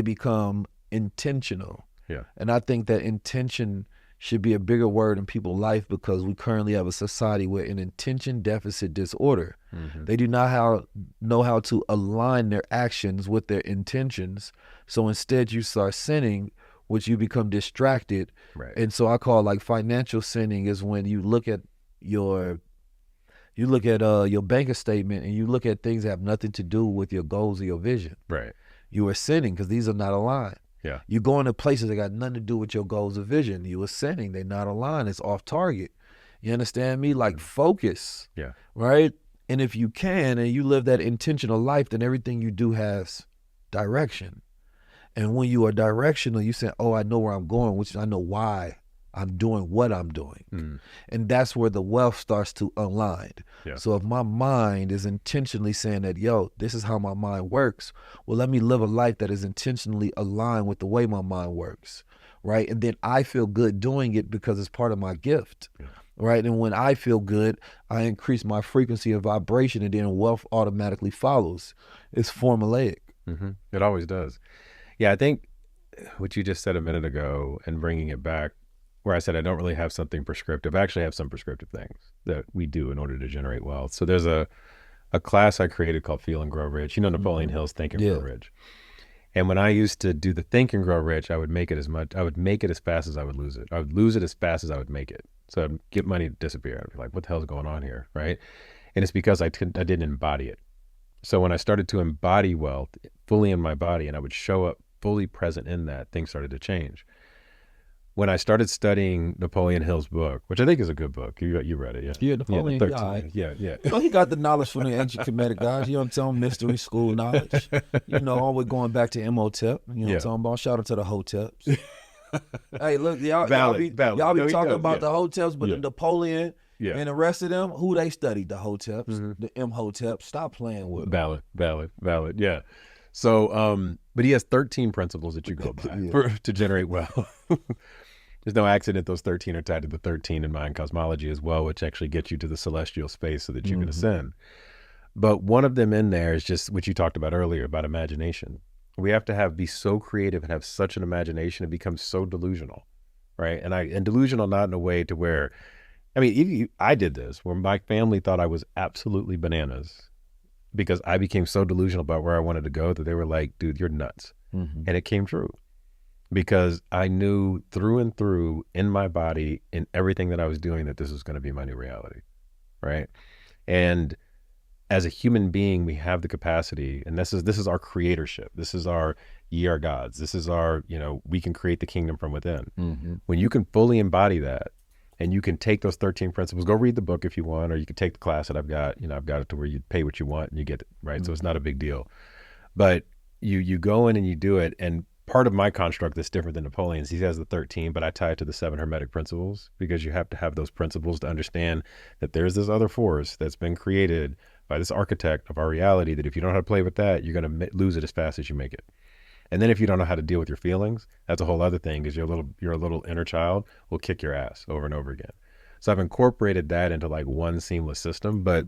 become intentional. Yeah. And I think that intention should be a bigger word in people's life, because we currently have a society with an intention deficit disorder. They do not know how to align their actions with their intentions. So instead you start sinning, which you become distracted. Right. And so I call like financial sinning is when you look at your bank statement and you look at things that have nothing to do with your goals or your vision. Right. You are sinning because these are not aligned. Yeah. You go into places that got nothing to do with your goals or vision. You are sinning. They're not aligned. It's off target. You understand me? Like focus. Yeah. Right? And if you can and you live that intentional life, then everything you do has direction. And when you are directional, you say, oh, I know where I'm going, which I know why I'm doing what I'm doing. And that's where the wealth starts to align. Yeah. So if my mind is intentionally saying that, yo, this is how my mind works, well, let me live a life that is intentionally aligned with the way my mind works, right? And then I feel good doing it because it's part of my gift, right? And when I feel good, I increase my frequency of vibration, and then wealth automatically follows. It's formulaic. It always does. Yeah, I think what you just said a minute ago and bringing it back, where I said I don't really have something prescriptive. I actually have some prescriptive things that we do in order to generate wealth. So there's a class I created called Feel and Grow Rich. You know Napoleon Hill's Think and Grow Rich. And when I used to do the Think and Grow Rich, I would make it as fast as I would lose it. I would lose it as fast as I would make it. So I'd get money to disappear. I'd be like, what the hell's going on here, right? And it's because I didn't embody it. So when I started to embody wealth fully in my body, and I would show up fully present in that, things started to change. When I started studying Napoleon Hill's book, which I think is a good book, you read it, yeah? Yeah, Napoleon, yeah. You know, he got the knowledge from the ancient Kemetic guys. You know what I'm saying? Mystery school knowledge. You know, always going back to Imhotep. You know what I'm talking about? Shout out to the Hoteps. Hey, look, y'all be talking about the Hoteps, but the Napoleon and the rest of them, who they studied, the Hoteps, the Imhotep. Stop playing with them. Valid, yeah. So, but he has 13 principles that you go by to generate wealth. There's no accident those 13 are tied to the 13 in Mayan cosmology as well, which actually gets you to the celestial space so that you can ascend. But one of them in there is just what you talked about earlier about imagination. We have to be so creative and have such an imagination, it becomes so delusional, right? And delusional not in a way to where, I mean, I did this, where my family thought I was absolutely bananas because I became so delusional about where I wanted to go that they were like, dude, you're nuts. And it came true. Because I knew through and through in my body, in everything that I was doing, that this was going to be my new reality, right? And as a human being, we have the capacity, and this is our creatorship. This is our ye are gods. This is our, we can create the kingdom from within. When you can fully embody that, and you can take those 13 principles, go read the book if you want, or you can take the class that I've got. I've got it to where you pay what you want and you get it, right? So it's not a big deal. But you go in and you do it, and part of my construct that's different than Napoleon's, he has the 13, but I tie it to the 7 Hermetic principles, because you have to have those principles to understand that there's this other force that's been created by this architect of our reality, that if you don't know how to play with that, you're going to lose it as fast as you make it. And then if you don't know how to deal with your feelings, that's a whole other thing, because your little inner child will kick your ass over and over again. So I've incorporated that into like one seamless system. But,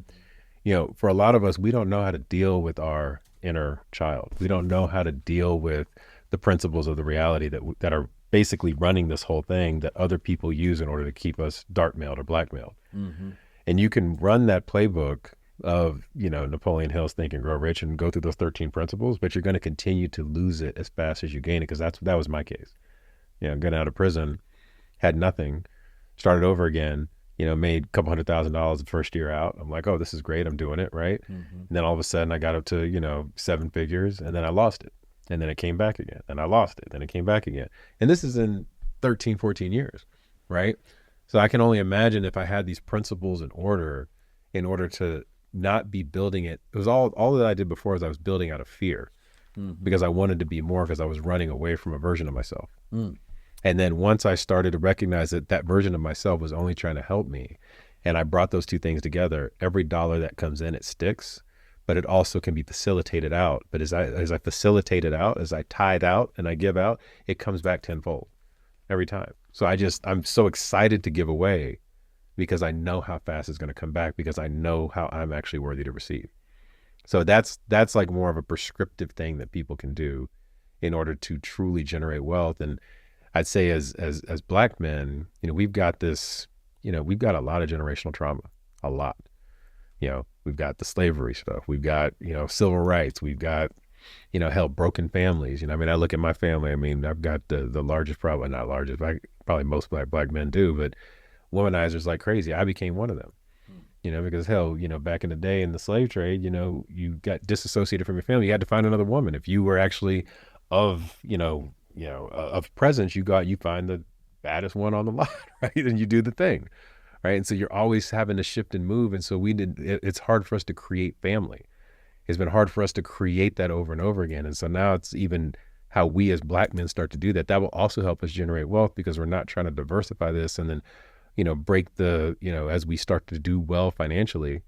for a lot of us, we don't know how to deal with our inner child. We don't know how to deal with the principles of the reality that are basically running this whole thing that other people use in order to keep us dark-mailed or blackmailed. And you can run that playbook of, Napoleon Hill's Think and Grow Rich and go through those 13 principles, but you're going to continue to lose it as fast as you gain it, because that was my case. Getting out of prison, had nothing, started over again, made a couple $100,000 the first year out. I'm like, oh, this is great. I'm doing it. Right. And then all of a sudden I got up to, 7 figures, and then I lost it. And then it came back again, and I lost it. Then it came back again. And this is in 13, 14 years. Right. So I can only imagine if I had these principles in order to not be building it. It was all that I did before is I was building out of fear because I wanted to be more, because I was running away from a version of myself. And then once I started to recognize that version of myself was only trying to help me, and I brought those two things together, every dollar that comes in, it sticks, but it also can be facilitated out. But as I facilitate it out, as I tithe out and I give out, it comes back tenfold every time. So I'm so excited to give away because I know how fast it's going to come back, because I know how I'm actually worthy to receive. So that's like more of a prescriptive thing that people can do in order to truly generate wealth. And I'd say as Black men, we've got this, we've got a lot of generational trauma, a lot. We've got the slavery stuff. We've got, civil rights. We've got, broken families. I look at my family. I've got the largest, probably not largest, probably most black men do, but womanizers like crazy. I became one of them, because back in the day in the slave trade, you got disassociated from your family. You had to find another woman. If you were actually of presence, you find the baddest one on the lot, right? And you do the thing, right? And so you're always having to shift and move. And so it's hard for us to create family. It's been hard for us to create that over and over again. And so now it's even how we as Black men start to do that. That will also help us generate wealth, because we're not trying to diversify this and then, break the, as we start to do well financially,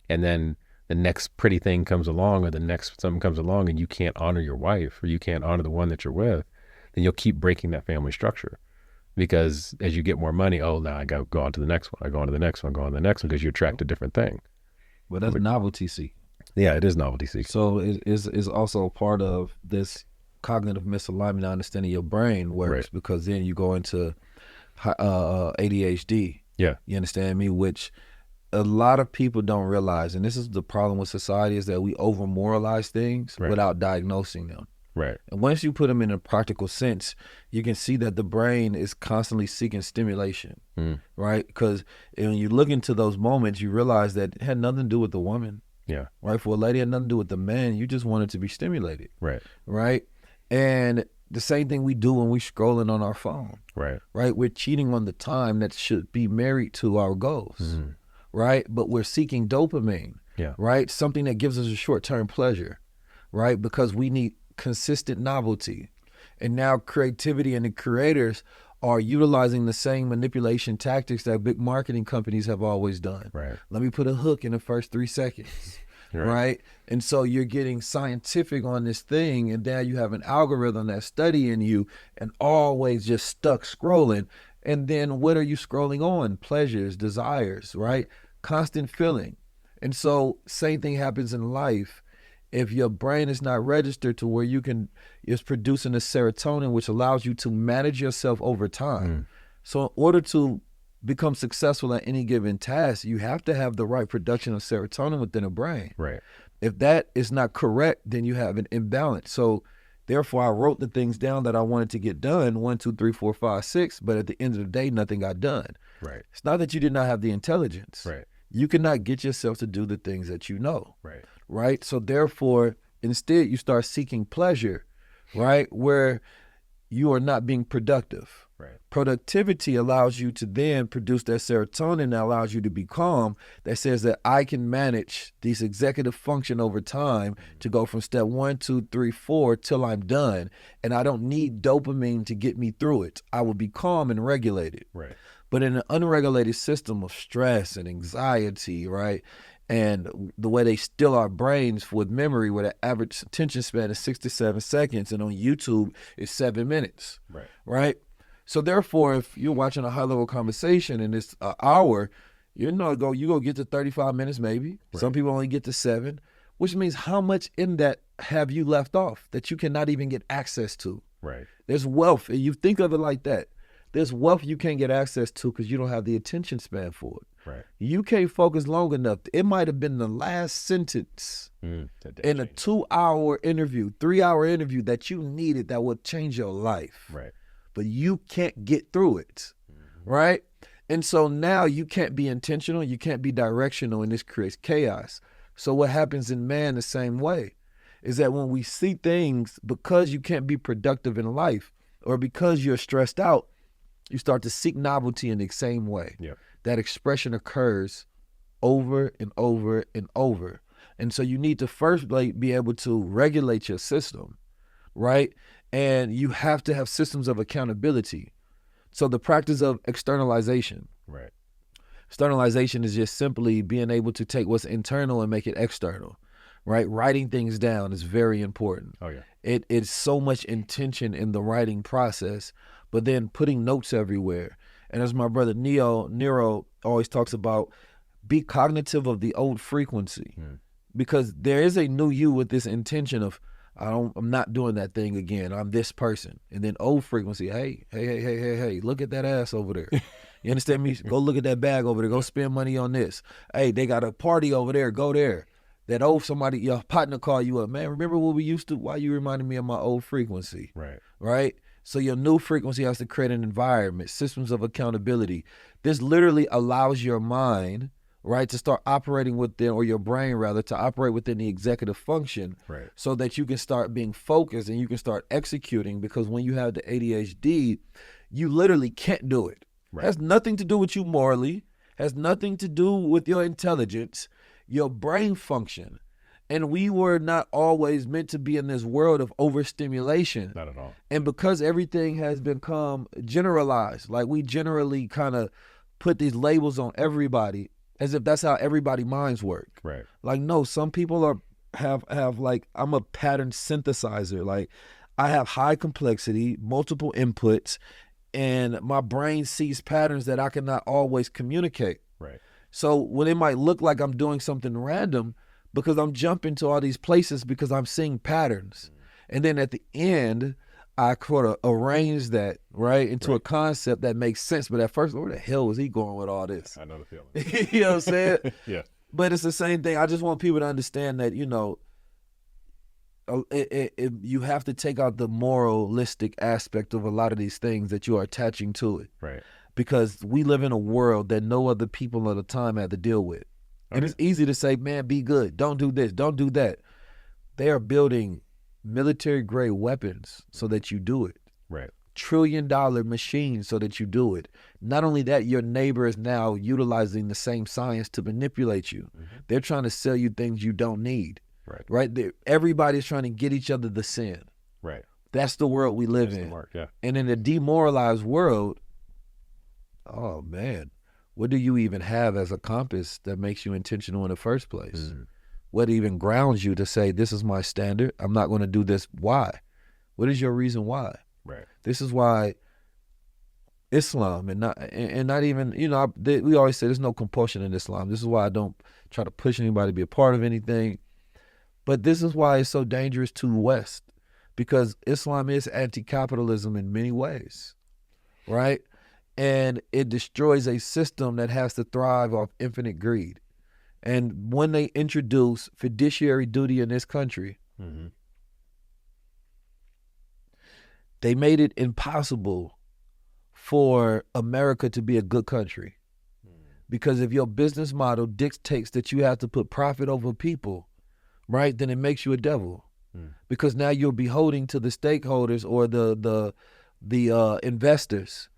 and then the next pretty thing comes along, or the next something comes along, and you can't honor your wife, or you can't honor the one that you're with, then you'll keep breaking that family structure. Because as you get more money, now I got to go on to the next one. I go on to the next one, because you attract a different thing. Well, that's novelty seeking. Yeah, it is novelty seeking. So it is also part of this cognitive misalignment, understanding your brain works, right? Because then you go into ADHD. Yeah. You understand me? Which a lot of people don't realize, and this is the problem with society, is that we over moralize things without diagnosing them. Right. And once you put them in a practical sense, you can see that the brain is constantly seeking stimulation, right? Because when you look into those moments, you realize that it had nothing to do with the woman. Yeah. Right. For a lady, it had nothing to do with the man. You just wanted to be stimulated. Right. Right. And the same thing we do when we're scrolling on our phone. Right. Right. We're cheating on the time that should be married to our goals. Right. But we're seeking dopamine. Yeah. Right. Something that gives us a short-term pleasure. Right. Because we need consistent novelty. And now creativity and the creators are utilizing the same manipulation tactics that big marketing companies have always done. Right. Let me put a hook in the first 3 seconds. Right. And so you're getting scientific on this thing, and now you have an algorithm that's studying you and always just stuck scrolling. And then what are you scrolling on? Pleasures, desires, right? Constant feeling. And so same thing happens in life. If your brain is not registered to where it's producing a serotonin, which allows you to manage yourself over time. So in order to become successful at any given task, you have to have the right production of serotonin within the brain. Right. If that is not correct, then you have an imbalance. So therefore, I wrote the things down that I wanted to get done, 1, 2, 3, 4, 5, 6, but at the end of the day, nothing got done. Right. It's not that you did not have the intelligence. Right. You cannot get yourself to do the things that you know. Right. Right. So therefore, instead, you start seeking pleasure, right? Where you are not being productive. Right. Productivity allows you to then produce that serotonin that allows you to be calm, that says that I can manage this executive function over time to go from step 1, 2, 3, 4 till I'm done. And I don't need dopamine to get me through it. I will be calm and regulated. Right. But in an unregulated system of stress and anxiety, right? And the way they steal our brains with memory, where the average attention span is 6 to 7 seconds, and on YouTube it's 7 minutes. Right. Right. So therefore, if you're watching a high-level conversation and it's an hour, you go get to 35 minutes maybe. Right. Some people only get to 7, which means how much in that have you left off that you cannot even get access to? Right. There's wealth, and you think of it like that. There's wealth you can't get access to because you don't have the attention span for it. Right. You can't focus long enough. It might have been the last sentence in a 2-hour interview, 3-hour interview that you needed that would change your life. Right. But you can't get through it. Right. And so now you can't be intentional, you can't be directional, and this creates chaos. So what happens in man the same way is that when we see things, because you can't be productive in life or because you're stressed out, you start to seek novelty in the same way. Yep. That expression occurs over and over and over. And so you need to first be able to regulate your system, right? And you have to have systems of accountability. So the practice of externalization. Right. Externalization is just simply being able to take what's internal and make it external, right? Writing things down is very important. Oh, yeah. It's so much intention in the writing process, but then putting notes everywhere. And as my brother Nero always talks about, be cognitive of the old frequency, because there is a new you with this intention of, I'm not doing that thing again. I'm this person. And then old frequency, hey, look at that ass over there. You understand me? Go look at that bag over there. Go spend money on this. Hey, they got a party over there. Go there. That old somebody, your partner call you up. Man, remember what we used to? Why you reminding me of my old frequency? Right. Right? So your new frequency has to create an environment, systems of accountability. This literally allows your mind, right, to start operating within, or your brain rather, to operate within the executive function, right, so that you can start being focused and you can start executing, because when you have the ADHD, you literally can't do it. Right. Has nothing to do with you morally, has nothing to do with your intelligence, your brain function. And we were not always meant to be in this world of overstimulation. Not at all. And because everything has become generalized, like we generally kind of put these labels on everybody, as if that's how everybody's minds work. Right. Like, no, some people have like, I'm a pattern synthesizer. Like, I have high complexity, multiple inputs, and my brain sees patterns that I cannot always communicate. Right. So when it might look like I'm doing something random, because I'm jumping to all these places because I'm seeing patterns. And then at the end, I sort of arrange that, right, into a concept that makes sense. But at first, where the hell was he going with all this? I know the feeling. You know what I'm saying? Yeah. But it's the same thing. I just want people to understand that, you know, you have to take out the moralistic aspect of a lot of these things that you are attaching to it. Right. Because we live in a world that no other people at the time had to deal with. And it's easy to say, man, be good. Don't do this. Don't do that. They are building military-grade weapons so that you do it. Right. $1 trillion machines so that you do it. Not only that, your neighbor is now utilizing the same science to manipulate you. Mm-hmm. They're trying to sell you things you don't need. Right. Everybody's trying to get each other to sin. Right. That's the world we live in. The mark, yeah. And in a demoralized world, oh man, what do you even have as a compass that makes you intentional in the first place? Mm-hmm. What even grounds you to say, this is my standard, I'm not going to do this? Why? What is your reason why? Right. This is why Islam and not even, you know, we always say there's no compulsion in Islam. This is why I don't try to push anybody to be a part of anything. But this is why it's so dangerous to the West, because Islam is anti-capitalism in many ways, right? And it destroys a system that has to thrive off infinite greed. And when they introduce fiduciary duty in this country, mm-hmm. they made it impossible for America to be a good country. Because if your business model dictates that you have to put profit over people, right, then it makes you a devil. Because now you're beholden to the stakeholders or the investors.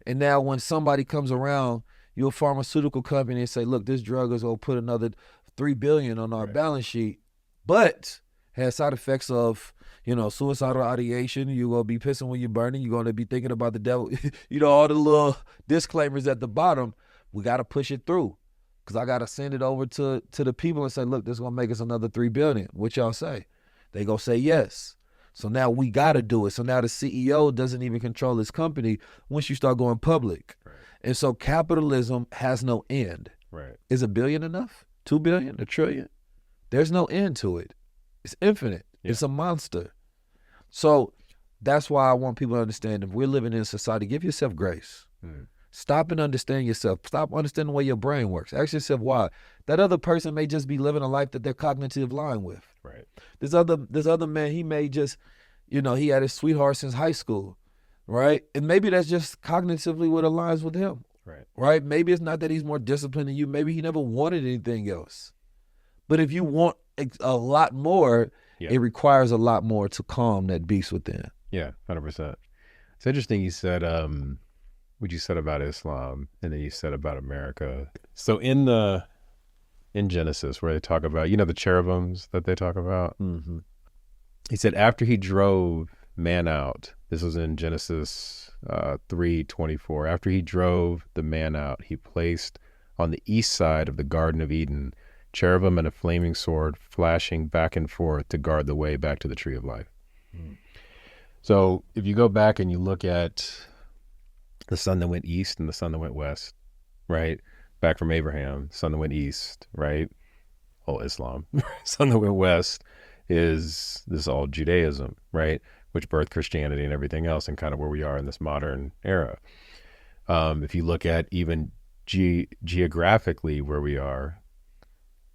And now when somebody comes around, you're a pharmaceutical company, and say, look, this drug is going to put another $3 billion on our balance sheet, but has side effects of, you know, suicidal ideation. You're going to be pissing when you're burning. You're going to be thinking about the devil. You know, all the little disclaimers at the bottom. We got to push it through, because I got to send it over to the people and say, look, this is going to make us another $3 billion. What y'all say? They going to say yes. So now we got to do it. So now the CEO doesn't even control his company once you start going public. Right. And so capitalism has no end. Right. Is $1 billion enough? $2 billion? $1 trillion? There's no end to it. It's infinite. Yeah. It's a monster. So that's why I want people to understand, if we're living in a society, give yourself grace. Stop and understand yourself. Stop understanding the way your brain works. Ask yourself why. That other person may just be living a life that they're cognitive line with. Right. This other man, he may just, you know, he had his sweetheart since high school, right? And maybe that's just cognitively what aligns with him. Right? Maybe it's not that he's more disciplined than you. Maybe he never wanted anything else. But if you want a lot more, it requires a lot more to calm that beast within. Yeah, 100%. It's interesting you said what you said about Islam, and then you said about America. So in Genesis, where they talk about, the cherubims that they talk about, he said after he drove man out, this was in Genesis 3:24, after he drove the man out, he placed on the east side of the Garden of Eden cherubim and a flaming sword flashing back and forth to guard the way back to the tree of life. So if you go back and you look at the sun that went east and the sun that went west, right? Back from Abraham, sun that went east, right? Oh, Islam. Sun that went west is this all Judaism, right? Which birthed Christianity and everything else, and kind of where we are in this modern era. If you look at even geographically where we are,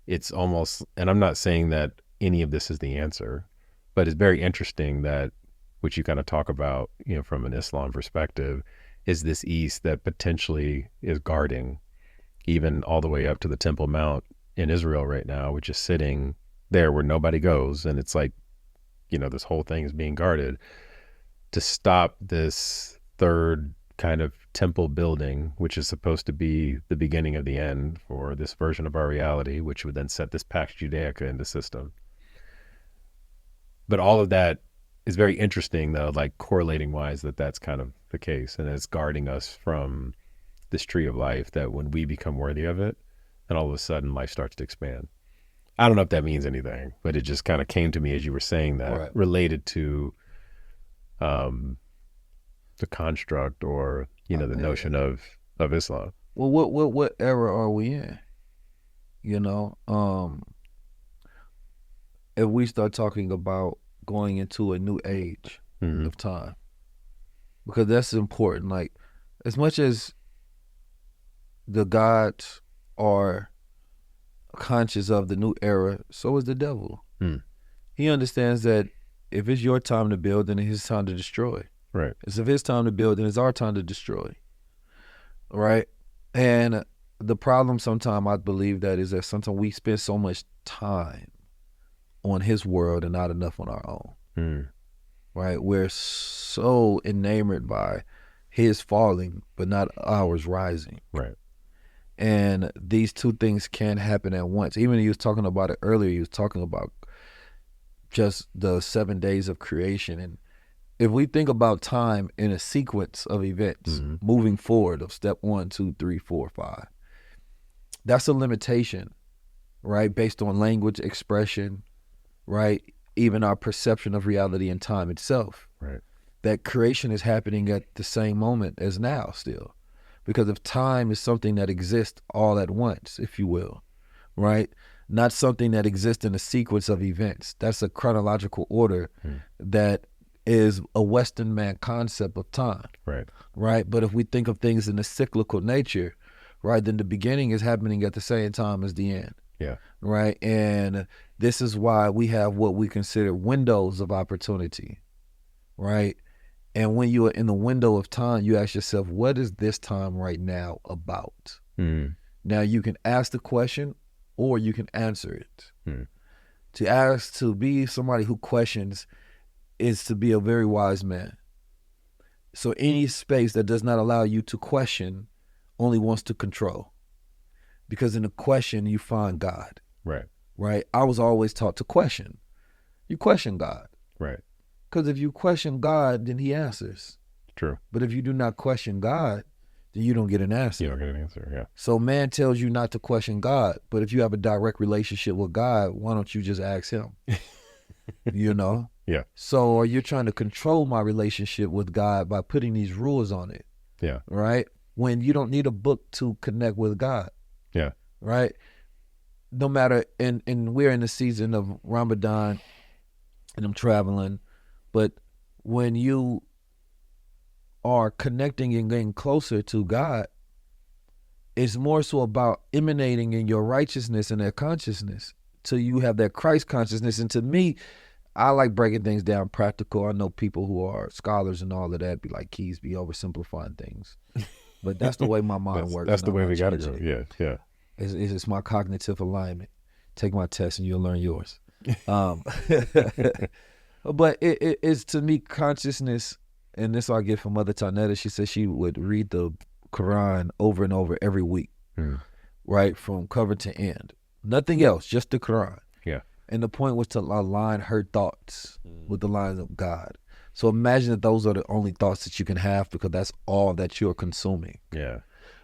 it's almost, and I'm not saying that any of this is the answer, but it's very interesting that, which you kind of talk about, from an Islam perspective, is this East that potentially is guarding even all the way up to the Temple Mount in Israel right now, which is sitting there where nobody goes. And it's like, this whole thing is being guarded to stop this third kind of temple building, which is supposed to be the beginning of the end for this version of our reality, which would then set this Pax Judaica into system. But all of that is very interesting, though, like correlating wise, that's kind of the case. And it's guarding us from this tree of life, that when we become worthy of it, then all of a sudden life starts to expand. I don't know if that means anything, but it just kind of came to me as you were saying that, related to the construct or, the notion of Islam. Well, what era are we in? If we start talking about going into a new age of time, because that's important. Like, as much as the gods are conscious of the new era, so is the devil. He understands that if it's your time to build, then it's his time to destroy. Right. It's if his time to build, then it's our time to destroy. Right? And the problem sometimes, I believe, that is that sometimes we spend so much time on his world and not enough on our own. Right? We're so enamored by his falling, but not ours rising. Right. And these two things can happen at once. Even he was talking about it earlier, he was talking about just the 7 days of creation. And if we think about time in a sequence of events, moving forward of step 1, 2, 3, 4, 5, that's a limitation, right? Based on language, expression, right? Even our perception of reality and time itself. Right. That creation is happening at the same moment as now still. Because if time is something that exists all at once, if you will, right? Not something that exists in a sequence of events. That's a chronological order that is a Western man concept of time. Right. Right. But if we think of things in a cyclical nature, right, then the beginning is happening at the same time as the end. Yeah. Right. And this is why we have what we consider windows of opportunity. Right. And when you are in the window of time, you ask yourself, what is this time right now about? Now you can ask the question or you can answer it. To be somebody who questions is to be a very wise man. So any space that does not allow you to question only wants to control. Because in the question, you find God. Right. Right? I was always taught to question. You question God. Right. Because if you question God, then he answers. True. But if you do not question God, then you don't get an answer. You don't get an answer, yeah. So man tells you not to question God, but if you have a direct relationship with God, why don't you just ask him? Yeah. So are you trying to control my relationship with God by putting these rules on it? Yeah. Right? When you don't need a book to connect with God. Yeah. Right? No matter, and we're in the season of Ramadan and I'm traveling, but when you are connecting and getting closer to God, it's more so about emanating in your righteousness and that consciousness till you have that Christ consciousness. And to me, I like breaking things down practical. I know people who are scholars and all of that be like, Keys be oversimplifying things. But that's the way my mind works. That's the way we got to go. Yeah, yeah. It's my cognitive alignment. Take my test and you'll learn yours. But it's, to me, consciousness, and this I get from Mother Tanetta. She said she would read the Quran over and over every week, right, from cover to end. Nothing else, just the Quran. Yeah. And the point was to align her thoughts with the lines of God. So imagine that those are the only thoughts that you can have, because that's all that you're consuming. Yeah.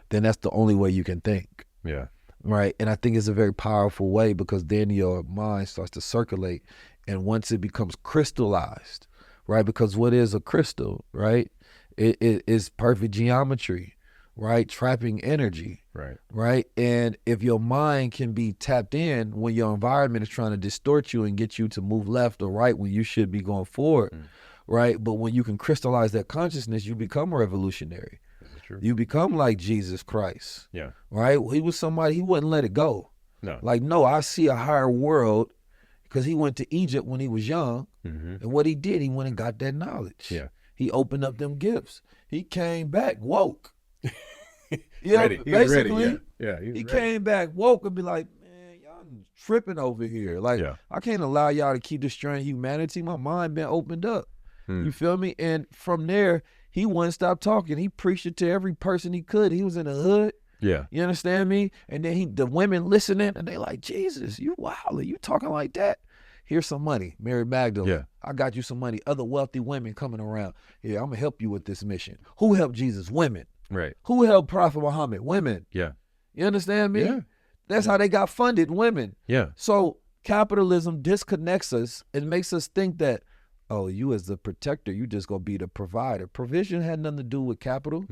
Then that's the only way you can think. Yeah. Right. And I think it's a very powerful way, because then your mind starts to circulate. And once it becomes crystallized, right? Because what is a crystal, right? It is perfect geometry, right? Trapping energy. Right. Right. And if your mind can be tapped in when your environment is trying to distort you and get you to move left or right when you should be going forward, right? But when you can crystallize that consciousness, you become a revolutionary. True. You become like Jesus Christ. Yeah. Right? He was somebody, he wouldn't let it go. No. Like, no, I see a higher world, because he went to Egypt when he was young. And what he did, he went and got that knowledge. Yeah. He opened up them gifts. He came back woke. Ready. Basically, ready. Yeah. He came back woke and be like, man, y'all tripping over here. Like, I can't allow y'all to keep destroying humanity. My mind been opened up. You feel me? And from there, he wouldn't stop talking. He preached it to every person he could. He was in the hood. Yeah. You understand me? And then the women listening, and they like, Jesus, you wildin', you talking like that? Here's some money. Mary Magdalene. Yeah. I got you some money. Other wealthy women coming around. Yeah, I'm gonna help you with this mission. Who helped Jesus? Women. Right. Who helped Prophet Muhammad? Women. Yeah. You understand me? Yeah. That's how they got funded, women. Yeah. So capitalism disconnects us and makes us think that, oh, you as the protector, you just gonna be the provider. Provision had nothing to do with capital.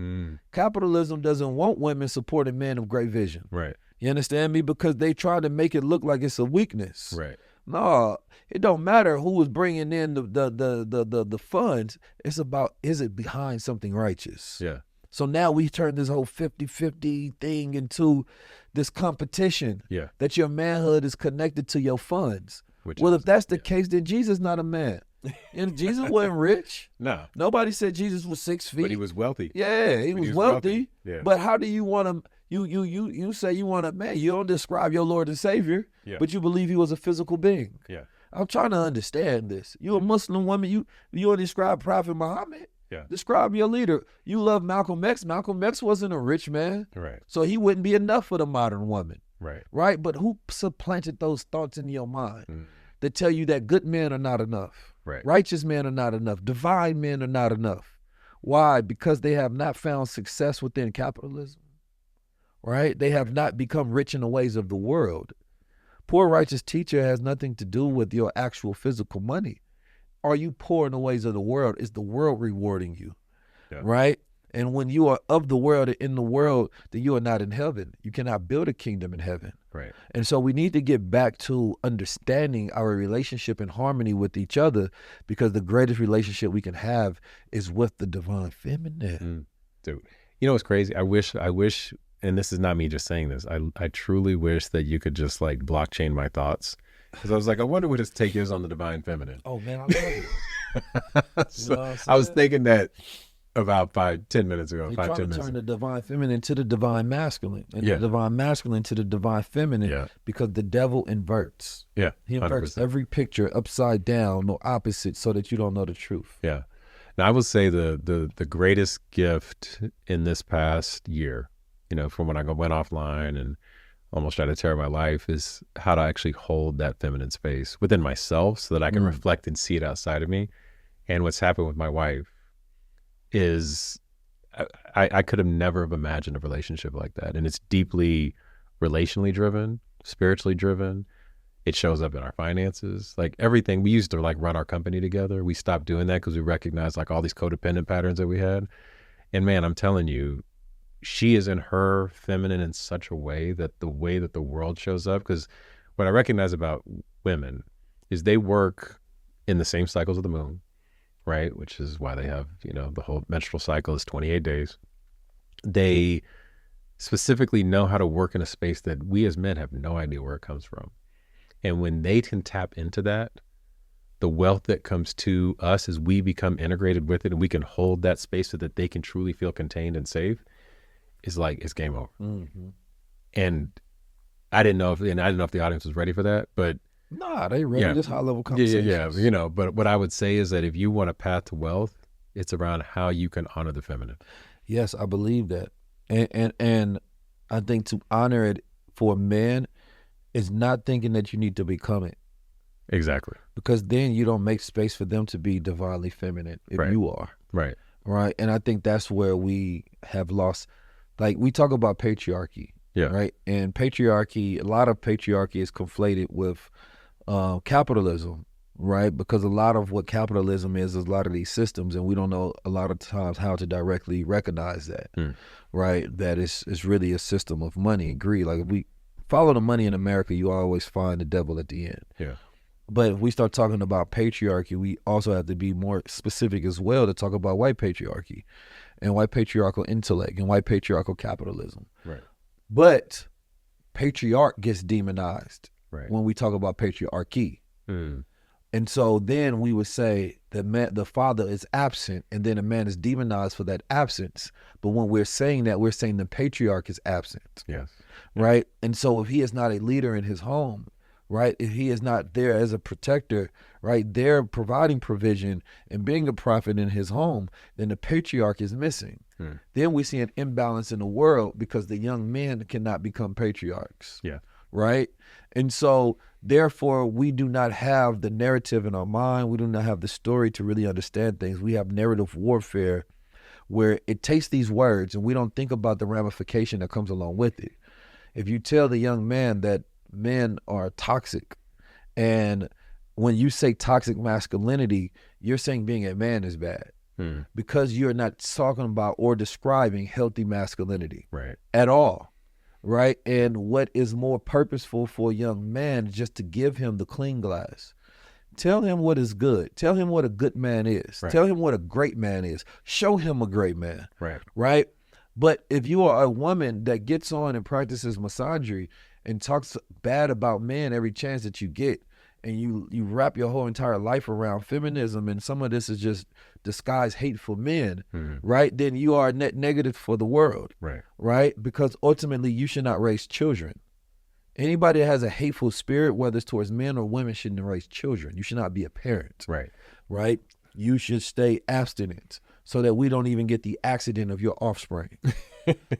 Capitalism doesn't want women supporting men of great vision. Right. You understand me? Because they try to make it look like it's a weakness. Right. No, it don't matter who is bringing in the funds. It's about, is it behind something righteous? Yeah. So now we turn this whole 50-50 thing into this competition. Yeah. That your manhood is connected to your funds. Which if that's the case, then Jesus not a man. And Jesus wasn't rich. No. Nobody said Jesus was 6 feet. But he was wealthy. Yeah, he was wealthy. Yeah. But how do you want him? You say you want a man. You don't describe your Lord and Savior, but you believe he was a physical being. Yeah. I'm trying to understand this. You a Muslim woman. You don't describe Prophet Muhammad. Yeah. Describe your leader. You love Malcolm X. Malcolm X wasn't a rich man. Right. So he wouldn't be enough for the modern woman. Right. Right. But who supplanted those thoughts in your mind that tell you that good men are not enough? Right. Righteous men are not enough. Divine men are not enough. Why? Because they have not found success within capitalism. Right? They have not become rich in the ways of the world. Poor righteous teacher has nothing to do with your actual physical money. Are you poor in the ways of the world? Is the world rewarding you? Yeah. Right? And when you are of the world and in the world, then you are not in heaven. You cannot build a kingdom in heaven. Right. And so we need to get back to understanding our relationship and harmony with each other, because the greatest relationship we can have is with the divine feminine. Dude, you know what's crazy? I wish, and this is not me just saying this, I truly wish that you could just like blockchain my thoughts. Because I was like, I wonder what his take is on the divine feminine. Oh man, I love it. So I was thinking that about 5-10 minutes ago. They try to turn the divine feminine to the divine masculine, and the divine masculine to the divine feminine, because the devil inverts. Yeah, he inverts 100%. Every picture upside down or opposite, so that you don't know the truth. Yeah. Now I will say the greatest gift in this past year, you know, from when I went offline and almost tried to tear my life, is how to actually hold that feminine space within myself so that I can reflect and see it outside of me. And what's happened with my wife is I could have never have imagined a relationship like that. And it's deeply relationally driven, spiritually driven. It shows up in our finances, like everything. We used to like run our company together. We stopped doing that because we recognized like all these codependent patterns that we had. And man, I'm telling you, she is in her feminine in such a way that the world shows up, because what I recognize about women is they work in the same cycles of the moon, right? Which is why they have, you know, the whole menstrual cycle is 28 days. They specifically know how to work in a space that we as men have no idea where it comes from. And when they can tap into that, the wealth that comes to us as we become integrated with it and we can hold that space so that they can truly feel contained and safe, it's like it's game over. Mm-hmm. And I didn't know if the audience was ready for that, but nah, they ready. This high level conversation. Yeah. But what I would say is that if you want a path to wealth, it's around how you can honor the feminine. Yes, I believe that, and I think to honor it for a man is not thinking that you need to become it. Exactly. Because then you don't make space for them to be divinely feminine if you are. Right. Right. And I think that's where we have lost. Like, we talk about patriarchy. Yeah. Right. And patriarchy, a lot of patriarchy is conflated with capitalism. Right. Because a lot of what capitalism is a lot of these systems, and we don't know a lot of times how to directly recognize that. Right. That is really a system of money and greed. Like, if we follow the money in America, you always find the devil at the end. Yeah. But if we start talking about patriarchy, we also have to be more specific as well to talk about white patriarchy and white patriarchal intellect and white patriarchal capitalism. Right. But patriarch gets demonized when we talk about patriarchy. And so then we would say the father is absent, and then a man is demonized for that absence. But when we're saying that, we're saying the patriarch is absent. Yes. Right? And so if he is not a leader in his home, right, if he is not there as a protector, right, there providing provision and being a prophet in his home, then the patriarch is missing. Then we see an imbalance in the world because the young men cannot become patriarchs. Yeah. Right? And so therefore we do not have the narrative in our mind. We do not have the story to really understand things. We have narrative warfare where it takes these words and we don't think about the ramification that comes along with it. If you tell the young man that men are toxic, and when you say toxic masculinity, you're saying being a man is bad. Because you're not talking about or describing healthy masculinity at all, right? And what is more purposeful for a young man is just to give him the clean glass. Tell him what is good. Tell him what a good man is. Tell him what a great man is. Show him a great man, right? But if you are a woman that gets on and practices misogyny and talks bad about men every chance that you get, and you wrap your whole entire life around feminism, and some of this is just disguised hate for men, right? Then you are net negative for the world, right? Because ultimately you should not raise children. Anybody that has a hateful spirit, whether it's towards men or women, shouldn't raise children. You should not be a parent, right? You should stay abstinent so that we don't even get the accident of your offspring,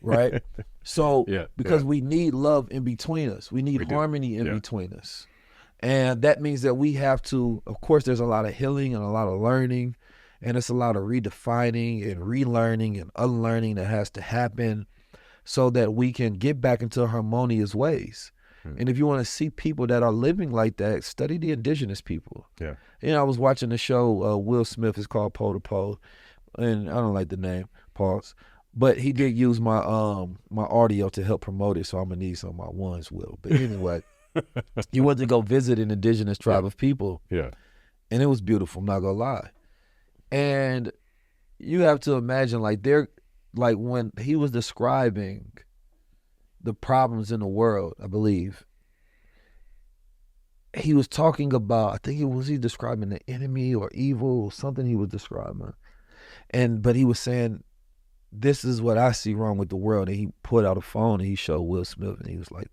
right? So because we need love in between us. We need harmony in between us. And that means that we have to, of course, there's a lot of healing and a lot of learning, and it's a lot of redefining and relearning and unlearning that has to happen so that we can get back into harmonious ways. And if you want to see people that are living like that, study the indigenous people. Yeah. You know, I was watching the show, Will Smith, is called Pole to Pole, and I don't like the name, pause. But he did use my my audio to help promote it, so I'm gonna need some of my ones, Will. But anyway, you went to go visit an indigenous tribe of people. Yeah. And it was beautiful, I'm not gonna lie. And you have to imagine, like, when he was describing the problems in the world, I believe, he was talking about, I think he describing the enemy or evil or something he was describing. But he was saying, this is what I see wrong with the world. And he put out a phone and he showed Will Smith, and he was like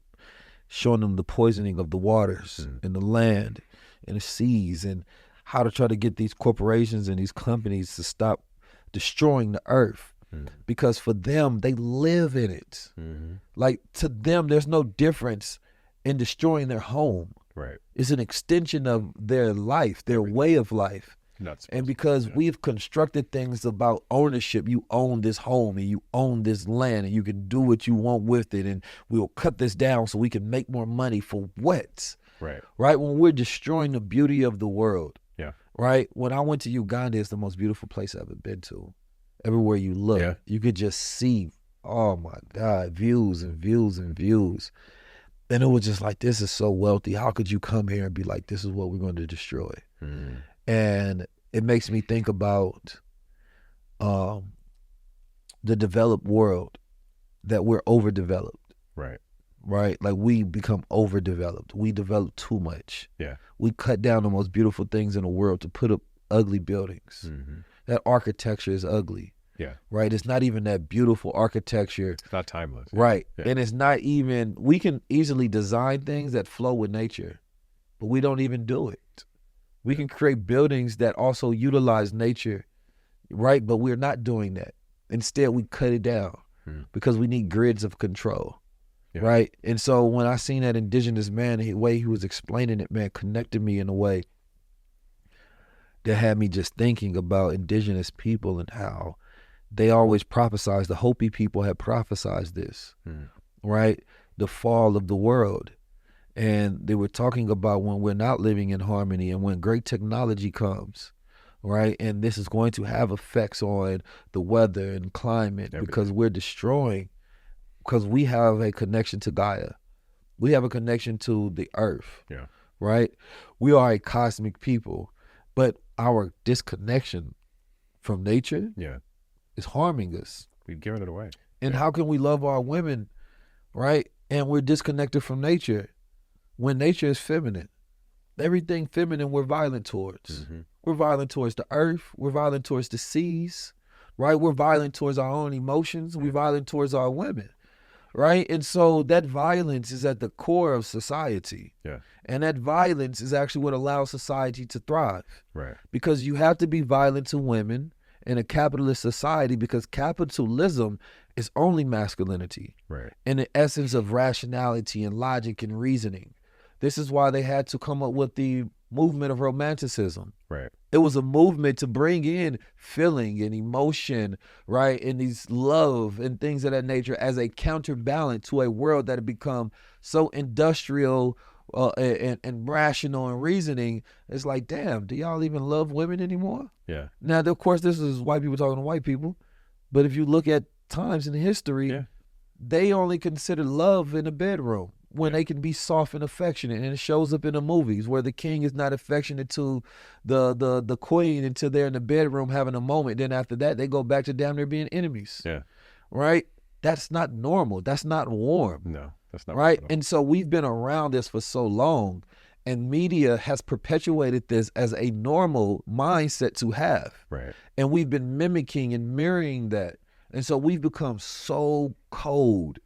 showing them the poisoning of the waters and the land and the seas, and how to try to get these corporations and these companies to stop destroying the earth. Because for them, they live in it. Like, to them, there's no difference in destroying their home. Right. It's an extension of their life, their way of life. And because we've constructed things about ownership, you own this home and you own this land and you can do what you want with it, and we'll cut this down so we can make more money for what? Right? When we're destroying the beauty of the world. Yeah. Right? When I went to Uganda, it's the most beautiful place I've ever been to. Everywhere you look, you could just see, oh my God, views and views and views. And it was just like, this is so wealthy. How could you come here and be like, this is what we're going to destroy? And it makes me think about the developed world, that we're overdeveloped. Right? Like, we become overdeveloped. We develop too much. Yeah. We cut down the most beautiful things in the world to put up ugly buildings. That architecture is ugly. Yeah. Right? It's not even that beautiful architecture. It's not timeless. Right. Yeah. And it's not even, we can easily design things that flow with nature, but we don't even do it. We can create buildings that also utilize nature, right? But we're not doing that. Instead, we cut it down because we need grids of control. Yeah. Right. And so when I seen that indigenous man, the way he was explaining it, man, connected me in a way that had me just thinking about indigenous people and how they always prophesied. The Hopi people had prophesied this, right? The fall of the world. And they were talking about when we're not living in harmony and when great technology comes, right? And this is going to have effects on the weather and climate because we're destroying. Because we have a connection to Gaia. We have a connection to the earth, right? We are a cosmic people, but our disconnection from nature is harming us. We've given it away. And how can we love our women, right? And we're disconnected from nature when nature is feminine. Everything feminine we're violent towards. We're violent towards the earth. We're violent towards the seas, right? We're violent towards our own emotions. We're violent towards our women. Right? And so that violence is at the core of society. Yeah. And that violence is actually what allows society to thrive. Right. Because you have to be violent to women in a capitalist society because capitalism is only masculinity. Right. And the essence of rationality and logic and reasoning. This is why they had to come up with the movement of romanticism. Right. It was a movement to bring in feeling and emotion, right, and these love and things of that nature as a counterbalance to a world that had become so industrial and rational and reasoning. It's like, damn, do y'all even love women anymore? Yeah. Now, of course, this is white people talking to white people, but if you look at times in history, they only consider love in the bedroom. When they can be soft and affectionate, and it shows up in the movies where the king is not affectionate to the queen until they're in the bedroom having a moment. Then after that, they go back to damn near being enemies. Yeah, right. That's not normal. That's not warm. No, that's not right. And so we've been around this for so long, and media has perpetuated this as a normal mindset to have. Right. And we've been mimicking and mirroring that, and so we've become so cold,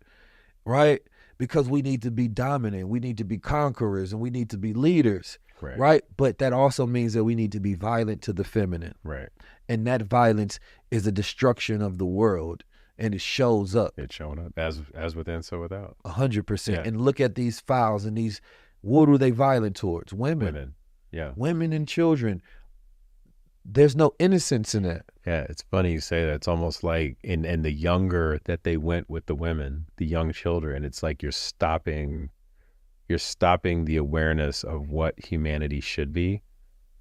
right? Because we need to be dominant, we need to be conquerors, and we need to be leaders, right? But that also means that we need to be violent to the feminine. Right. And that violence is the destruction of the world, and it shows up. It's showing up, as within, so without. 100%. And look at these files and these, what are they violent towards? Women. Yeah. Women and children. There's no innocence in that. Yeah, it's funny you say that. It's almost like in the younger that they went with the women, the young children, it's like you're stopping the awareness of what humanity should be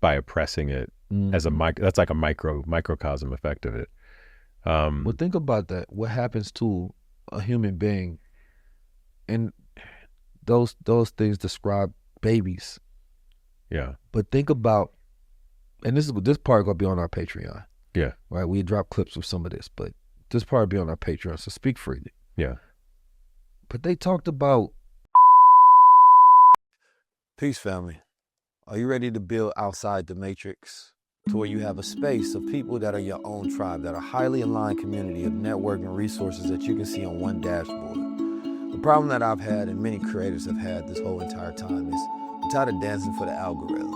by oppressing it as that's like a microcosm effect of it. Well, think about that. What happens to a human being? And those things describe babies. Yeah. But think about, and this part gonna be on our Patreon. Yeah. Right. We drop clips of some of this, but this part will be on our Patreon, so speak freely. Yeah. But they talked about peace, family. Are you ready to build outside the matrix to where you have a space of people that are your own tribe, that are highly aligned community of networking resources that you can see on one dashboard? The problem that I've had and many creators have had this whole entire time is I'm tired of dancing for the algorithm,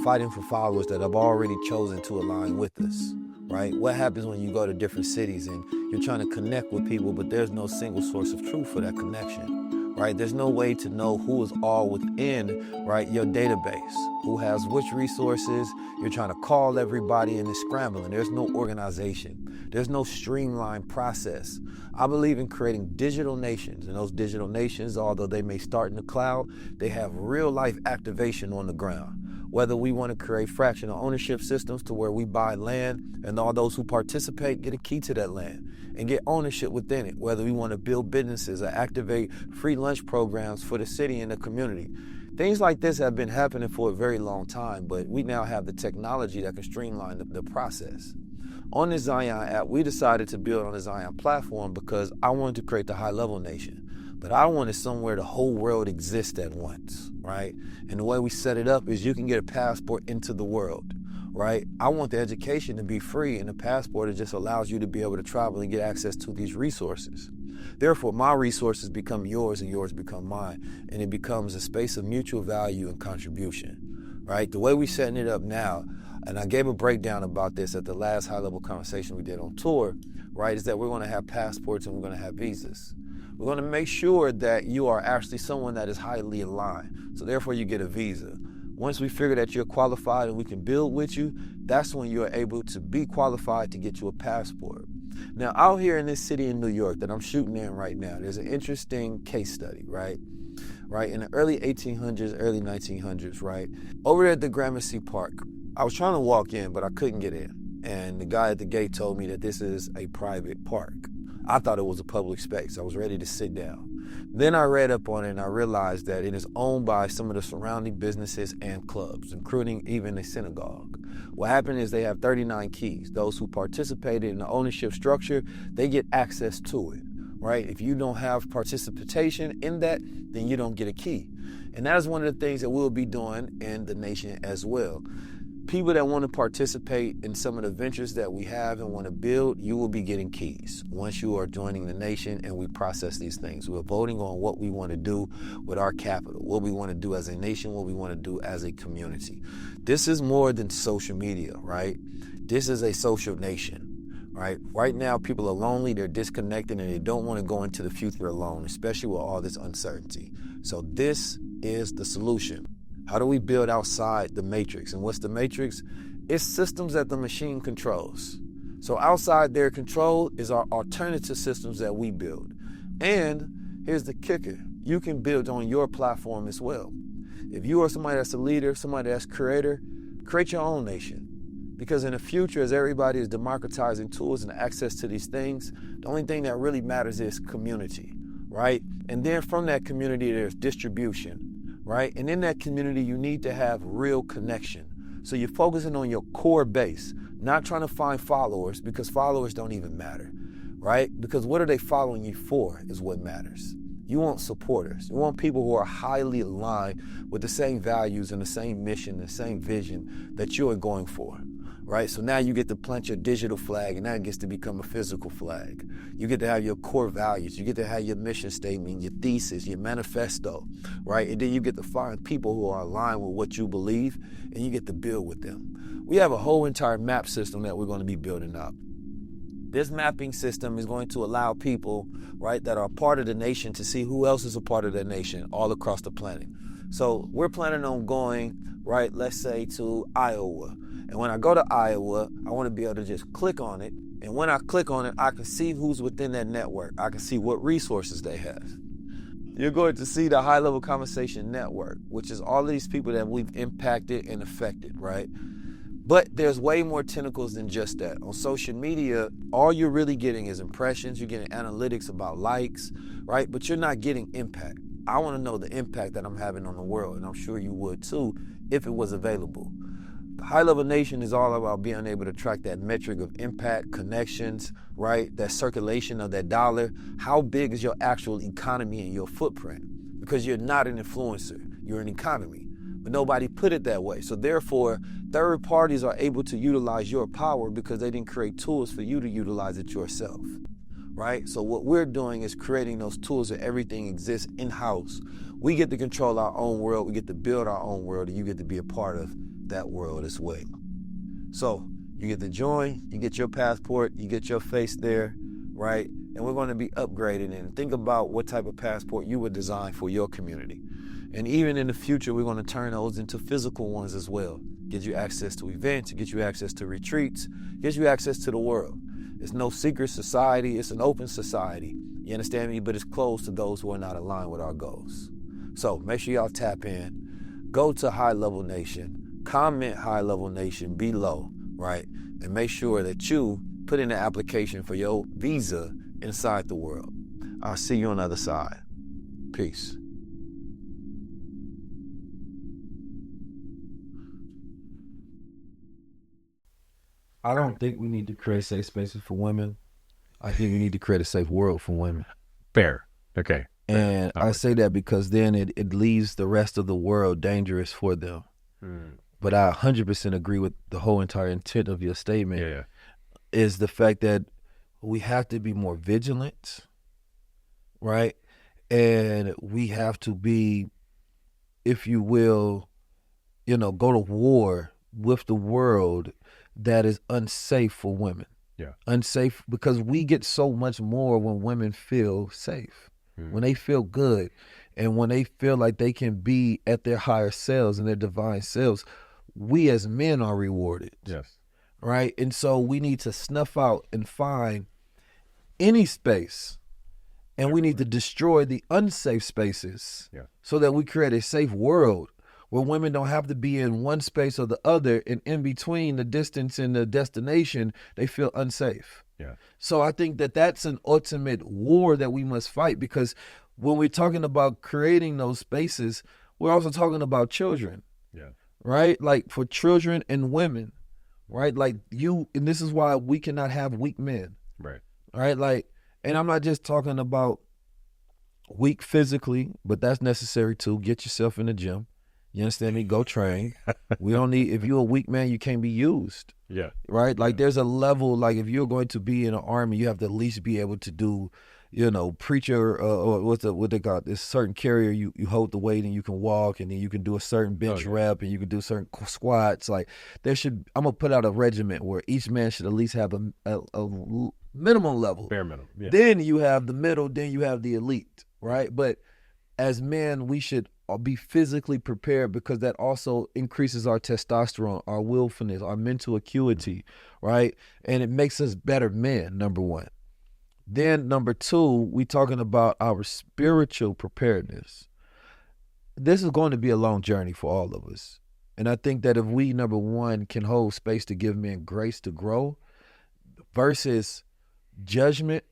fighting for followers that have already chosen to align with us, right? What happens when you go to different cities and you're trying to connect with people, but there's no single source of truth for that connection, right? There's no way to know who is all within, right, your database, who has which resources. You're trying to call everybody and it's scrambling. There's no organization. There's no streamlined process. I believe in creating digital nations, and those digital nations, although they may start in the cloud, they have real life activation on the ground. Whether we want to create fractional ownership systems to where we buy land and all those who participate get a key to that land and get ownership within it. Whether we want to build businesses or activate free lunch programs for the city and the community. Things like this have been happening for a very long time, but we now have the technology that can streamline the process. On the Zion app, we decided to build on the Zion platform because I wanted to create the high-level nation. But I wanted somewhere the whole world exists at once, right? And the way we set it up is you can get a passport into the world. right? I want the education to be free, and the passport, it just allows you to be able to travel and get access to these resources. Therefore, my resources become yours and yours become mine, and it becomes a space of mutual value and contribution, right? The way we're setting it up now, and I gave a breakdown about this at the last high-level conversation we did on tour, right, is that we're going to have passports and we're going to have visas. We're going to make sure that you are actually someone that is highly aligned, so therefore you get a visa. Once we figure that you're qualified and we can build with you, that's when you're able to be qualified to get you a passport. Now, out here in this city in New York that I'm shooting in right now, there's an interesting case study, right? In the early 1800s, early 1900s, right? Over there at the Gramercy Park, I was trying to walk in, but I couldn't get in. And the guy at the gate told me that this is a private park. I thought it was a public space. I was ready to sit down. Then I read up on it and I realized that it is owned by some of the surrounding businesses and clubs, including even a synagogue. What happened is they have 39 keys. Those who participated in the ownership structure, they get access to it, right? If you don't have participation in that, then you don't get a key. And that is one of the things that we'll be doing in the nation as well. People that want to participate in some of the ventures that we have and want to build, you will be getting keys once you are joining the nation and we process these things. We're voting on what we want to do with our capital, what we want to do as a nation, what we want to do as a community. This is more than social media, right? This is a social nation, right? Right now, people are lonely, they're disconnected, and they don't want to go into the future alone, especially with all this uncertainty. So this is the solution. How do we build outside the matrix? And what's the matrix? It's systems that the machine controls. So outside their control is our alternative systems that we build. And here's the kicker. You can build on your platform as well. If you are somebody that's a leader, somebody that's creator, create your own nation. Because in the future, as everybody is democratizing tools and access to these things, the only thing that really matters is community, right? And then from that community, there's distribution. Right? And in that community, you need to have real connection. So you're focusing on your core base, not trying to find followers, because followers don't even matter, right? Because what are they following you for is what matters. You want supporters. You want people who are highly aligned with the same values and the same mission, the same vision that you are going for, right? So now you get to plant your digital flag, and that gets to become a physical flag. You get to have your core values. You get to have your mission statement, your thesis, your manifesto, right? And then you get to find people who are aligned with what you believe, and you get to build with them. We have a whole entire map system that we're going to be building up. This mapping system is going to allow people, right, that are part of the nation to see who else is a part of the nation all across the planet. So we're planning on going, right, let's say to Iowa. And when I go to Iowa, I want to be able to just click on it. And when I click on it, I can see who's within that network. I can see what resources they have. You're going to see the high-level conversation network, which is all of these people that we've impacted and affected, right? But there's way more tentacles than just that. On social media, all you're really getting is impressions. You're getting analytics about likes, right? But you're not getting impact. I want to know the impact that I'm having on the world, and I'm sure you would too if it was available. The high-level nation is all about being able to track that metric of impact, connections, right? That circulation of that dollar. How big is your actual economy and your footprint? Because you're not an influencer, you're an economy. But nobody put it that way. So therefore, third parties are able to utilize your power because they didn't create tools for you to utilize it yourself, right? So what we're doing is creating those tools that everything exists in-house. We get to control our own world, we get to build our own world, and you get to be a part of that world as well. So you get to join, you get your passport, you get your face there, right? And we're going to be upgrading and think about what type of passport you would design for your community. And even in the future, we're going to turn those into physical ones as well. Get you access to events, get you access to retreats, get you access to the world. It's no secret society, it's an open society. You understand me? But it's closed to those who are not aligned with our goals. So make sure y'all tap in. Go to High Level Nation. Comment High Level Nation below, right? And make sure that you put in the application for your visa inside the world. I'll see you on the other side. Peace. I don't think we need to create safe spaces for women. I think we need to create a safe world for women. Fair. Okay. And I say that because then it leaves the rest of the world dangerous for them. but I 100% agree with the whole entire intent of your statement. Yeah. Is the fact that we have to be more vigilant, right? And we have to be, if you will, go to war with the world that is unsafe for women. Yeah. Unsafe because we get so much more when women feel safe, when they feel good, and when they feel like they can be at their higher selves and their divine selves. We as men are rewarded. Yes. Right? And so we need to snuff out and find any space, and we need to destroy the unsafe spaces so that we create a safe world where women don't have to be in one space or the other, and in between the distance and the destination, they feel unsafe. Yeah. So I think that that's an ultimate war that we must fight, because when we're talking about creating those spaces, we're also talking about children. Yeah. Right? Like for children and women, right? Like and this is why we cannot have weak men. Right. Right? Like, and I'm not just talking about weak physically, but that's necessary too. Get yourself in the gym. You understand me? Go train. We don't need, if you're a weak man, you can't be used. Yeah. Right? Like there's a level, like if you're going to be in an army, you have to at least be able to do, preacher, or what they call it, this certain carrier, you hold the weight and you can walk, and then you can do a certain bench rep, and you can do certain squats. Like I'm going to put out a regiment where each man should at least have a minimum level. Bare minimum. Yeah. Then you have the middle, then you have the elite, right? But as men, we should be physically prepared, because that also increases our testosterone, our willfulness, our mental acuity, right? And it makes us better men, number one. Then number two, we talking about our spiritual preparedness. This is going to be a long journey for all of us. And I think that if we, number one, can hold space to give men grace to grow versus judgment.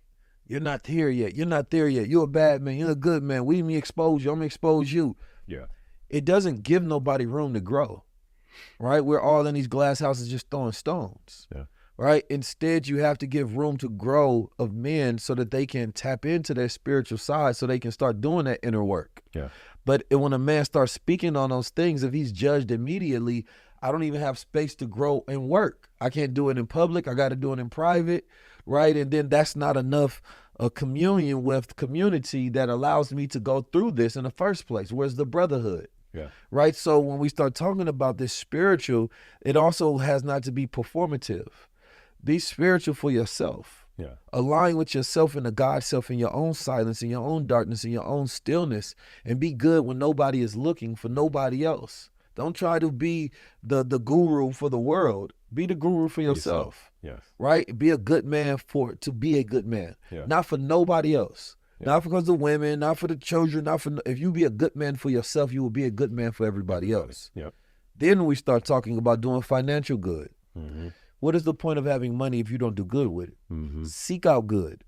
You're not here yet. You're not there yet. You're a bad man. You're a good man. We me expose you. I'm gonna expose you. Yeah. It doesn't give nobody room to grow, right? We're all in these glass houses just throwing stones, right? Instead, you have to give room to grow of men so that they can tap into their spiritual side, so they can start doing that inner work. Yeah. But when a man starts speaking on those things, if he's judged immediately, I don't even have space to grow and work. I can't do it in public. I got to do it in private, right? And then that's not enough communion with community that allows me to go through this in the first place. Where's the brotherhood? Yeah. Right? So when we start talking about this spiritual, it also has not to be performative. Be spiritual for yourself. Yeah. Align with yourself and the God self in your own silence, in your own darkness, in your own stillness, and be good when nobody is looking for nobody else. Don't try to be the guru for the world. Be the guru for yourself. Yes. Right? Be a good man to be a good man. Yeah. Not for nobody else. Yeah. Not because of women, not for the children, if you be a good man for yourself, you will be a good man for everybody else. Yeah. Then we start talking about doing financial good. Mm-hmm. What is the point of having money if you don't do good with it? Mm-hmm. Seek out good,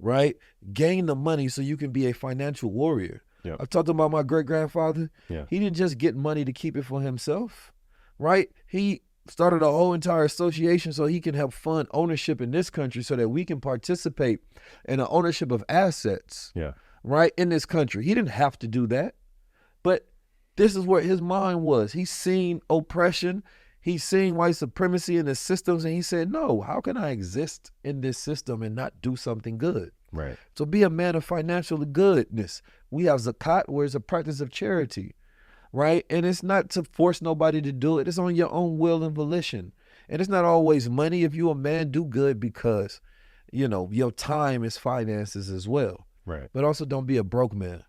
right? Gain the money so you can be a financial warrior. Yep. I talked about my great-grandfather. Yeah. He didn't just get money to keep it for himself, right? He started a whole entire association so he can help fund ownership in this country so that we can participate in the ownership of assets, right, in this country. He didn't have to do that, but this is where his mind was. He's seen oppression. He's seen white supremacy in the systems, and he said, no, how can I exist in this system and not do something good? Right. So be a man of financial goodness. We have zakat, where it's a practice of charity, right? And it's not to force nobody to do it. It's on your own will and volition. And it's not always money. If you a man, do good because, your time is finances as well. Right. But also don't be a broke man,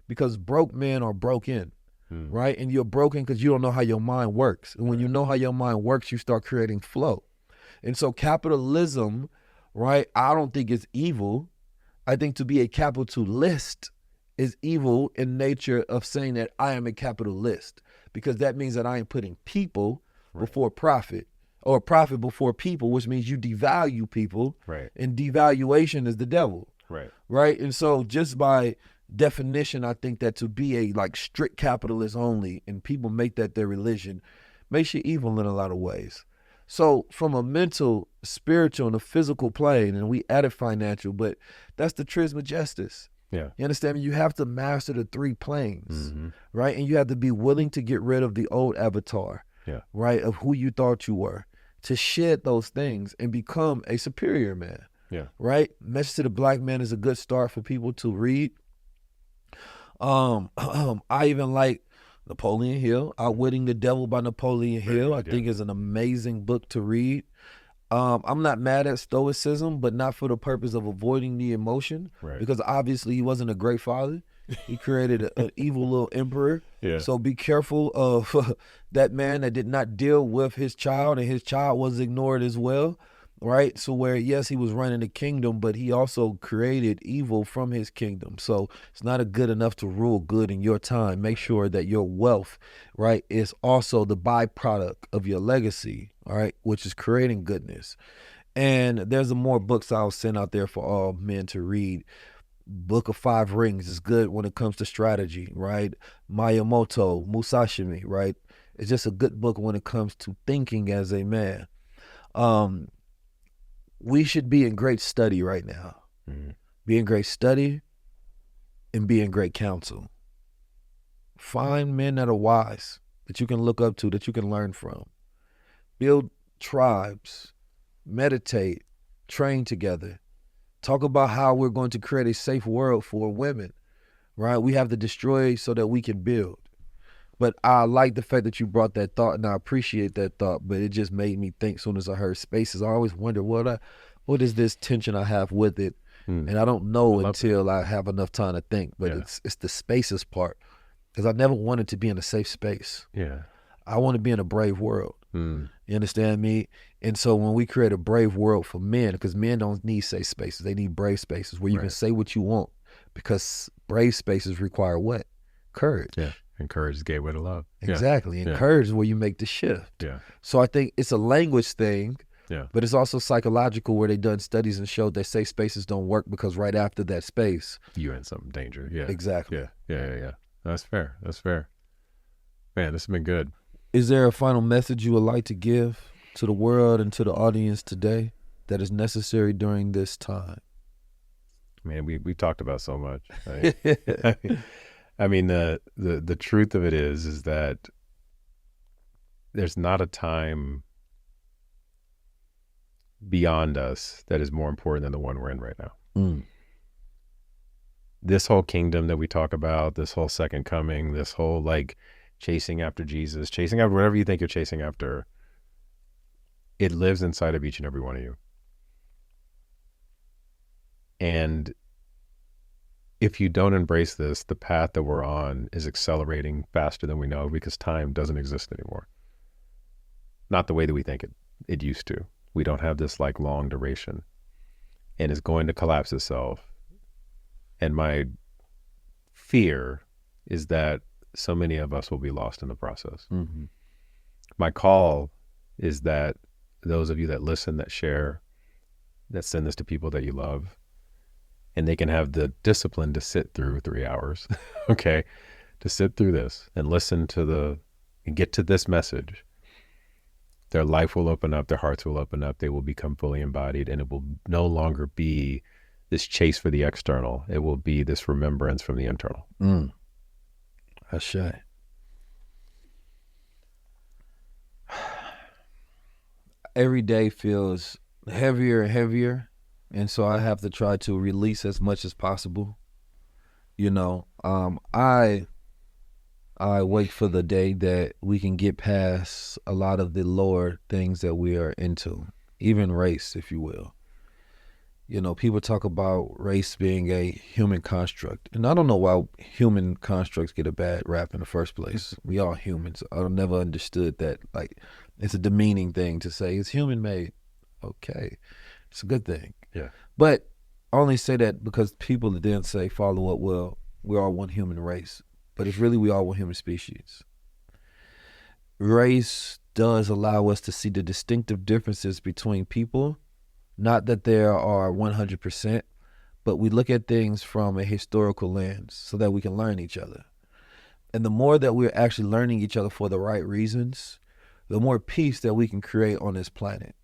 because broke men are broken, right? And you're broken because you don't know how your mind works. And when you know how your mind works, you start creating flow. And so capitalism, right, I don't think it's evil. I think to be a capitalist is evil in nature of saying that I am a capitalist, because that means that I am putting people before profit, or profit before people, which means you devalue people. Right. And devaluation is the devil. Right. Right. And so just by definition, I think that to be a strict capitalist only, and people make that their religion, makes you evil in a lot of ways. So from a mental, spiritual, and a physical plane, and we added financial, but that's the Trismegistus. Yeah. You understand me? You have to master the three planes, right? And you have to be willing to get rid of the old avatar, right, of who you thought you were, to shed those things and become a superior man. Right? Message to the Black Man is a good start for people to read. I even like Napoleon Hill, Outwitting the Devil by Napoleon Hill. I think is an amazing book to read. I'm not mad at Stoicism, but not for the purpose of avoiding the emotion, because obviously he wasn't a great father. He created an evil little emperor. So be careful of that man that did not deal with his child, and his child was ignored as well. Right? So where, yes, he was running the kingdom, but he also created evil from his kingdom. So it's not good enough to rule good in your time. Make sure that your wealth, right, is also the byproduct of your legacy, all right, which is creating goodness. And there's more books I'll send out there for all men to read. Book of Five Rings is good when it comes to strategy, right? Miyamoto, Musashi, right? It's just a good book when it comes to thinking as a man. We should be in great study right now. Be in great study and be in great counsel. Find men that are wise, that you can look up to, that you can learn from. Build tribes, meditate, train together. Talk about how we're going to create a safe world for women, right? We have to destroy so that we can build. But I like the fact that you brought that thought, and I appreciate that thought, but it just made me think as soon as I heard spaces. I always wonder, what is this tension I have with it? And I don't know until I have enough time to think, but it's the spaces part, because I never wanted to be in a safe space. I want to be in a brave world. You understand me? And so when we create a brave world for men, because men don't need safe spaces, they need brave spaces where you can say what you want, because brave spaces require what? Courage. And courage is the gateway to love. Exactly. And courage is where you make the shift. So I think it's a language thing, but it's also psychological, where they've done studies and showed that safe spaces don't work, because right after that space, you're in some danger. Exactly. That's fair. Man, this has been good. Is there a final message you would like to give to the world and to the audience today that is necessary during this time? Man, we talked about so much. Right? I mean, the truth of it is that there's not a time beyond us that is more important than the one we're in right now. This whole kingdom that we talk about, this whole second coming, this whole like chasing after Jesus, chasing after whatever you think you're chasing after, it lives inside of each and every one of you. And if you don't embrace this, the path that we're on is accelerating faster than we know, because time doesn't exist anymore. Not the way that we think it used to. We don't have this like long duration, and it's going to collapse itself. And my fear is that so many of us will be lost in the process. My call is that those of you that listen, that share, that send this to people that you love, and they can have the discipline to sit through 3 hours, okay? To sit through this and listen to and get to this message. Their life will open up, their hearts will open up, they will become fully embodied, and it will no longer be this chase for the external. It will be this remembrance from the internal. Ashe. Every day feels heavier and heavier, and so I have to try to release as much as possible. You know, I wait for the day that we can get past a lot of the lower things that we are into, even race, if you will. You know, people talk about race being a human construct, and I don't know why human constructs get a bad rap in the first place. We are humans. I never understood that. Like, it's a demeaning thing to say it's human made. Okay, it's a good thing. But I only say that because people then say, follow up, well, we're all one human race. But it's really we are one human species. Race does allow us to see the distinctive differences between people. Not that there are 100%, but we look at things from a historical lens so that we can learn each other. And the more that we're actually learning each other for the right reasons, the more peace that we can create on this planet.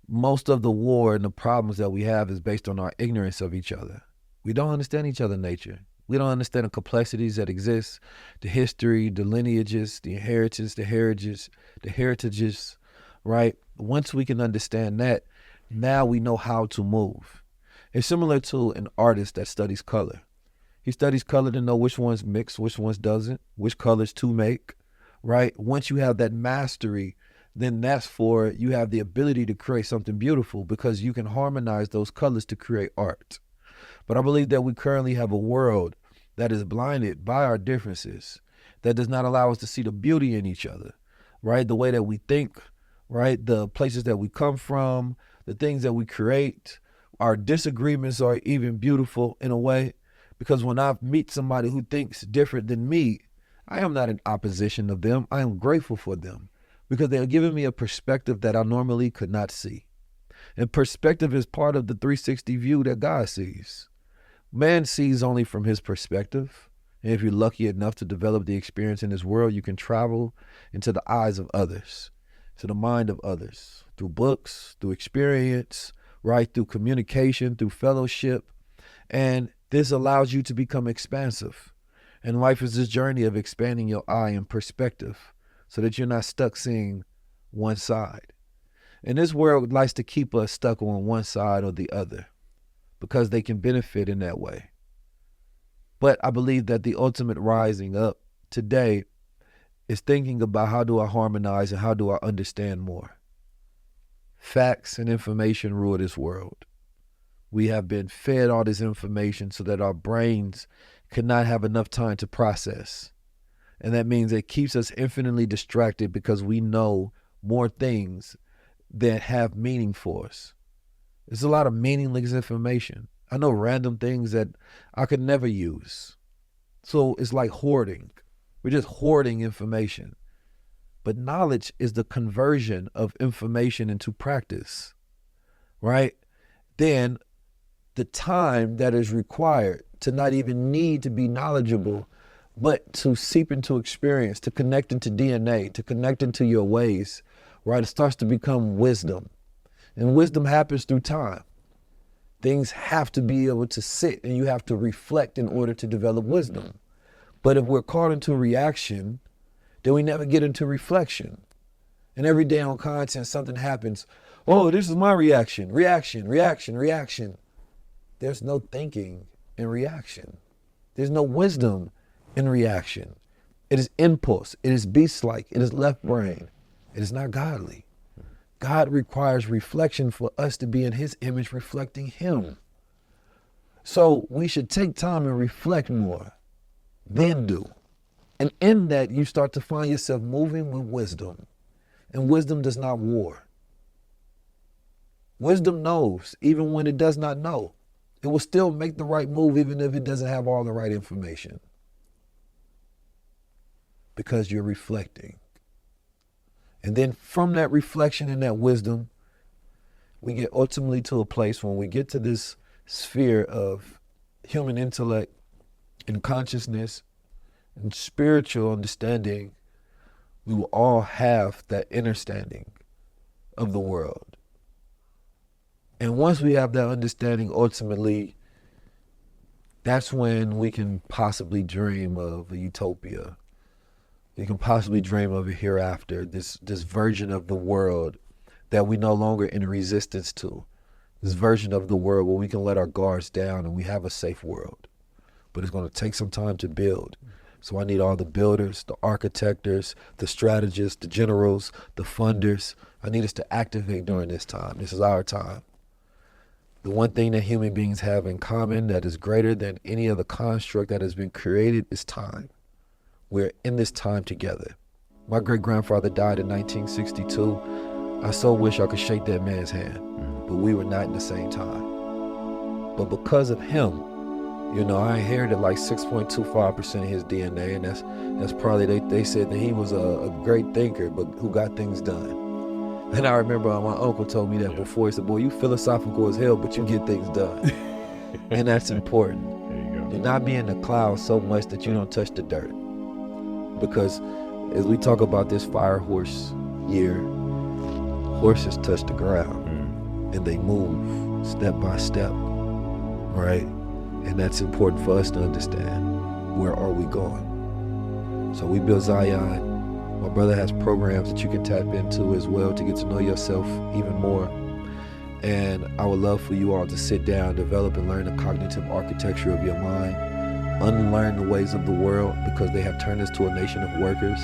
Most of the war and the problems that we have is based on our ignorance of each other. We don't understand each other's nature. We don't understand the complexities that exist, the history, the lineages, the inheritance, the heritages, right? Once we can understand that, now we know how to move. It's similar to an artist that studies color. He studies color to know which ones mix, which ones doesn't, which colors to make, right? Once you have that mastery, then you have the ability to create something beautiful because you can harmonize those colors to create art. But I believe that we currently have a world that is blinded by our differences, that does not allow us to see the beauty in each other, right? The way that we think, right? The places that we come from, the things that we create. Our disagreements are even beautiful in a way, because when I meet somebody who thinks different than me, I am not in opposition of them. I am grateful for them because they are giving me a perspective that I normally could not see. And perspective is part of the 360 view that God sees. Man sees only from his perspective. And if you're lucky enough to develop the experience in this world, you can travel into the eyes of others, to the mind of others, through books, through experience, right? Through communication, through fellowship. And this allows you to become expansive. And life is this journey of expanding your eye and perspective so that you're not stuck seeing one side. And this world likes to keep us stuck on one side or the other because they can benefit in that way. But I believe that the ultimate rising up today is thinking about how do I harmonize and how do I understand more. Facts and information rule this world. We have been fed all this information so that our brains cannot have enough time to process. And that means it keeps us infinitely distracted because we know more things that have meaning for us. There's a lot of meaningless information. I know random things that I could never use. So it's like hoarding. We're just hoarding information. But knowledge is the conversion of information into practice, right? Then the time that is required to not even need to be knowledgeable, but to seep into experience, to connect into DNA, to connect into your ways, right? It starts to become wisdom. And wisdom happens through time. Things have to be able to sit and you have to reflect in order to develop wisdom. But if we're caught into reaction, then we never get into reflection. And every day on content, something happens. Oh, this is my reaction. Reaction. There's no thinking in reaction. There's no wisdom in reaction. It is impulse. It is beast-like. It is left brain. It is not godly. God requires reflection for us to be in his image, reflecting him. So we should take time and reflect more, then do. And in that, you start to find yourself moving with wisdom. And wisdom does not war. Wisdom knows, even when it does not know. It will still make the right move, even if it doesn't have all the right information. Because you're reflecting. And then from that reflection and that wisdom, we get ultimately to a place when we get to this sphere of human intellect and consciousness and spiritual understanding, we will all have that understanding of the world. And once we have that understanding, ultimately, that's when we can possibly dream of a utopia. We can possibly dream of a hereafter, this version of the world that we no longer in resistance to. This version of the world where we can let our guards down and we have a safe world. But it's going to take some time to build. So I need all the builders, the architects, the strategists, the generals, the funders. I need us to activate during this time. This is our time. The one thing that human beings have in common that is greater than any other construct that has been created is time. We're in this time together. My great-grandfather died in 1962. I so wish I could shake that man's hand, but we were not in the same time. But because of him, I inherited like 6.25% of his DNA, and that's probably, they said that he was a great thinker, but who got things done. And I remember my uncle told me that before. He said, boy, you philosophical as hell, but you get things done. And that's important. There you go. Do not be in the clouds so much that you don't touch the dirt. Because as we talk about this fire horse year, horses touch the ground and they move step by step, right? And that's important for us to understand. Where are we going? So we built Zion. My brother has programs that you can tap into as well to get to know yourself even more. And I would love for you all to sit down, develop and learn the cognitive architecture of your mind, unlearn the ways of the world, because they have turned us to a nation of workers,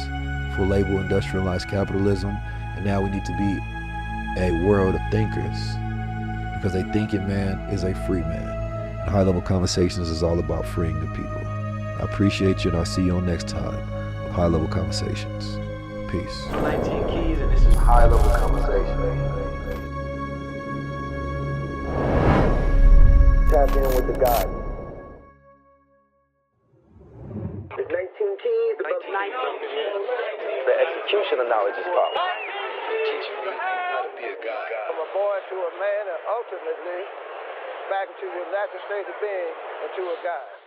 full label industrialized capitalism, and now we need to be a world of thinkers, because a thinking man is a free man. And High Level Conversations is all about freeing the people. I appreciate you, and I'll see you on next time with High Level Conversations. Peace. 19 keys, and this is High Level Conversation. Tap in with the God. It's 19 keys. 19 keys. The execution of knowledge is power. Teach me how to be a God. From a boy to a man, and ultimately back into your natural state of being, into a God.